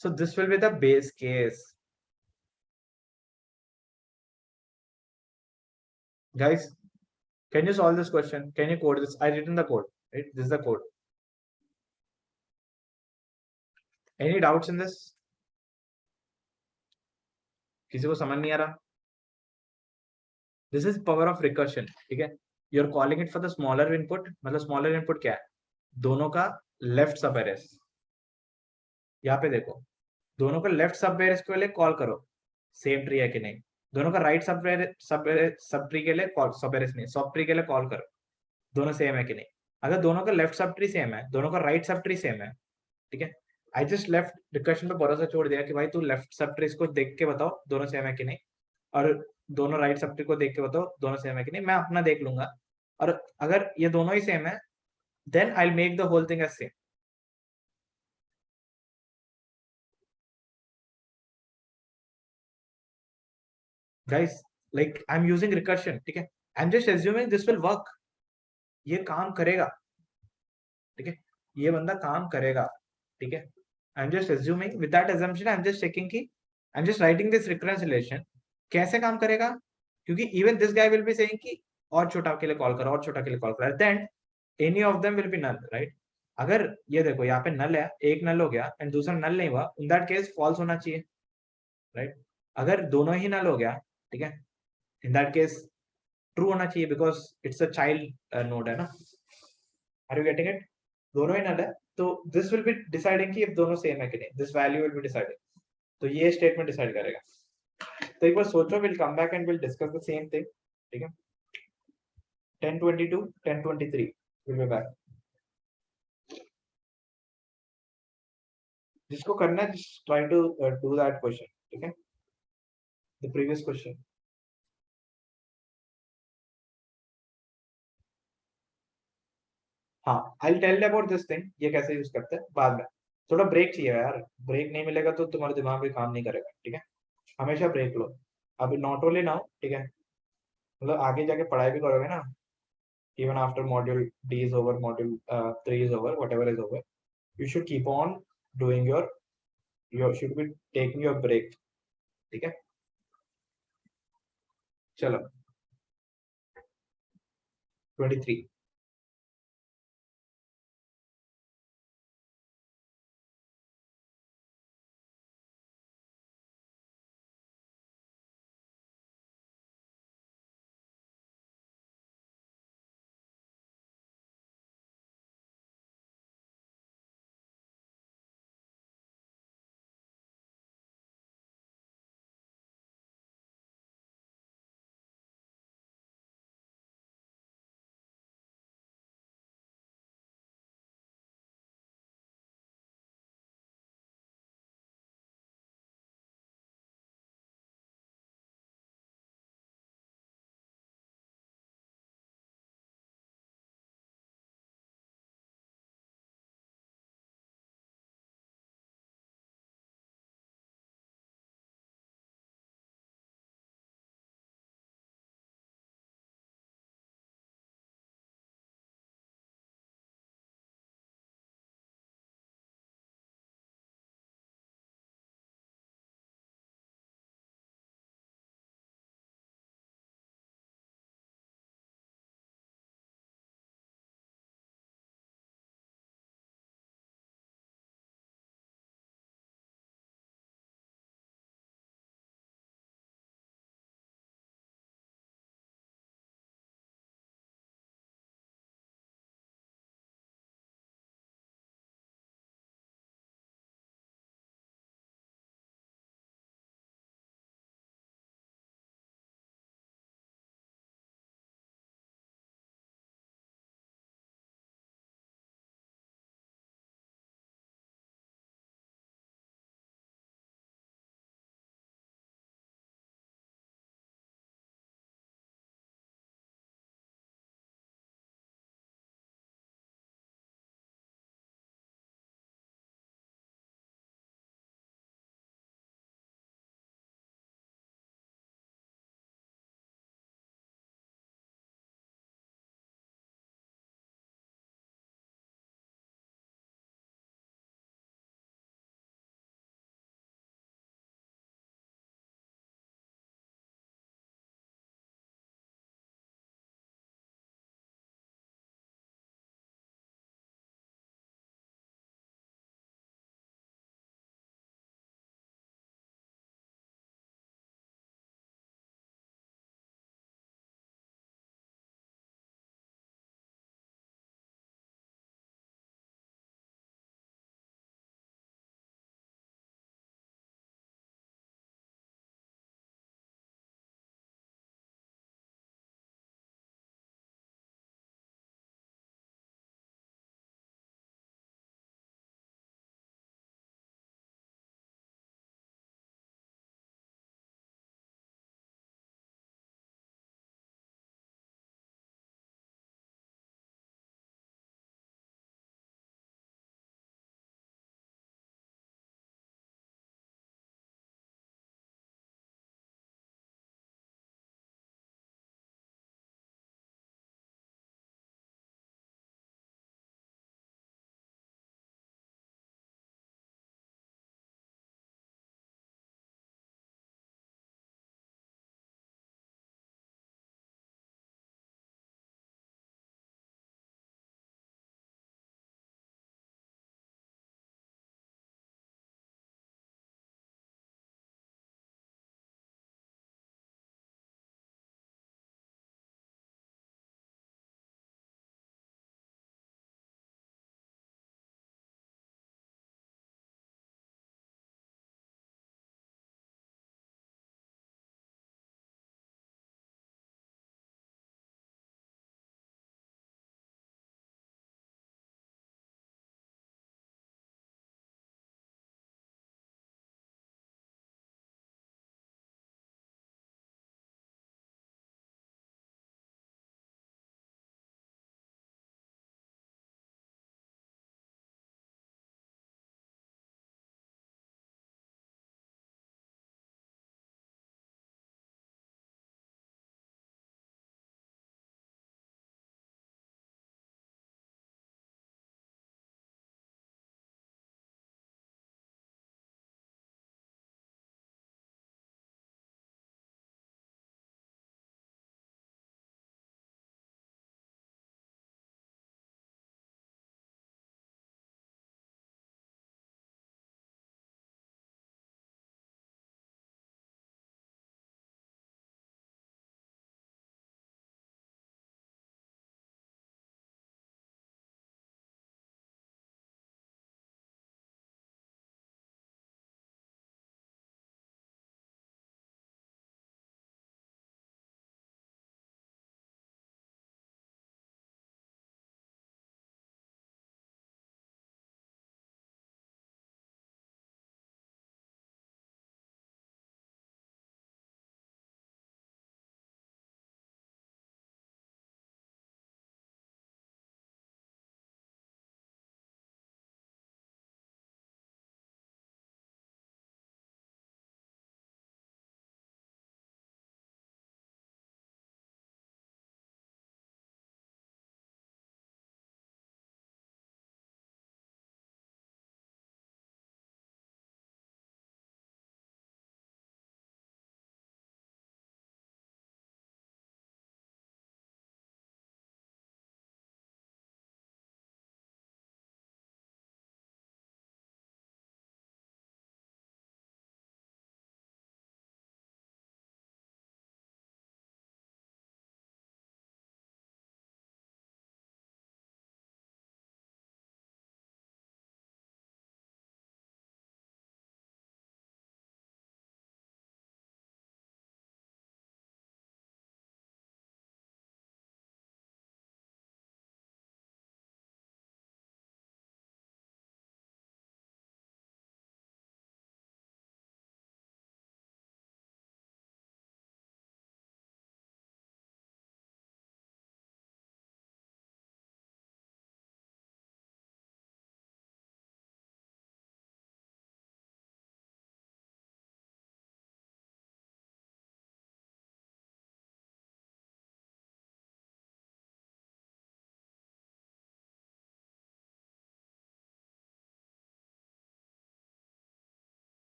So this will be the base case. Guys, can you solve this question? Can you code this? I written the code, right? This is the code. Any doubts in this? किसी को समझ नहीं आ रहा? This is power of recursion, ठीक है? You're calling it for the smaller input. मतलब smaller input क्या है? दोनों का left sub arrays. यहाँ पे देखो, दोनों का left sub arrays के लिए कॉल करो, सेम ट्री है कि नहीं. दोनों का राइट सब ट्री के लिए कॉल, सब एरेस नहीं, सब ट्री के लिए कॉल करो, दोनों सेम है कि नहीं. अगर दोनों का लेफ्ट सब ट्री सेम है, दोनों का राइट सब ट्री सेम है, ठीक है? आई जस्ट लेफ्ट डिस्कशन पे भरोसा छोड़ दिया कि भाई तू लेफ्ट सब ट्रीज को देख के बताओ दोनों सेम है कि नहीं, और दोनों राइट सब ट्री को देख के बताओ दोनों सेम है कि नहीं. मैं अपना देख लूंगा, और अगर ये दोनों ही सेम है, then I will make the whole thing as same. Guys, like I am using recursion, ठीक है? I am just assuming this will work. ये काम करेगा, ठीक है? ये बंदा काम करेगा, ठीक है? I am just assuming, with that assumption I am just checking कि I am just writing this recurrence relation. कैसे काम करेगा? क्योंकि even this guy will be saying कि और छोटा के लिए कॉल करो, और छोटा के लिए कॉल करो, then any of them will be null, right? अगर ये देखो यहाँ पे नल है, एक नल हो गया एंड दूसरा नल नहीं हुआ, इन दैट केस फॉल्स होना चाहिए, राइट? अगर दोनों ही नल हो गया, ठीक है, इन दैट केस ट्रू होना चाहिए, because it's a child node है ना. Are you getting it? दोनों ही नल है, तो दिस विल बी डिसाइडिंग कि if दोनों सेम है कि नहीं. This value will be deciding. तो ये स्टेटमेंट डिसाइड करेगा. तो एक बार सोचो, will come back and will discuss the same thing, ठीक है? 10:22 10:23 विल बी बैक. जिसको करना है just try to do that question, ठीक है? The previous question. हाँ, I'll tell you about this thing, ये कैसे यूज करते हैं बाद में. थोड़ा ब्रेक चाहिए यार, ब्रेक नहीं मिलेगा तो तुम्हारा दिमाग भी काम नहीं करेगा, ठीक है। हमेशा ब्रेक लो। अभी नॉट ओनली नाउ, ठीक है, मतलब आगे जाके पढ़ाई भी करोगे ना, even after module D is over, module 3 is over, whatever is over, you should keep on doing your should be taking your break, ठीक है। चलो 23।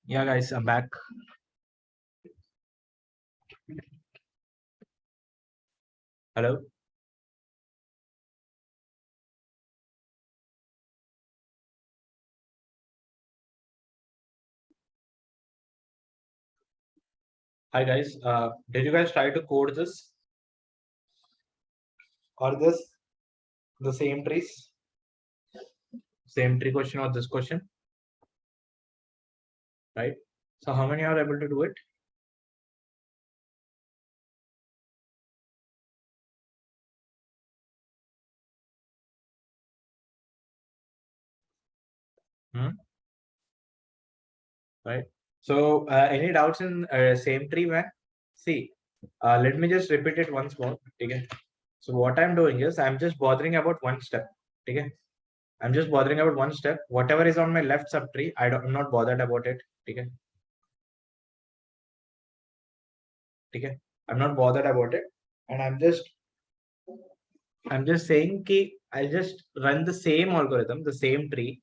Yeah, guys, I'm back. Hello. Hi, guys. Did you guys try to code this or this? The same trees? Same tree question or this question? Right? So how many are able to do it? Right? So any doubts in same tree, man? See, let me just repeat it once more. Okay. So what I'm doing is I'm just bothering about one step. Okay. I'm just bothering about one step. Whatever is on my left subtree, I'm not bothered about it. Okay. Okay. I'm not bothered about it, and I'm just saying कि I'll just run the same algorithm, the same tree,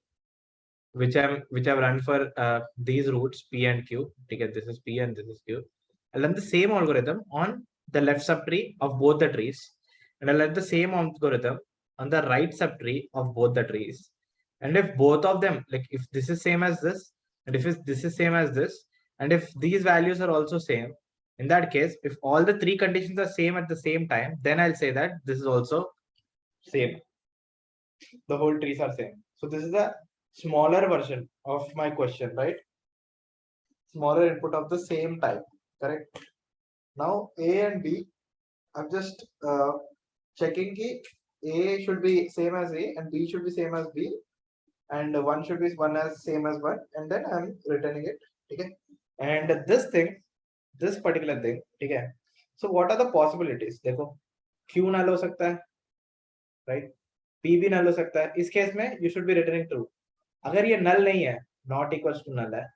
which I've run for these roots P and Q. Okay, this is P and this is Q. I'll run the same algorithm on the left subtree of both the trees, and I'll run the same algorithm on the right subtree of both the trees. And if both of them, like if this is same as this, and if this is same as this, and if these values are also same, in that case, if all the three conditions are same at the same time, then I'll say that this is also same. The whole trees are same. So this is a smaller version of my question, right? Smaller input of the same type, correct? Now A and B, I'm just checking ki A should be same as A and B should be same as B, and one should be one as same as one, and then I'm returning it. Okay. And this particular thing, okay. So what are the possibilities? देखो, Q null हो सकता है, right? P भी null हो सकता है. इस case में you should be returning true. अगर ये null नहीं है, not equals to null है,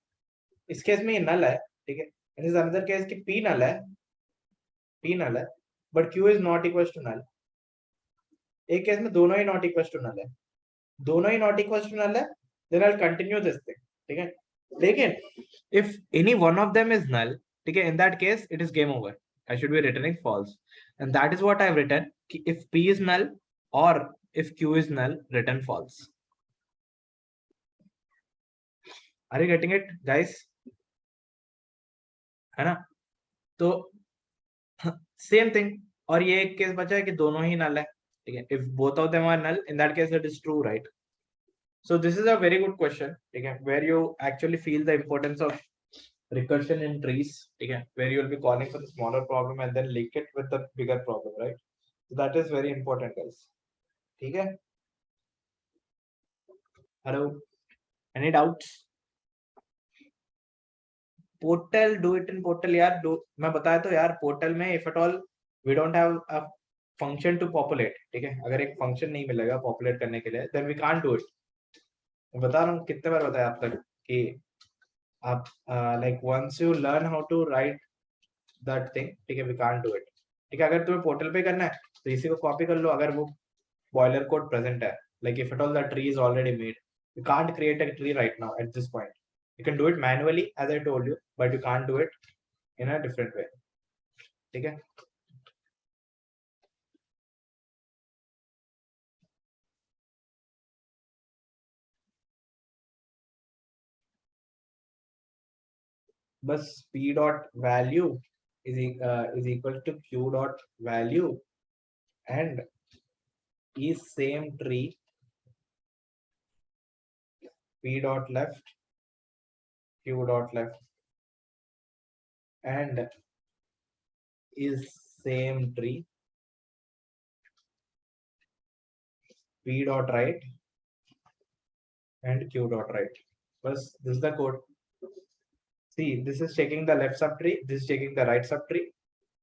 इस केस में ये null है, ठीक है. And this another case कि P null है, but Q is not equals to null. एक केस में दोनों ही not equals to null है, दोनों ही not equals to null है, then I'll continue this thing, ठीक है. लेकिन if any one of them is null, ठीक है, in that case it is game over. I should be returning false, and that is what I've written. If P is null or if Q is null, return false. Are you getting it, guys? है ना? तो same thing. और ये एक case बचा है कि दोनों ही null है, ठीक है. If both of them are null, in that case it is true, right? So this is a very good question, okay, where you actually feel the importance of recursion in trees, okay, where you will be calling for the smaller problem and then link it with the bigger problem, right? So that is very important, guys. Okay. Hello. Any doubts? Portal, do it in Portal, यार. Do मैं बताया तो यार, Portal में if at all we don't have a function to populate, ठीक है. अगर एक function नहीं मिलेगा populate करने के लिए, then we can't do it. मैं बता रहा हूँ कितने बार बताया आप तक कि आप like once you learn how to write that thing, ठीक है, we can't do it. ठीक है. अगर तुम्हें पोर्टल पे करना है तो इसी को कॉपी कर लो. अगर वो बॉयलर कोड प्रेजेंट है, like if at all the tree is already made, you can't create a tree right now at this point. You can do it manually as I told you, but you can't do it in a different way. ठीक है. बस p dot value is equal to q dot value and is same tree p dot left q dot left and is same tree p dot right and q dot right. Bas this is the code. See, this is checking the left subtree, this is checking the right subtree,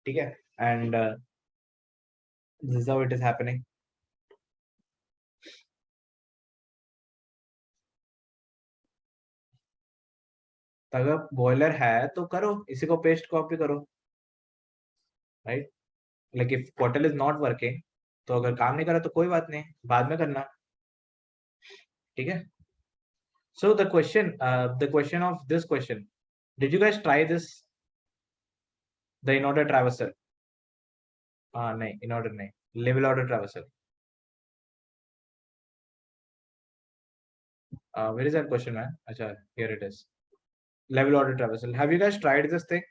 okay, and this is how it is happening. अगर boiler है तो करो, इसी को paste copy करो, right. Like if portal is not working, तो अगर काम नहीं करा तो कोई बात नहीं, बाद में करना, ठीक है. So the question of this question Did you guys try this? The in order traversal? नहीं, in order नहीं, level order traversal. Where is that question, man? Acha, here it is. Level order traversal. Have you guys tried this thing?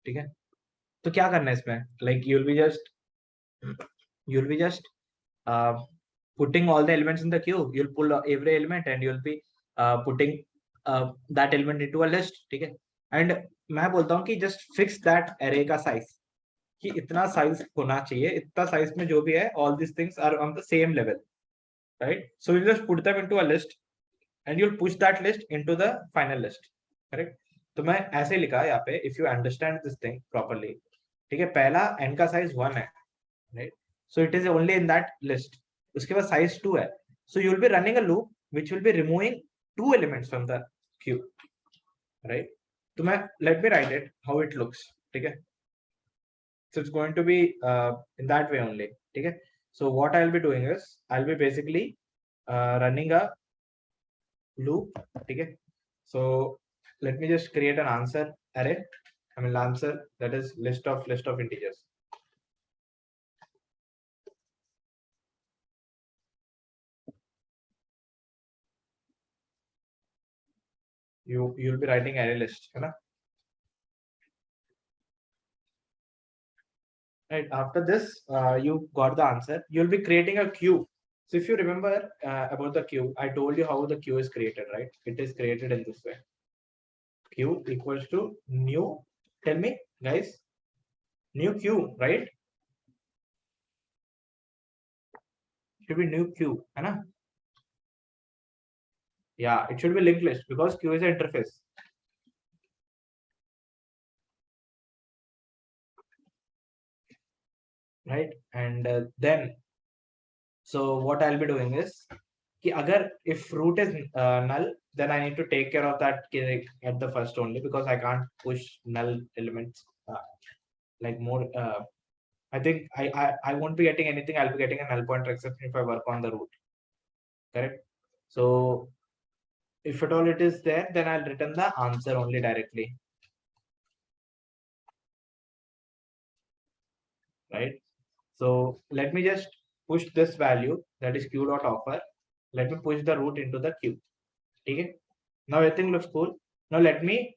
ठीक है, तो क्या करना है इसमें? Like you'll be just putting all the elements in the queue. You'll pull every element and you'll be putting that element into a list. ठीक है, and मैं बोलता हूँ कि just fix that array का size, कि इतना size होना चाहिए, इतना size में जो भी है, all these things are on the same level, right? So you just put them into a list and you'll push that list into the final list, correct? तो मैं ऐसे लिखा यहाँ पे, if you understand this thing properly, ठीक है, पहला n का size 1 है, right? So it is only in that list. उसके बाद size 2 है, so you will be running a loop which will be removing 2 elements from the queue, right? तो मैं, let me write it how it looks, ठीक है? So it's going to be in that way only, ठीक है? So what I'll be doing is I'll be basically running a loop, ठीक है? So let me just create an answer array. I mean answer, that is list of integers. You'll be writing array list, है ना? Right, after this you got the answer, you'll be creating a queue. So if you remember about the queue, I told you how the queue is created, right? It is created in this way. Queue equals to new, tell me guys, new queue, right? Should be new queue, है ना? Yeah, it should be linked list because queue is an interface. Right, and then so what I'll be doing is कि अगर if root is null, then I need to take care of that at the first only, because I can't push null elements like more. I think I won't be getting anything. I'll be getting a null pointer exception if I work on the root. Correct. So if at all it is there, then I'll return the answer only directly. Right. So let me just push this value, that is q dot offer. Let me push the root into the queue. Okay. Now everything looks cool. Now let me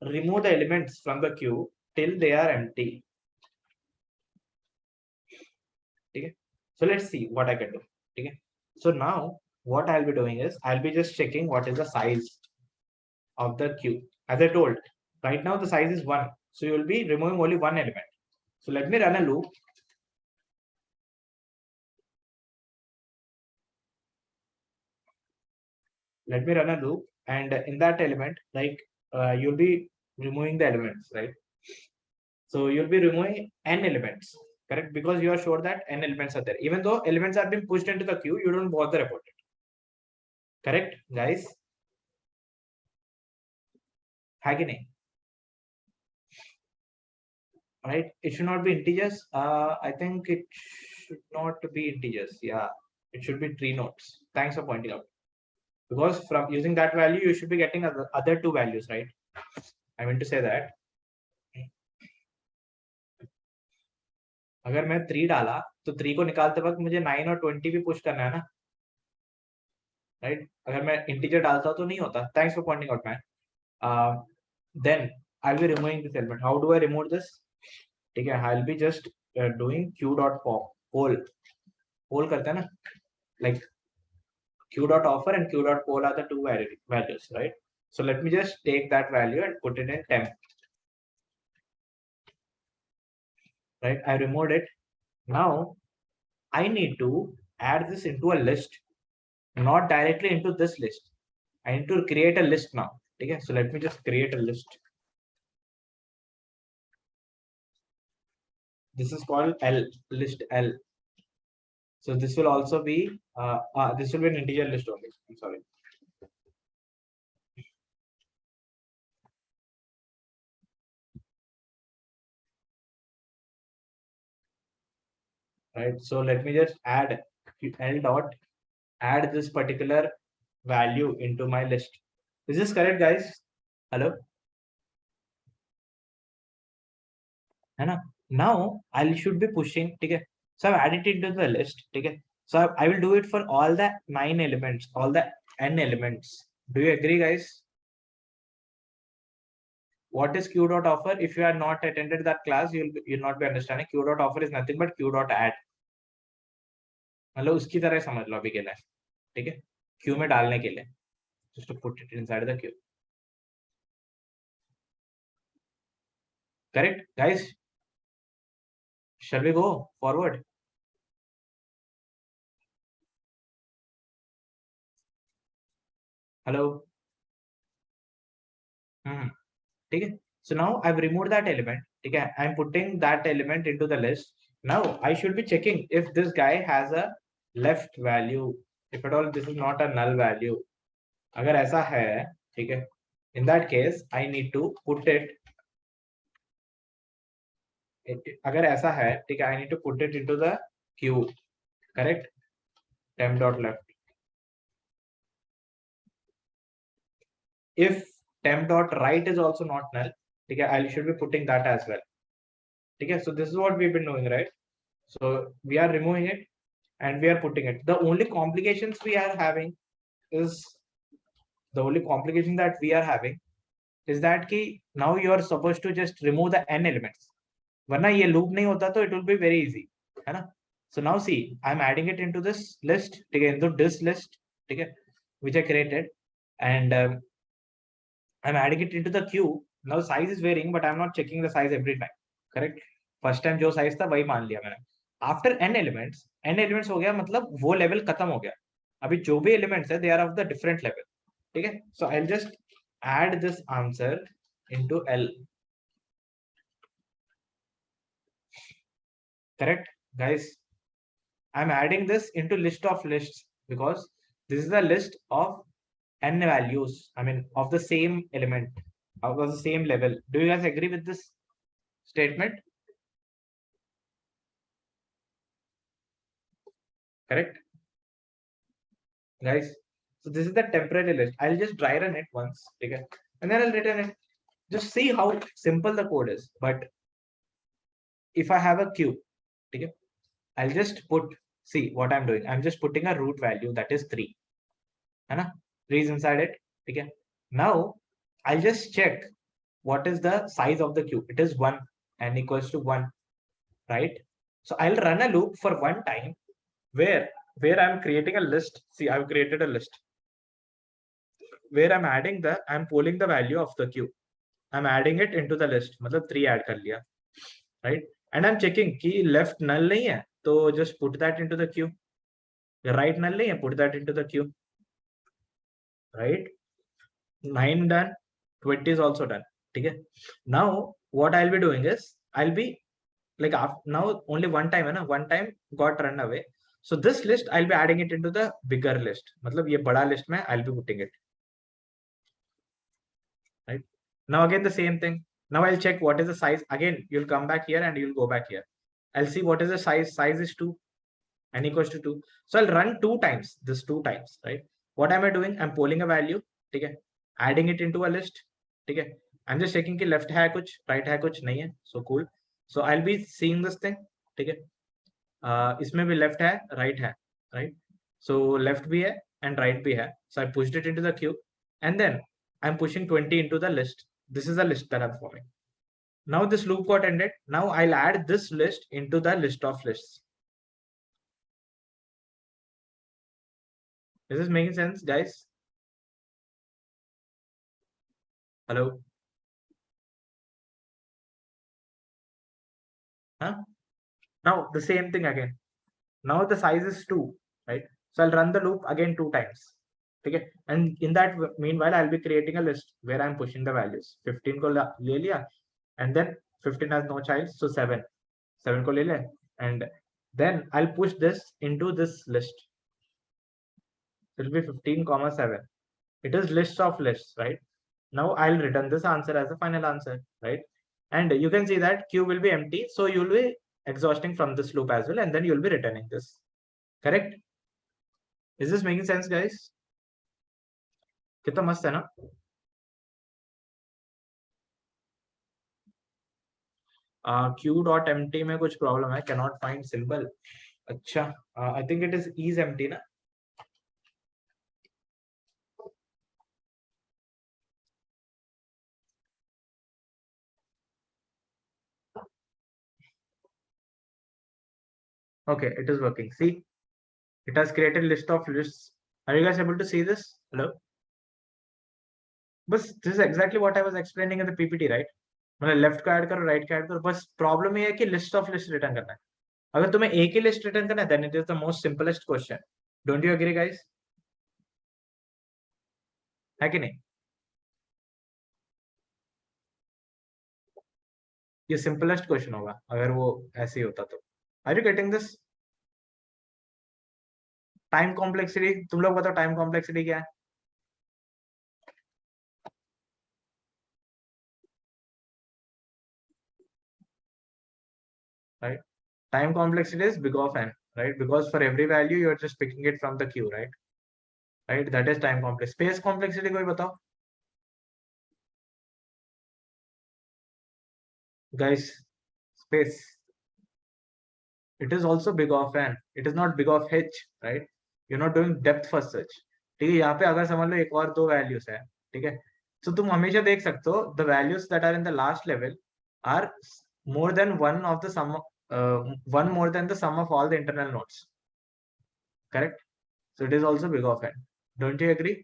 remove the elements from the queue till they are empty. Okay. So let's see what I can do. Okay. So now what I'll be doing is I'll be just checking what is the size of the queue. As I told, right now the size is 1. So you'll be removing only one element. So let me run a loop. Let me run a loop, and in that element, like you'll be removing the elements, right? So you'll be removing n elements, correct? Because you are sure that n elements are there. Even though elements are being pushed into the queue, you don't bother about it. Correct, guys? Right? It should not be integers. I think it should not be integers. Yeah, it should be tree nodes. Thanks for pointing out. Because from using that value, you should be getting other two values, right? I mean to say that अगर मैं 3 डाला तो 3 को निकालते वक्त मुझे 9 और 20 भी पुश करना है ना, राइट? अगर मैं इंटीजर डालता तो नहीं होता. Thanks for pointing out man. Then I will be removing this element. How do I remove this? ठीक है, I will be just doing q dot poll. Poll करते हैं ना, like q dot offer and q dot poll are the two values, right? So let me just take that value and put it in temp. Right, I removed it. Now I need to add this into a list, not directly into this list. I need to create a list now. Okay, so let me just create a list. This is called L, list L. So this will also be this will be an integer list only. I'm sorry. Right, so let me just add L dot add this particular value into my list. Is this correct, guys? Hello? Now I should be pushing. Okay. So I've added it into the list. Okay. So I will do it for all the 9 elements, all the n elements. Do you agree, guys? What is q dot offer? If you are not attended that class, you'll not be understanding. Q dot offer is nothing but q dot add. मतलब उसकी तरह समझ लो अभी के लिए, ठीक है? Q में डालने के लिए, just to put it inside the queue. Correct, guys? Shall we go forward? Hello. ठीक है? So now I've removed that element. Okay, I'm putting that element into the list. Now I should be checking if this guy has a left value. If at all this is not a null value. अगर ऐसा है, ठीक है? In that case, I need to put it. अगर ऐसा है, ठीक है? I need to put it into the queue. Correct? Temp dot left. If temp dot right is also not null, okay, I should be putting that as well. Okay, so this is what we've been doing, right? So we are removing it and we are putting it. The only complications we are having is that ki now you are supposed to just remove the n elements. Varna ye loop nahi hota to it will be very easy, hai na? So now see, I'm adding it into this list, okay, into this list, okay, which I created, and I'm adding it into the queue. Now size is varying, but I'm not checking the size every time. Correct? First time जो size था वही मान लिया मैंने. After n elements हो गया मतलब वो level खत्म हो गया. अभी जो भी elements है, they are of the different level. ठीक है? So I'll just add this answer into L. Correct, guys? I'm adding this into list of lists because this is the list of n values. I mean, of the same element, of the same level. Do you guys agree with this statement? Correct, guys? So this is the temporary list. I'll just dry run it once, okay, and then I'll return it. Just see how simple the code is. But if I have a queue, okay, I'll just put, see what I'm doing. I'm just putting a root value that is 3. Right? 3 is inside it. Okay. Now I'll just check what is the size of the queue. It is 1 and equals to 1, right? So I'll run a loop for one time where I'm creating a list. See, I've created a list where I'm pulling the value of the queue. I'm adding it into the list. मतलब 3 add कर लिया, right? And I'm checking कि left null नहीं है, तो just put that into the queue. Right null नहीं है, put that into the queue. Right? 9 done, 20 is also done. Okay. Now what I'll be doing is I'll be like now only one time, one time got run away. So this list I'll be adding it into the bigger list. मतलब ये बड़ा list में I'll be putting it. Right? Now again the same thing. Now I'll check what is the size. Again you'll come back here and you'll go back here. I'll see what is the size. Size is 2. N equals to 2. So I'll run 2 times. This 2 times, right? What am I doing? I'm polling a value. Okay. Adding it into a list. Okay. I'm just checking कि left है कुछ, right है कुछ, नहीं है. So cool. So I'll be seeing this thing. Okay. इसमें भी left है, right है, right? So left भी है and right भी है. So I pushed it into the queue and then I'm pushing 20 into the list. This is the list that I'm forming. Now this loop got ended. Now I'll add this list into the list of lists. Is this making sense, guys? Hello? Huh? Now the same thing again. Now the size is 2, right? So I'll run the loop again 2 times. Okay. And in that meanwhile, I'll be creating a list where I'm pushing the values. 15 ko le liya, and then 15 has no child, so 7. 7 ko le liya, and then I'll push this into this list. It will be 15,7. It is list of lists, right? Now I'll return this answer as a final answer, right? And you can see that queue will be empty. So you'll be exhausting from this loop as well. And then you'll be returning this. Correct? Is this making sense, guys? कितना मस्त है ना। Q dot empty में कुछ problem है, cannot find symbol. अच्छा, I think it is empty ना। Okay, it is working. See, it has created list of lists. Are you guys able to see this? Hello? बस this is exactly what I was explaining in the PPT, right? मतलब left का add करो, right का add करो, बस problem ये है कि लिस्ट ऑफ लिस्ट रिटर्न करना है। अगर तुम्हें एक ही लिस्ट रिटर्न करना है, then it is the most simplest question. Don't you agree guys? है कि नहीं? ये सिंपलेस्ट क्वेश्चन होगा अगर वो ऐसे ही होता तो। Are you getting this? Time complexity, तुम लोग बताओ टाइम कॉम्प्लेक्सिटी क्या है? Right? Time complexity is big of n, right? Because for every value you are just picking it from the queue, right? Right? That is time complex. Space complexity कोई बताओ? Guys, space. It is also big of n. It is not big of h, right? You're not doing depth first search. ठीक है, यहाँ पे अगर समझ लो एक और दो वैल्यूज है, ठीक है, तो तुम हमेशा देख सकते हो the values that are in the last level are more than one of the sum, one more than the sum of all the internal nodes. Correct? So it is also big of n. Don't you agree?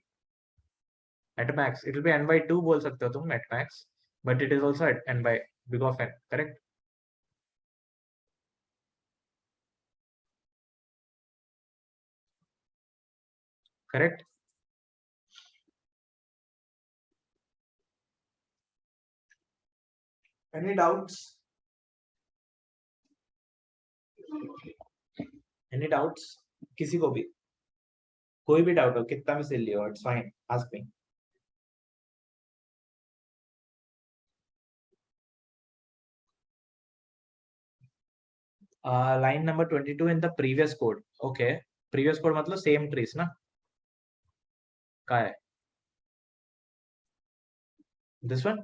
At max, it will be n by 2 बोल सकते हो तुम at max, but it is also at n by big of n. Correct? Correct? Any doubts? Any doubts? किसी को भी कोई भी doubt हो, कितना भी सिली हो, it's fine, ask me. Line number 22 in the previous code. Okay, previous code मतलब same trees ना? क्या है? This one?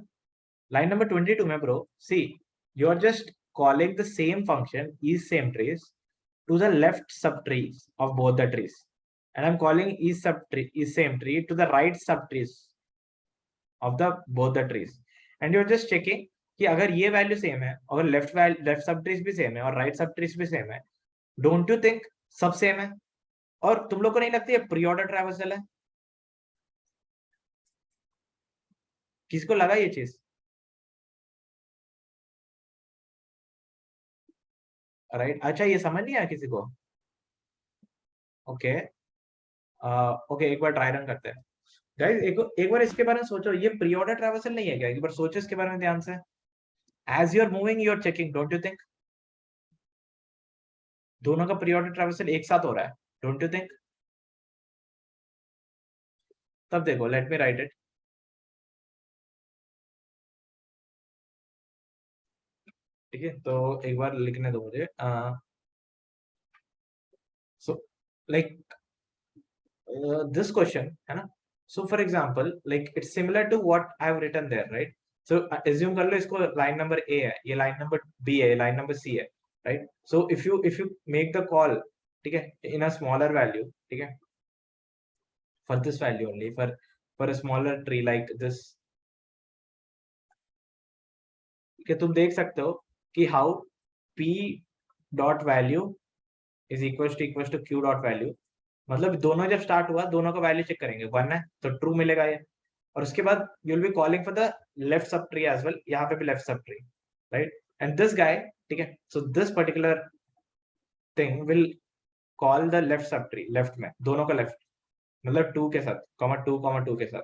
Line number 22 में bro, see, you are just calling the same function is same trees to the left subtrees of both the trees, and I'm calling is subtree is same tree to the right subtrees of the both the trees, and you're just checking कि अगर ये value same है और left सब trees भी same है और right सब ट्रीज भी सेम है, डोंट यू थिंक सब सेम है? और तुम लोग को नहीं लगती है प्री ऑर्डर ट्रैवर्सल है? किसको लगा ये चीज? राइट? अच्छा, ये समझ नहीं आया किसी को? ओके, ओके, एक बार ट्राई रन करते हैं गाइस। एक बार इसके बारे में सोचो, ये प्री ऑर्डर ट्रैवर्सल नहीं है क्या? एक बार सोचो इसके बारे में ध्यान से। As you are moving you are checking, don't you think? दोनों का प्री ऑर्डर ट्रैवर्सल एक साथ हो रहा है, डोंट यू थिंक? तब देखो, लेट मी राइट इट। ठीक है, तो एक बार लिखने दो मुझे। सो लाइक this question है ना? So for example, like it's similar to what I've written there, right? So assume कर लो इसको line number A है, ये line number B है, ये line number C है, right? So if you make the call, ठीक है, in a smaller value, ठीक है, for this value only, for a smaller tree like this, कि तुम देख सकते हो कि how P dot value is equals to Q dot value, मतलब दोनों जब स्टार्ट हुआ, दोनों का वैल्यू चेक करेंगे, 1 है तो ट्रू मिलेगा ये, और उसके बाद you will be calling for the left सब ट्री एज वेल, यहाँ पे भी लेफ्ट सब tree, right? And this guy, ठीक है, so this particular thing will call the left सब ट्री, लेफ्ट में दोनों का लेफ्ट, मतलब 2 के साथ, कॉमा 2 के साथ,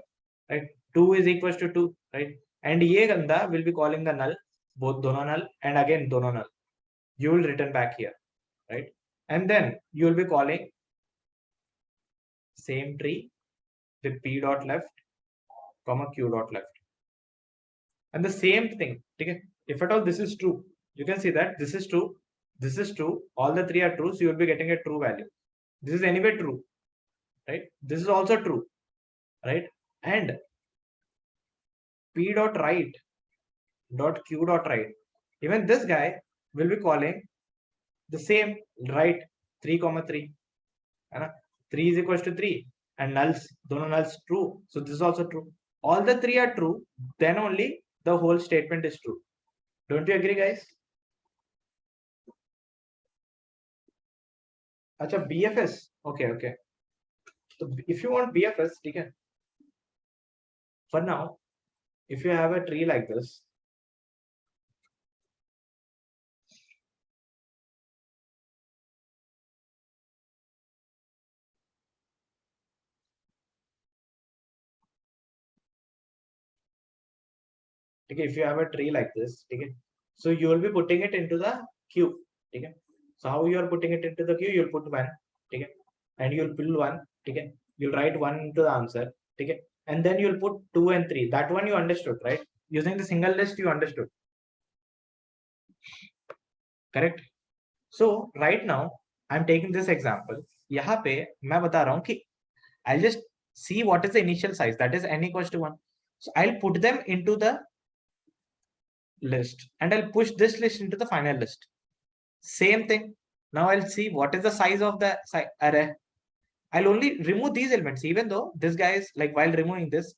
right? 2 is equal to 2, right? And ये बंदा will be calling the null, both दोनों नल, एंड अगेन दोनों नल, you will return back here, right? And then you will be calling same tree with p dot left comma q dot left, and the same thing, okay? If at all this is true, you can see that this is true, this is true, all the three are true, so you will be getting a true value. This is anyway true, right? This is also true, right? and p dot write dot q dot write, even this guy will be calling the same, write 3, 3, है ना, 3 is equals to 3 and nulls, दोनों nulls true, so this is also true. All the three are true, then only the whole statement is true. Don't you agree, guys? अच्छा, BFS, okay. So if you want BFS, ठीक है, for now, if you have a tree like this, okay, if you have a tree like this, okay, so you will be putting it into the queue, okay. So how you are putting it into the queue? You'll put 1, okay, and you'll pull 1, okay, you'll write 1 into the answer, okay, and then you'll put 2 and 3. That one you understood, right? Using the single list you understood, correct? So right now I'm taking this example. यहाँ पे मैं बता रहा हूँ कि I'll just see what is the initial size, that is n equals to 1. So I'll put them into the list and I'll push this list into the final list. Same thing. Now I'll see what is the size of the array. I'll only remove these elements, even though this guy is like, while removing this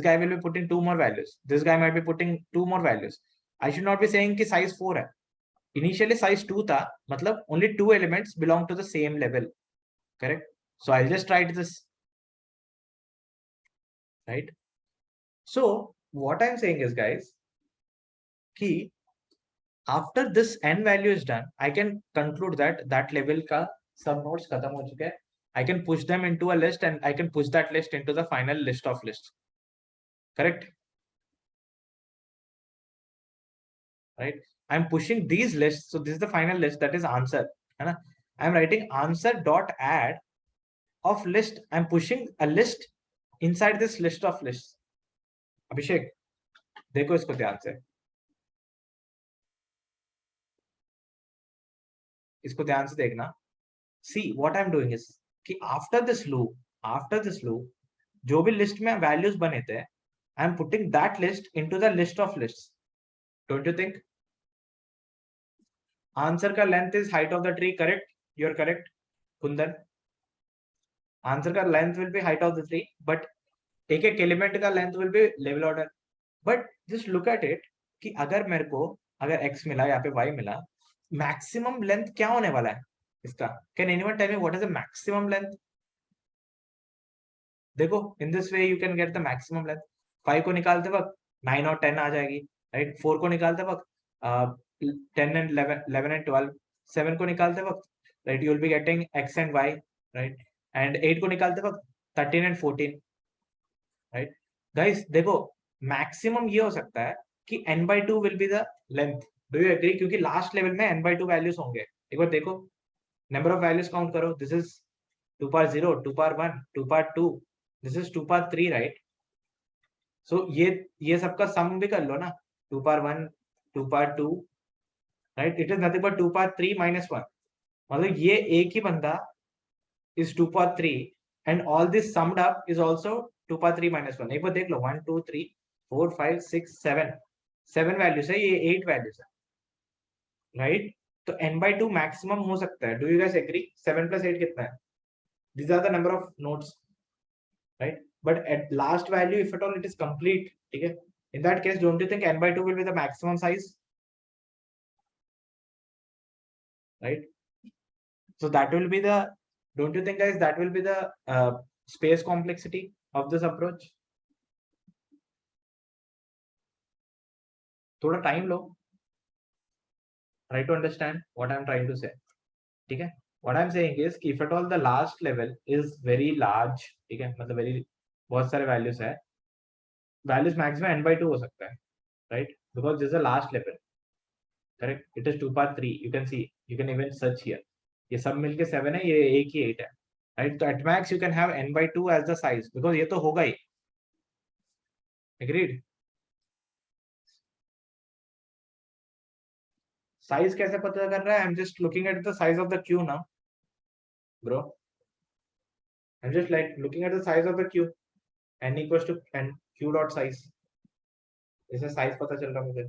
guy will be putting 2 more values. This guy might be putting 2 more values. I should not be saying ki size 4 hai. Initially size 2 tha, matlab only 2 elements belong to the same level, correct? So I'll just write this, right? So what I'm saying is, guys, ki after this n value is done, I can conclude that that level ka sub nodes khatam ho chuke hai. I can push them into a list and I can push that list into the final list of lists, correct? Right? I'm pushing these lists, so this is the final list, that is answer, है ना? I'm writing answer dot add of list. I'm pushing a list inside this list of lists. अभिषेक देखो इसको ध्यान से, इसको ध्यान से देखना. See what I'm doing is कि after this loop जो भी लिस्ट में वैल्यूज बने थे, I'm putting that list into the list of lists. Don't you think? Answer का length is height of the tree, correct? You're correct, Kundan. Answer का length will be height of the tree, but एक एक element का length will be level order. But just look at it कि अगर मेरे को अगर x मिला, यहाँ पे y मिला, मैक्सिमम लेंथ क्या होने वाला है इसका? Can anyone tell me what is the maximum length? देखो, in this way you can get the maximum length. 5 को निकालते वक्त 9 और 10 आ जाएगी, राइट? 4 को निकालते वक्त 10 एंड 11 एंड 12. 7 को निकालते वक्त, right, you will be getting x and y, right? And 8 को निकालते वक्त 13 एंड 14, राइट? गाइस देखो, मैक्सिमम ये हो सकता है कि n/2 will be the length. Do you agree? क्योंकि लास्ट लेवल में n/2 वैल्यूज होंगे. एक बार देखो, नंबर ऑफ वैल्यूज काउंट करो. This is 2 power 0, 2 power 1, 2 power 2, this is 2 power 3, right? सो ये सबका सम भी कर लो ना. 2 power 1, 2 power 2, right? It is nothing but 2 power 3 minus 1. मतलब ये एक ही बंदा is 2 power 3 and all this summed up is also 2 power 3 minus 1. एक बार देख लो, 1 2 3 4 5 6 7 वैल्यूज है, ये 8 वैल्यूज है, राइट? तो n/2 मैक्सिमम हो सकता है. Do you guys agree? 7 plus 8 कितना है? These are the number of nodes, right? But at last value, if at all it is complete, ठीक है, in that case don't you think n/2 will be the maximum size, right? So that will be the, don't you think guys, that will be the space complexity of this approach? थोड़ा time low, try to understand what I'm trying to say, ठीक है? What I'm saying is if at all the last level is very large, ठीक है, मतलब very बहुत सारे values है, values maximum n/2 हो सकता है, right? Because this is the last level, correct? It is 2 power 3. You can see, you can even search here. ये सब मिलके 7 है, ये एक ही 8 है, right? तो at max you can have n/2 as the size, because ये तो होगा ही. Agreed? साइज कैसे पता कर रहा है? I'm just looking at the size of the queue now, bro. I'm just like looking at the size of the queue n equals to n q dot size. इससे size पता चल रहा मुझे.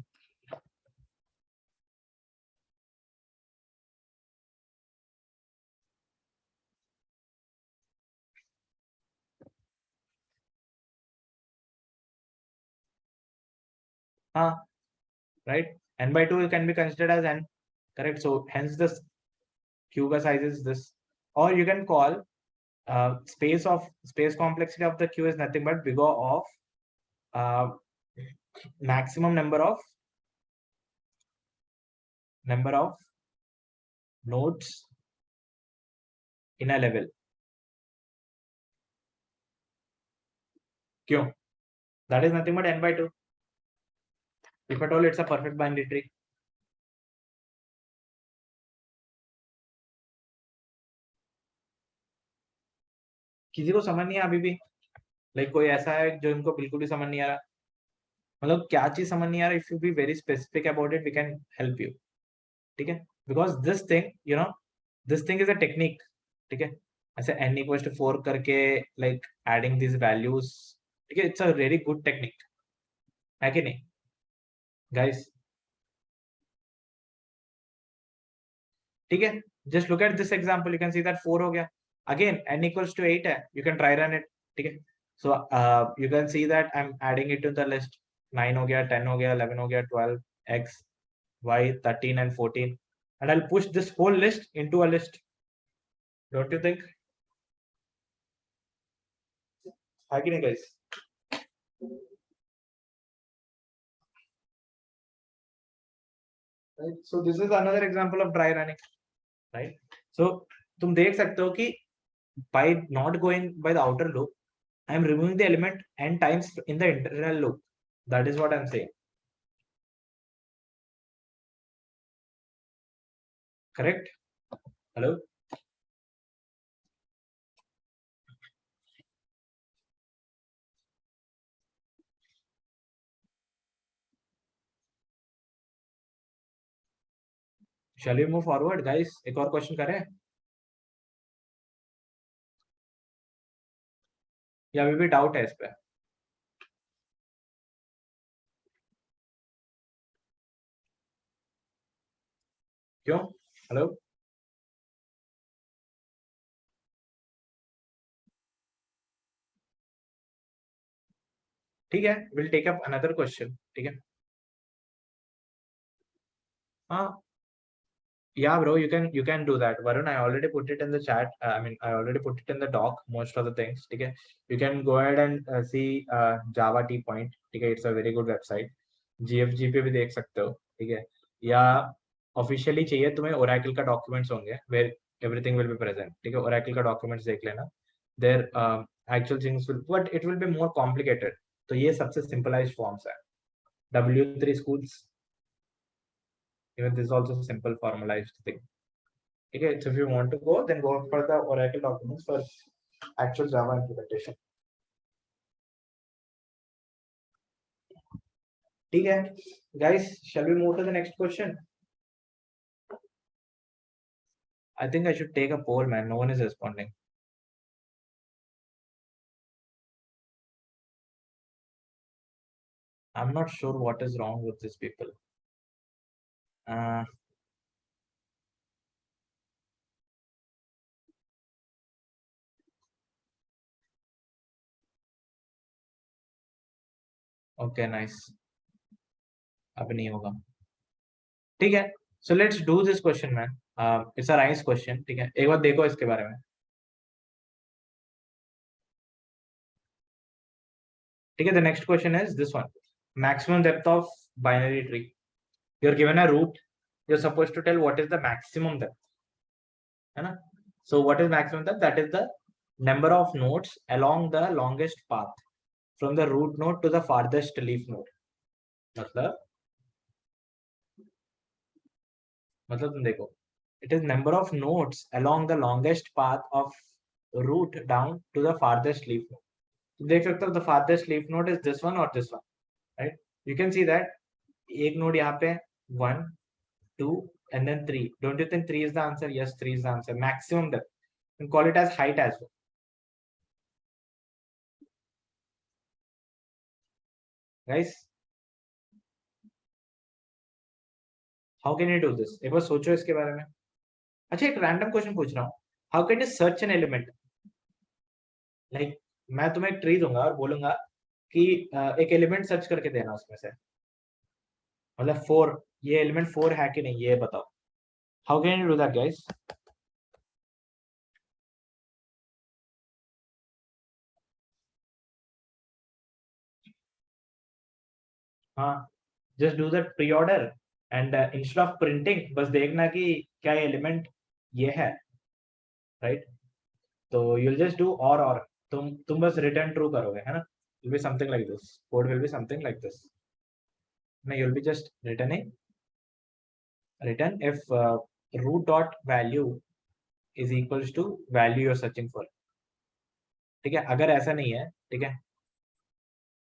हाँ, right? n by 2 can be considered as n, correct? So hence this q का size is this, or you can call space complexity of the q is nothing but big O of maximum number of nodes in a level. क्यों? That is nothing but n by 2. If at all it's a perfect binary tree. किसी को समझ नहीं है अभी भी? Like कोई ऐसा है जो इनको बिल्कुल भी समझ नहीं आ रहा? मतलब क्या चीज समझ नहीं आ रहा? If you be very specific about it we can help you. ठीक है, because this thing you know this thing is a technique. ठीक है, ऐसे n equals to 4 करके लाइक एडिंग दिस वैल्यूज. ठीक है, it's a very good technique है कि नहीं गाइस? ठीक है, just look at this example, you can see that 4 हो गया. अगेन n equals to 8 है, you can try run it. ठीक है, so you can see that I am adding it to the list. 9 हो गया, 10 हो गया, 11 हो गया, 12 x y 13 and 14, and I'll push this whole list into a list. Don't you think? है कि नहीं guys? Right? So this is another example of dry running, right? So तुम देख सकते हो कि by not going by the outer loop, I am removing the element n times in the internal loop. That is what I'm saying. Correct? Hello? Shall we move forward, guys? एक और question करें या अभी भी doubt है इस पे? क्यों? हेलो? ठीक है, we'll take up another question. ठीक है, हाँ, yeah bro, you can do that. Varun, I already put it in the chat. I mean, I already put it in the doc, most of the things. ठीक है, you can go ahead and see Java T Point. ठीक है, it's a very good website. GFG पे भी देख सकते हो. ठीक है, या ऑफिशियली चाहिए तुम्हें Oracle का डॉक्यूमेंट्स होंगे where everything will be present. ठीक है, Oracle का डॉक्यूमेंट्स देख लेना. There actual things will, but it will be more complicated. तो ये सबसे सिंपलाइज्ड फॉर्म्स है. W3 schools, even this is also simple formalized thing. Okay, so if you want to go, then go for the Oracle documents for actual Java implementation. Okay, guys, shall we move to the next question? I think I should take a poll, man. No one is responding. I'm not sure what is wrong with these people. Okay, nice. अब नहीं होगा. ठीक है, so let's do this question, man. It's a nice question. ठीक है, एक बार देखो इसके बारे में. ठीक है, the next question is this one. Maximum depth of binary tree. You're given a root. You're supposed to tell what is the maximum depth. है ना? So what is maximum depth? That is the number of nodes along the longest path from the root node to the farthest leaf node. मतलब तुम देखो, it is number of nodes along the longest path of root down to the farthest leaf node. तुम देख सकते हो the farthest leaf node is this one or this one, right? You can see that एक node यहाँ पे 1, 2 and then 3. Don't you think 3 is the answer? Yes, 3 is the answer. Maximum depth. You can call it as height as well. Guys how can you do this? एक बार सोचो इसके बारे में। अच्छा एक रैंडम क्वेश्चन पूछ रहा हूँ, how can you search an element? Like मैं तुम्हें एक ट्री दूंगा और बोलूंगा कि एक एलिमेंट सर्च करके देना उसमें से, मतलब 4, ये एलिमेंट 4 है कि नहीं ये बताओ। How can you do that guys? हाँ, just do that pre order and instead of printing बस देखना कि क्या एलिमेंट ये है, राइट? तो you'll just do or तुम बस रिटर्न ट्रू करोगे, है ना? Will be something like this, code will be something like this. No, you'll be just return if root dot value is equals to value you're searching for. ठीक है, अगर ऐसा नहीं है, ठीक है,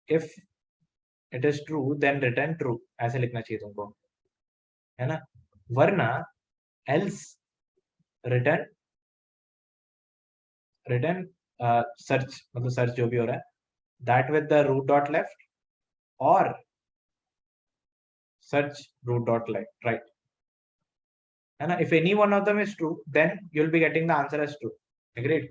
if it is true then return true, ऐसे लिखना चाहिए तुमको, है ना? वरना else return search, मतलब सर्च जो भी हो रहा है that with the root dot left or search root dot right, है ना? If any one of them is true then you'll be getting the answer as true. Agreed?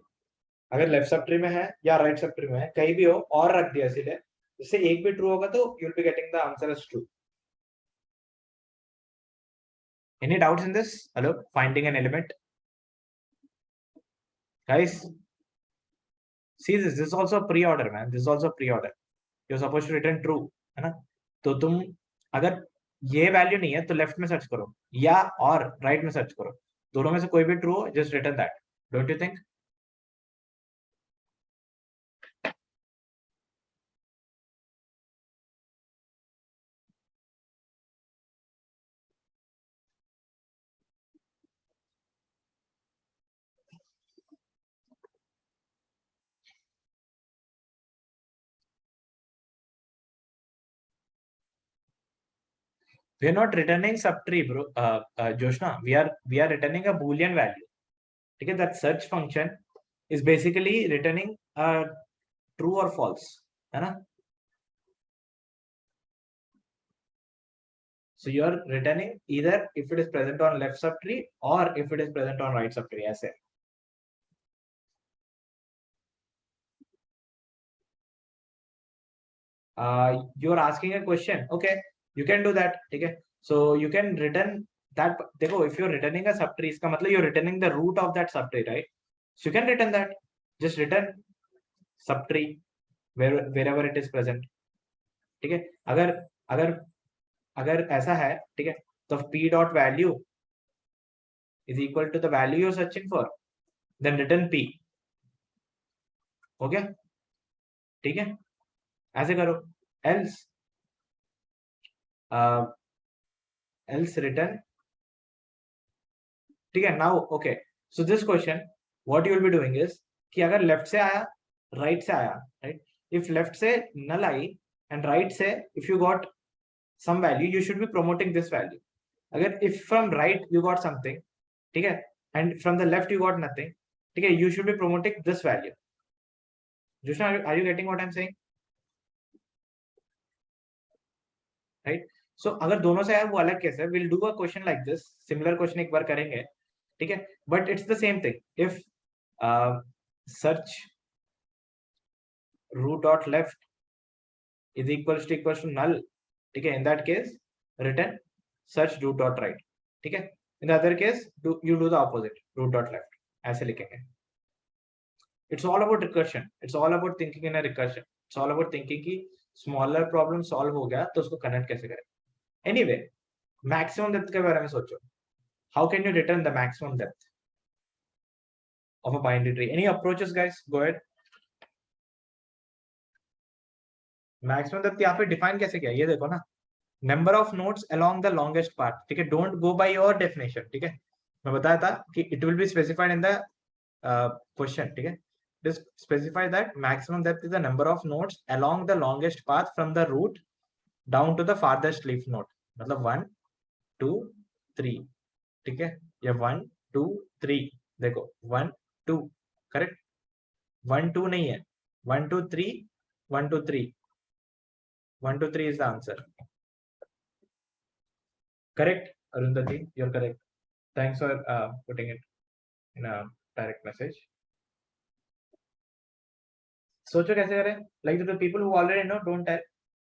अगर left sub tree में है या राइट सब ट्री में है, कहीं भी हो और रख दिया इसीलिए, इससे एक भी ट्रू होगा तो you'll be getting the answer as true. Any doubts in this? Hello, finding an element, guys. See this is also a pre-order, man. This is also a pre-order. You're supposed to return true, है ना? तो तुम अगर ये value नहीं है तो left में सर्च करो या और राइट में सर्च करो, दोनों में से कोई भी ट्रू हो, just return that. Don't you think? We are not returning subtree, bro. Joshna, we are returning a boolean value. Okay, that search function is basically returning a true or false, है ना? So you are returning either if it is present on left subtree or if it is present on right subtree. ऐसे. You are asking a question. Okay, you can do that. Okay, so you can return that. देखो, if you are returning a subtree, इसका मतलब you are returning the root of that subtree, right? So you can return that. Just return subtree wherever it is present. ठीक है, अगर अगर अगर ऐसा है, ठीक है, तो p dot value is equal to the value you're searching for, then return p. हो गया? ठीक है, ऐसे करो. else else return. ठीक है, now okay, so this question what you will be doing is कि अगर लेफ्ट से आया राइट से आया, राइट, if लेफ्ट से null आई and right से if you got some value you should be promoting this value. अगर if from right you got something, ठीक है, and from the left you got nothing, ठीक है, you should be promoting this value. Joshna, are you getting what I'm saying? Right? So अगर दोनों से आया वो अलग केस है. We'll do a question like this, similar question एक बार करेंगे, ठीक है, but it's the same thing. If search root dot left is equals to null, ठीक है, in that case return search root dot right, ठीक है. In the other case you do the opposite, root dot left, ऐसे लिखेंगे. It's all about recursion. It's all about thinking in a recursion. It's all about thinking कि smaller problem solve हो गया तो उसको connect कैसे करें. Anyway, maximum depth के बारे में सोचो. How can you return the maximum depth of a binary tree? Any approaches, guys? Go ahead. Maximum depth यहाँ पे define कैसे किया? ये देखो ना. Number of nodes along the longest path. ठीक है. Don't go by your definition. ठीक है. मैं बताया था कि it will be specified in the question. ठीक है. Just specify that maximum depth is the number of nodes along the longest path from the root down to the farthest leaf node. मतलब 1 2 3, ठीक है, या 1 2 3. देखो 1 2 करेक्ट, 1 2 नहीं है, 1 2 3 1 2 3. 1 to 3 is the answer. Correct, Arundhati, you're correct. Thanks for putting it in a direct message. सोचो कैसे करें? Like the people who already know, don't tell.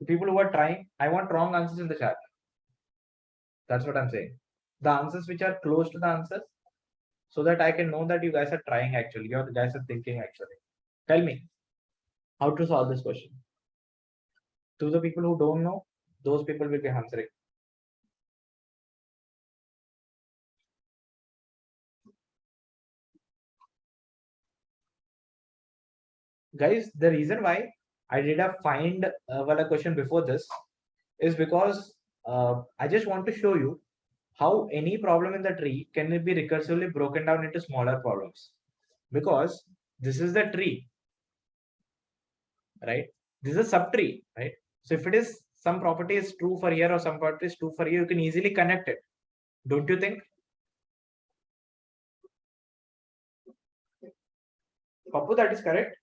The people who are trying, I want wrong answers in the chat. That's what I'm saying. The answers which are close to the answers, so that I can know that you guys are trying actually. You guys are thinking actually. Tell me how to solve this question. To the people who don't know, those people will be answering. Guys, the reason why I did a find wala question before this is because I just want to show you how any problem in the tree can be recursively broken down into smaller problems. Because this is the tree, right? This is a subtree, right? So if it is some property is true for here or some property is true for here, you can easily connect it. Don't you think? Papu, that is correct.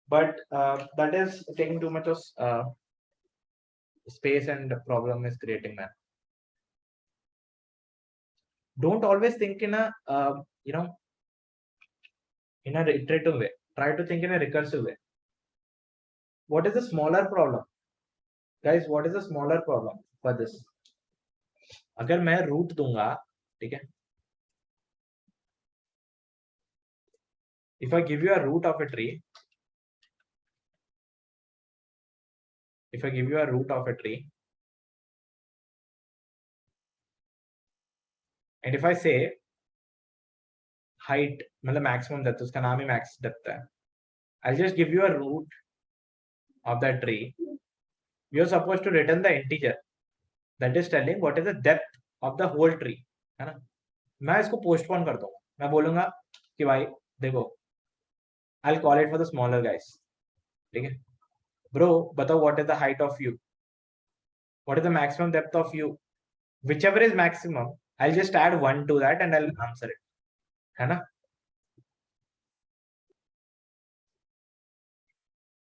But that is taking too much of space and the problem is creating that. Don't always think in a in an iterative way. Try to think in a recursive way. What is the smaller problem? Guys, what is the smaller problem for this? अगर मैं root दूंगा, ठीक है? If I give you a root of a tree, if I give you a root of a tree, and if I say height, मतलब maximum depth, उसका नाम ही max depth है. I'll just give you a root of that tree. You're supposed to return the integer that is telling what is the depth of the whole tree, है ना? मैं इसको postpone कर दूंगा. मैं बोलूंगा कि भाई देखो, I'll call it for the smaller guys. ठीक है? Bro, बताओ what is the height of you? What is the maximum depth of you? Whichever is maximum, I'll just add 1 to that and I'll answer it. है ना?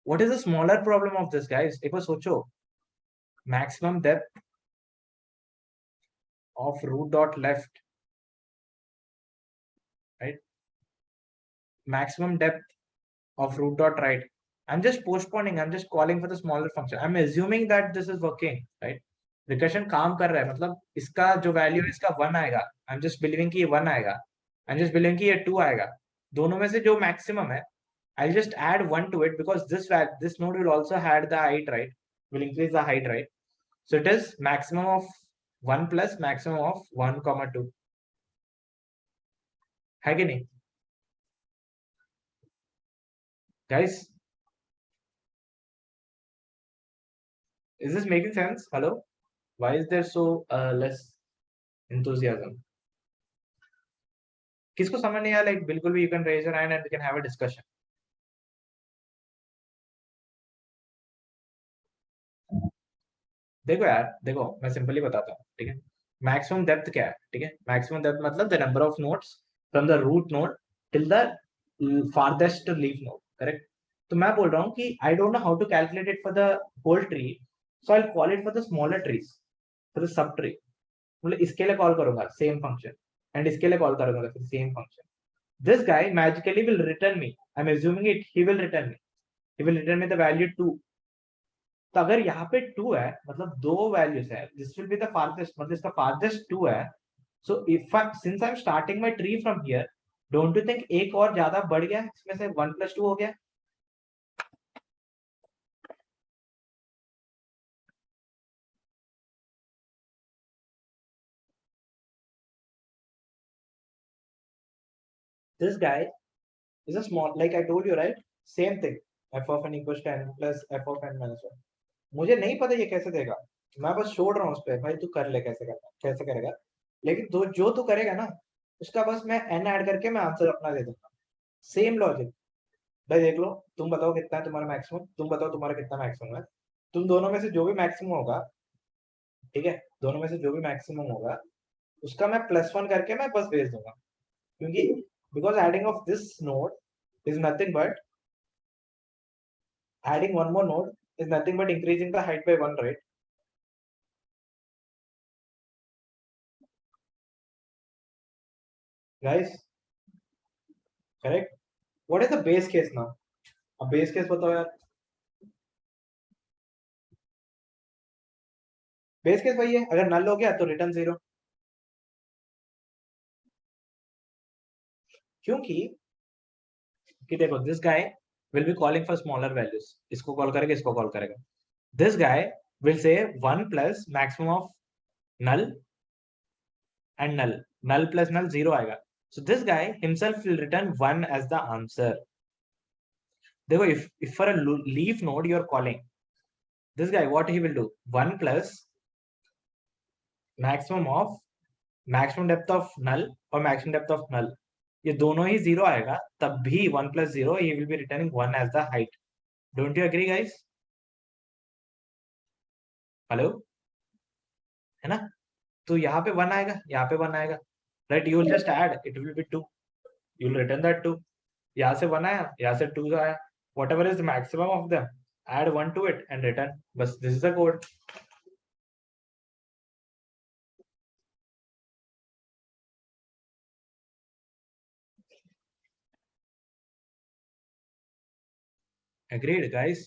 What is the smaller problem of this, guys? एक बार सोचो. Maximum depth of root dot left, right? Maximum depth of root dot right. I'm just postponing. I'm just calling for the smaller function. I'm assuming that this is working, right? Recursion काम कर रहा है, मतलब इसका जो value है इसका 1 आएगा. I'm just believing कि ये 1 आएगा. I'm just believing कि ये 2 आएगा. दोनों में से जो maximum है, I'll just add 1 to it because this node will also add the height, right? Will increase the height, right? So it is maximum of 1 plus maximum of 1 comma 2. है कि नहीं? Guys, is this making sense? Hello? Why is there so less enthusiasm? किसको समझ नहीं आया? Like बिल्कुल भी you can raise your hand and we can have a discussion. देखो यार, देखो मैं सिंपली बताता हूँ, ठीक है? मैक्सिमम डेप्थ क्या है? ठीक है? मैक्सिमम डेप्थ मतलब the number of nodes from the root node till the farthest leaf node, correct? तो मैं बोल रहा हूँ कि I don't know how to calculate it for the whole tree, so I will call it for the smaller trees, for the subtree. मतलब इसके लिए call करूंगा सेम फंक्शन एंड इसके लिए कॉल करूंगा फिर same function. This guy magically will return me. I'm assuming it. He will return me. He will return me the value 2. तो अगर यहाँ पे 2 है, मतलब दो वैल्यूज है, this will be the farthest, मतलब इसका farthest 2 है. So if since I'm starting my tree from here, don't you think एक और ज्यादा बढ़ गया, इसमें से 1 plus 2 हो गया? This guy is a small, like I told you, right? Same thing. F of n equals to n plus f of n minus 1. मुझे नहीं पता ये कैसे देगा, मैं बस छोड़ रहा हूँ उस पे, भाई तू कर ले कैसे करना, कैसे करेगा. लेकिन जो तू करेगा ना, उसका बस मैं n ऐड करके मैं आंसर अपना दे दूंगा. Same logic. भाई देख लो, तुम बताओ कितना है तुम्हारा मैक्सिमम, तुम बताओ तुम्हारा कितना मैक्सिमम है. तुम दोनों में से जो भी मैक्सिमम होगा, ठीक है, दोनों में से जो भी मैक्सिमम होगा उसका मैं +1 करके मैं बस भेज दूंगा. क्योंकि because adding of this node is nothing but adding one more node is nothing but increasing the height by 1, right? Guys, correct? What is the base case now? A base case बताओ यार. Base case वही है, अगर null हो गया तो return 0. क्योंकि कि देखो, this guy will be calling for smaller values. इसको कॉल करेगा, इसको कॉल करेगा. This guy will say 1 plus maximum of null and null. Null plus null 0 आएगा. So this guy himself will return 1 as the answer. देखो, if for a leaf node you are calling, this guy what he will do? 1 plus maximum depth of null or maximum depth of null. ये दोनों ही 0 आएगा, तब भी 1 plus 0 he will be returning 1 as the height. Don't you agree, guys? Hello? है ना? तो यहाँ पे 1 आएगा, यहाँ पे 1 आएगा, right? You will just add, it will be 2. You will return that 2. यहाँ से 1 आया, यहाँ से 2 आया. Whatever is the maximum of them, add 1 to it and return. But this is the code. Agreed, guys?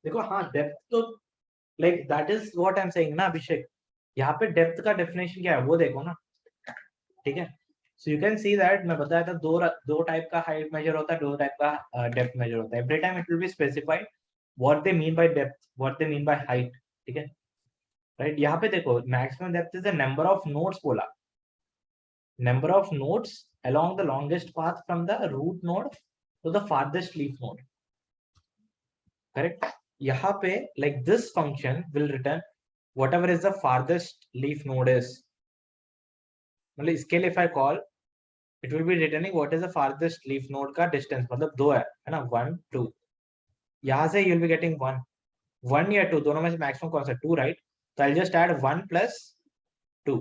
देखो, हाँ, डेप्थ तो like that is what I am saying ना अभिषेक. यहाँ पे डेप्थ का डेफिनेशन क्या है वो देखो ना, ठीक है. So you can see that मैं बताया था दो टाइप का हाइट मेजर होता है, दो टाइप का डेप्थ मेजर होता है. Every time it will be specified what they mean by depth, what they mean by height. ठीक है, राइट. यहाँ पे देखो, maximum depth is the number of nodes बोला, number of nodes along the longest path from the root node to the farthest leaf node. Correct? यहाँ पे like this function will return whatever is the farthest leaf node is. मतलब इसके लिए if I call, it will be returning what is the farthest leaf node का distance. मतलब 2 है ना, 1 2. यहाँ से you will be getting 1 या 2, दोनों में से maximum कौन सा? 2, right? So I'll just add 1 plus 2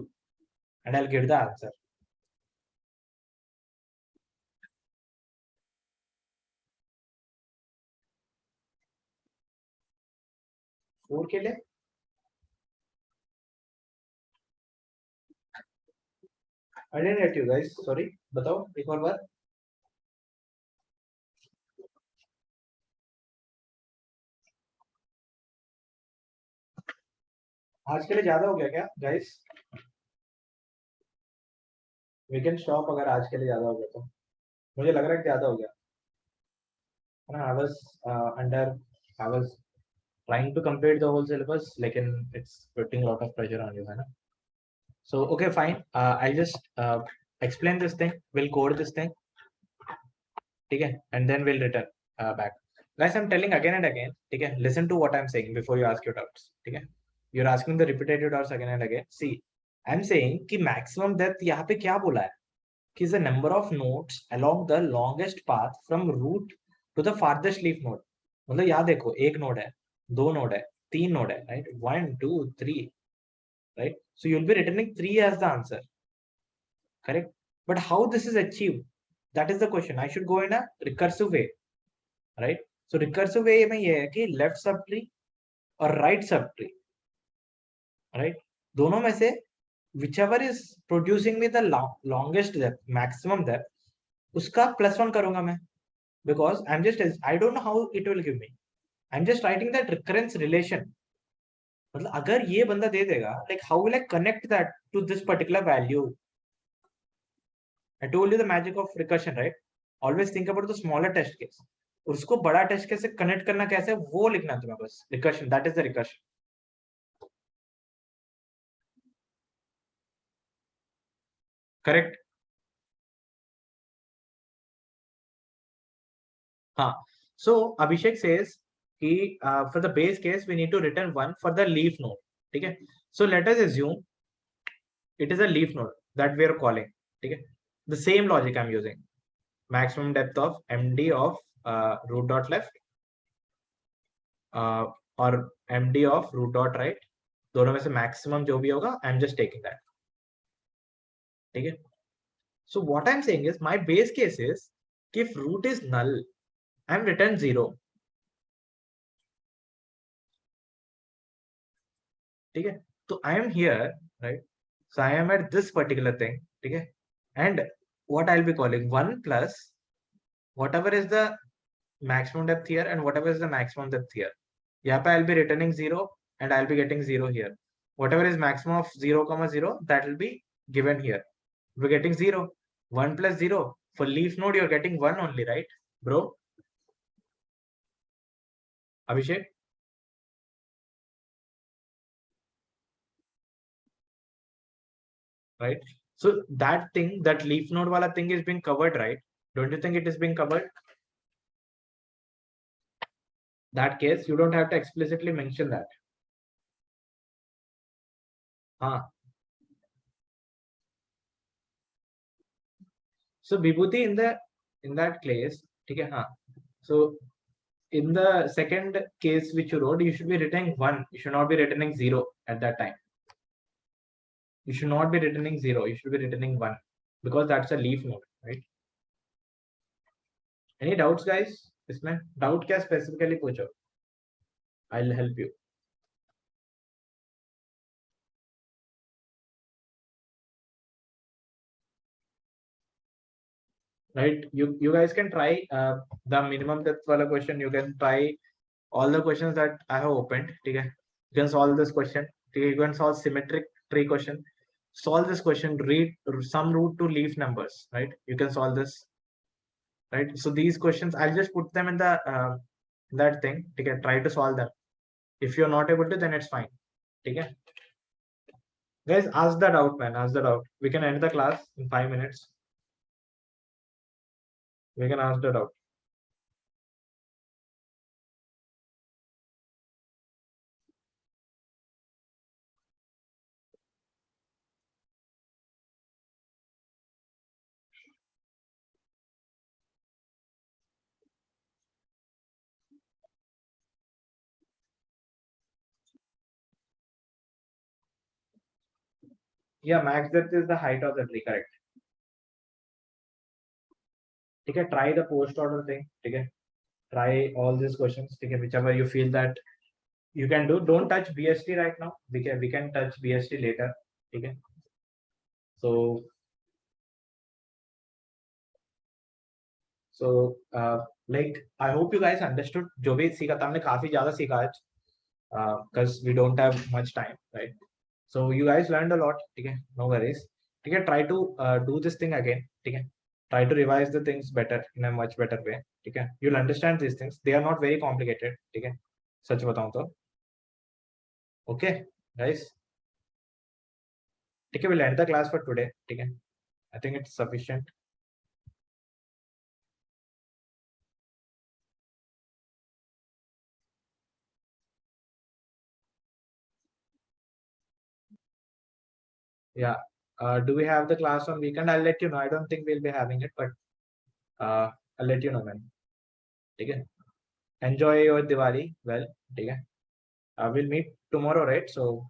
and I'll get the answer. Four के लिए I didn't get you guys, sorry. बताओ एक और बार. आज के लिए ज्यादा हो गया क्या guys? We can stop अगर आज के लिए ज्यादा हो गया तो. मुझे लग रहा है कि ज्यादा हो गया. I was trying to complete the whole syllabus, लेकिन it's putting a lot of pressure on you, है ना? So okay, fine. I'll just explain this thing. We'll code this thing. Okay, and then we'll return back. Guys, I'm telling again and again. Okay, listen to what I'm saying before you ask your doubts. Okay, you're asking the repetitive doubts again and again. See, I'm saying कि maximum depth यहाँ पे क्या बोला है? कि is the number of nodes along the longest path from root to the farthest leaf node. मतलब यहाँ देखो, एक नोड है, दो नोड है, तीन नोड है, right? 1 2 3, right? So you'll be returning 3 as the answer. Correct? But how this is achieved? That is the question. I should go in a recursive way, right? So recursive way में ये है कि left subtree और right subtree, right? दोनों में से whichever is producing me the longest depth, maximum depth, उसका +1 करूंगा मैं, because I don't know how it will give me. I'm just writing that recurrence relation. मतलब अगर ये बंदा दे देगा, like how will I connect that to this particular value? I told you the magic of recursion, right? Always think about the smaller test case. उसको बड़ा test case से connect करना कैसे, वो लिखना तुम्हें बस. Recursion, that is the recursion. Correct? हाँ. सो अभिषेक सेज कि for the base case we need to return 1 for the leaf node. ठीक है, so let us assume it is a leaf node that we are calling. ठीक है, the same logic I am using. Maximum depth of MD of root dot left और MD of root dot right, दोनों में से maximum जो भी होगा आई am just taking that. ठीक है. So what I'm saying is my base case is if root is null, I'm return 0. ठीक है. So I am here, right? So I am at this particular thing, ठीक है. And what I'll be calling 1 plus whatever is the maximum depth here and whatever is the maximum depth here. यहाँ पे I'll be returning 0 and I'll be getting 0 here. Whatever is maximum of 0 comma 0, that will be given here. We're getting 0. 1 plus 0. For leaf node, you're getting 1 only, right, bro? Abhishek? Right? So that thing, that leaf node wala thing is being covered, right? Don't you think it is being covered? That case, you don't have to explicitly mention that. Huh. So Vibhuti, in that case, okay, huh. So in the second case which you wrote, you should be returning 1. You should not be returning 0 at that time. You should not be returning 0. You should be returning 1 because that's a leaf node, right? Any doubts, guys? इसमें doubt क्या specifically पूछो? I'll help you. Right? You guys can try the minimum depth wala question. You can try all the questions that I have opened. Okay? You can solve this question. Okay? You can solve symmetric tree question. Solve this question. Read some root to leaf numbers. Right? You can solve this. Right? So these questions, I'll just put them in the that thing. Okay? Try to solve them. If you're not able to, then it's fine. Okay? Guys, ask the doubt, man. Ask the doubt. We can end the class in 5 minutes. We can ask the doubt. Yeah, max depth is the height of the tree, correct? Okay, try the post order thing. Okay, try all these questions. Okay, whichever you feel that you can do. Don't touch BST right now. We can touch BST later. Okay. So like I hope you guys understood. जो भी सीखा था हमने काफी ज़्यादा सीखा आज. Because we don't have much time, right? So you guys learned a lot. Okay, no worries. Okay, try to do this thing again. Okay, try to revise the things better in a much better way. Okay, you'll understand these things. They are not very complicated. Okay, सच बताऊं तो. Okay, guys. Okay, we'll end the class for today. Okay, I think it's sufficient. Yeah. Do we have the class on weekend? I'll let you know. I don't think we'll be having it, but I'll let you know, man. Okay. Enjoy your Diwali. Well, okay. We'll meet tomorrow, right? So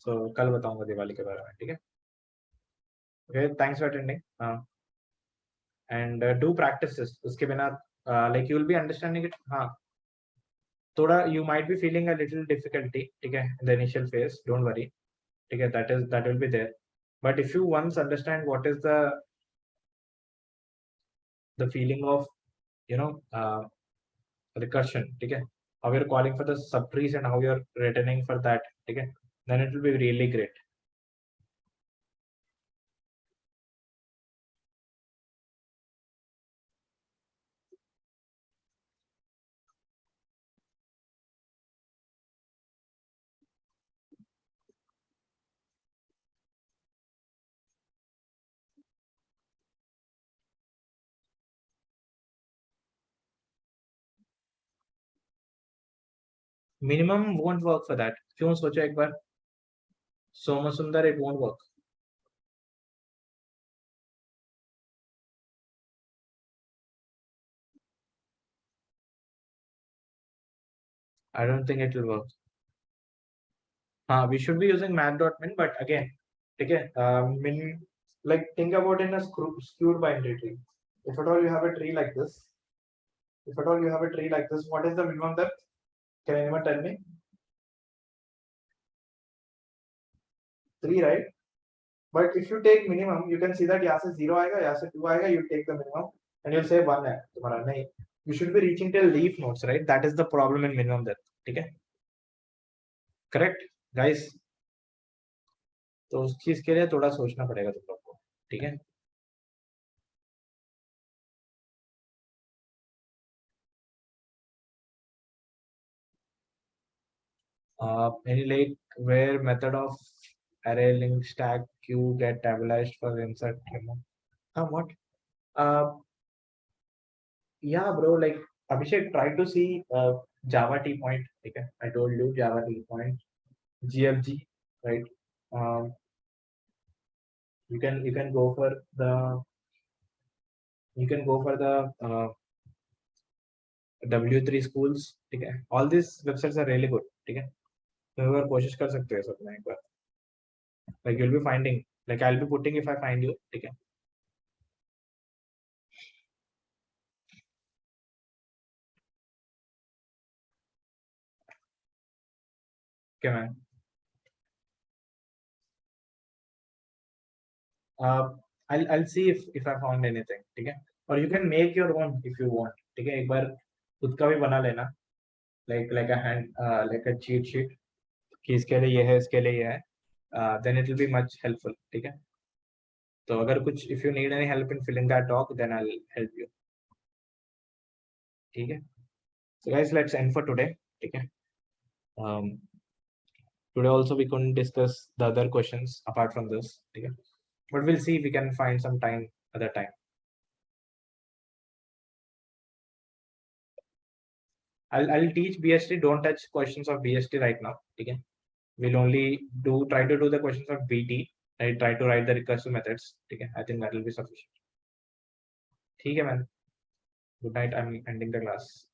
कल बताऊंगा दिवाली के बारे में, ठीक है? Okay, thanks for attending. And do practices. उसके बिना like you will be understanding it. हाँ. थोड़ा you might be feeling a little difficulty, ठीक है? In the initial phase, don't worry. ठीक है? That will be there. But if you once understand what is the feeling of, you know, recursion, ठीक है? How you're calling for the subtrees and how you're returning for that, ठीक है? Then it will be really great. Minimum won't work for that. क्यों सोचो एक बार. Somasundar, it won't work. I don't think it will work. We should be using math.min, but again, okay, min like think about in a skewed binary tree. If at all you have a tree like this, what is the minimum depth? Can anyone tell me? 3, right? But if you take minimum, you can see that यहाँ से 0 आएगा, यहाँ से 2 आएगा, you take the minimum and you'll say 1 है तुम्हारा. नहीं, you should be reaching till leaf nodes, right? That is the problem in minimum depth. ठीक है? Correct, guys? तो उस चीज के लिए थोड़ा सोचना पड़ेगा तुम लोग को. ठीक है? Any like where method of array link stack queue get stabilized for insert remove? What? Yeah, bro. Like Abhishek, try to see Java T point. Okay, I told you Java T point, GFG, right? You can go for the W3 schools. Okay, all these websites are really good. Okay, तो एक बार कोशिश कर सकते हो सब में एक बार. Like you'll be finding. Like I'll be putting if I find you. Okay. Okay, man. I'll see if I found anything. ठीक है? Or you can make your own if you want. ठीक है? एक बार खुद का भी बना लेना. Like a hand like a cheat sheet. कि इसके लिए ये है, इसके लिए ये है. Then it will be much helpful. ठीक है? तो अगर कुछ if you need any help in filling that doc, then I'll help you. ठीक है? So guys, let's end for today. ठीक है? Today also we couldn't discuss the other questions apart from this. ठीक है? But we'll see if we can find some time other time. I'll teach BST. Don't touch questions of BST right now. Okay. We'll only try to do the questions of BT. I try to write the recursive methods. Okay. I think that will be sufficient. Okay, man. Good night. I'm ending the class.